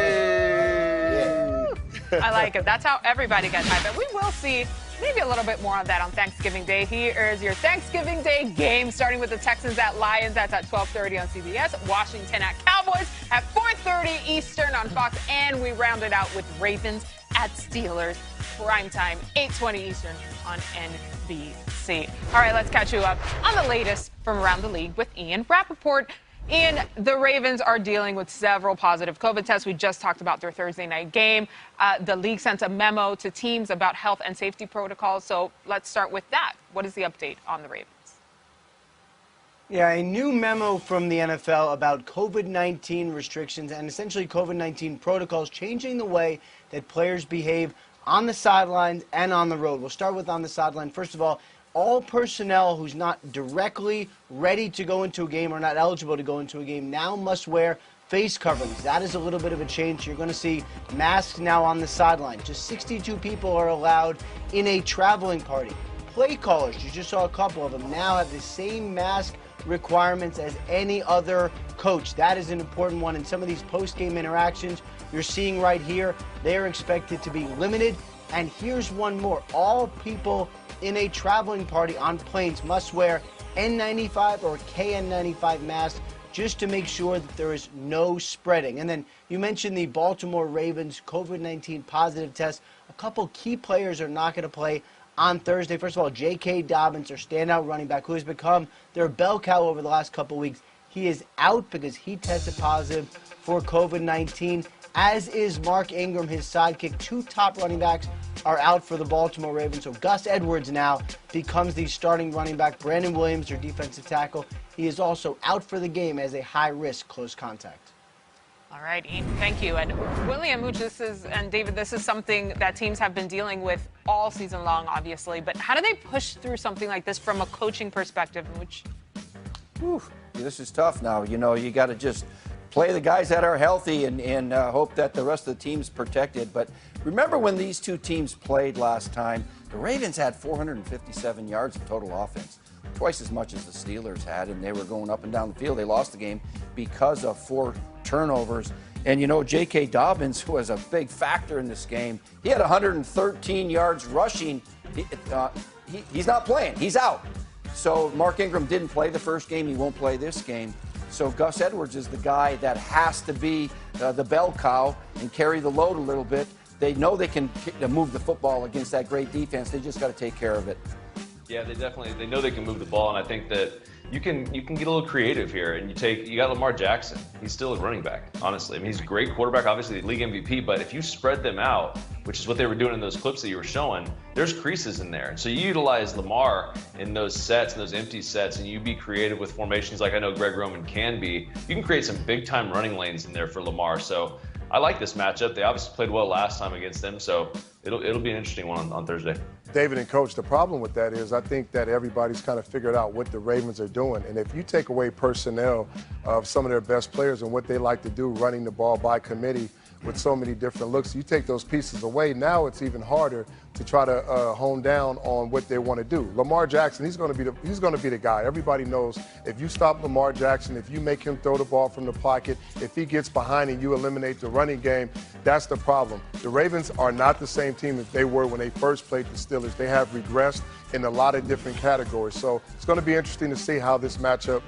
[SPEAKER 24] I like it. That's how everybody gets hyped. But we will see maybe a little bit more on that on Thanksgiving Day. Here is your Thanksgiving Day game, starting with the Texans at Lions. That's at 12:30 on CBS. Washington at Cowboys at 4:30 Eastern on Fox. And we round it out with Ravens at Steelers. Primetime, 8:20 Eastern on NBC. All right, let's catch you up on the latest from around the league with Ian Rappaport. Ian, the Ravens are dealing with several positive COVID tests. We just talked about their Thursday night game. The league sent a memo to teams about health and safety protocols. So let's start with that. What is the update on the Ravens?
[SPEAKER 2] Yeah, a new memo from the NFL about COVID-19 restrictions and essentially COVID-19 protocols changing the way that players behave on the sidelines and on the road. We'll start with on the sideline. First of all personnel who's not directly ready to go into a game or not eligible to go into a game now must wear face coverings. That is a little bit of a change. You're going to see masks now on the sideline. Just 62 people are allowed in a traveling party. Play callers, you just saw a couple of them, now have the same mask requirements as any other coach. That is an important one. And some of these post-game interactions you're seeing right here, they are expected to be limited. And here's one more. All people in a traveling party on planes must wear N95 or KN95 masks just to make sure that there is no spreading. And then you mentioned the Baltimore Ravens COVID-19 positive test. A couple key players are not going to play on Thursday. First of all, J.K. Dobbins, their standout running back, who has become their bell cow over the last couple weeks. He is out because he tested positive for COVID-19, as is Mark Ingram, his sidekick. 2 top running backs are out for the Baltimore Ravens. So Gus Edwards now becomes the starting running back. Brandon Williams, their defensive tackle, he is also out for the game as a high-risk close contact.
[SPEAKER 24] All right, Ian, thank you. And William, and David, this is something that teams have been dealing with all season long, obviously. But how do they push through something like this from a coaching perspective?
[SPEAKER 9] This is tough now. You know, you got to just play the guys that are healthy and hope that the rest of the team's protected. But remember when these two teams played last time, the Ravens had 457 yards of total offense, twice as much as the Steelers had, and they were going up and down the field. They lost the game because of 4 turnovers. And, you know, J.K. Dobbins, who was a big factor in this game, he had 113 yards rushing. He's not playing. He's out. So Mark Ingram didn't play the first game. He won't play this game. So Gus Edwards is the guy that has to be the bell cow and carry the load a little bit. They know they can move the football against that great defense. They just got to take care of it.
[SPEAKER 7] Yeah, they know they can move the ball, and I think that you can get a little creative here, and you got Lamar Jackson. He's still a running back, honestly. I mean, he's a great quarterback, obviously the league MVP, but if you spread them out, which is what they were doing in those clips that you were showing, there's creases in there. So you utilize Lamar in those sets, in those empty sets, and you be creative with formations like I know Greg Roman can be. You can create some big-time running lanes in there for Lamar. So I like this matchup. They obviously played well last time against them, so it'll be an interesting one on Thursday.
[SPEAKER 13] David and Coach, the problem with that is I think that everybody's kind of figured out what the Ravens are doing. And if you take away personnel of some of their best players and what they like to do, running the ball by committee with so many different looks, you take those pieces away, now it's even harder to try to hone down on what they want to do. Lamar Jackson, he's going to be the guy. Everybody knows if you stop Lamar Jackson, if you make him throw the ball from the pocket, if he gets behind and you eliminate the running game, that's the problem. The Ravens are not the same team that they were when they first played the Steelers. They have regressed in a lot of different categories. So it's going to be interesting to see how this matchup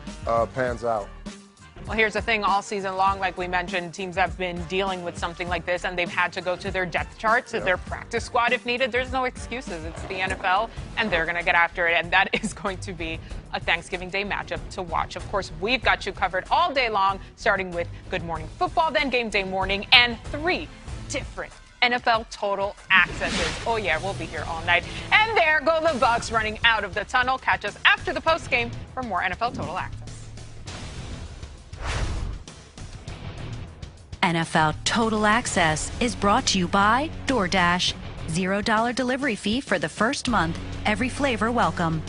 [SPEAKER 13] pans out.
[SPEAKER 24] Well, here's the thing. All season long, like we mentioned, teams have been dealing with something like this, and they've had to go to their depth charts, their practice squad if needed. There's no excuses. It's the NFL, and they're going to get after it, and that is going to be a Thanksgiving Day matchup to watch. Of course, we've got you covered all day long, starting with Good Morning Football, then Game Day Morning, and 3 different NFL Total Accesses. Oh, yeah, we'll be here all night. And there go the Bucs running out of the tunnel. Catch us after the postgame for more NFL Total Access.
[SPEAKER 27] NFL Total Access is brought to you by DoorDash. $0 delivery fee for the first month. Every flavor welcome.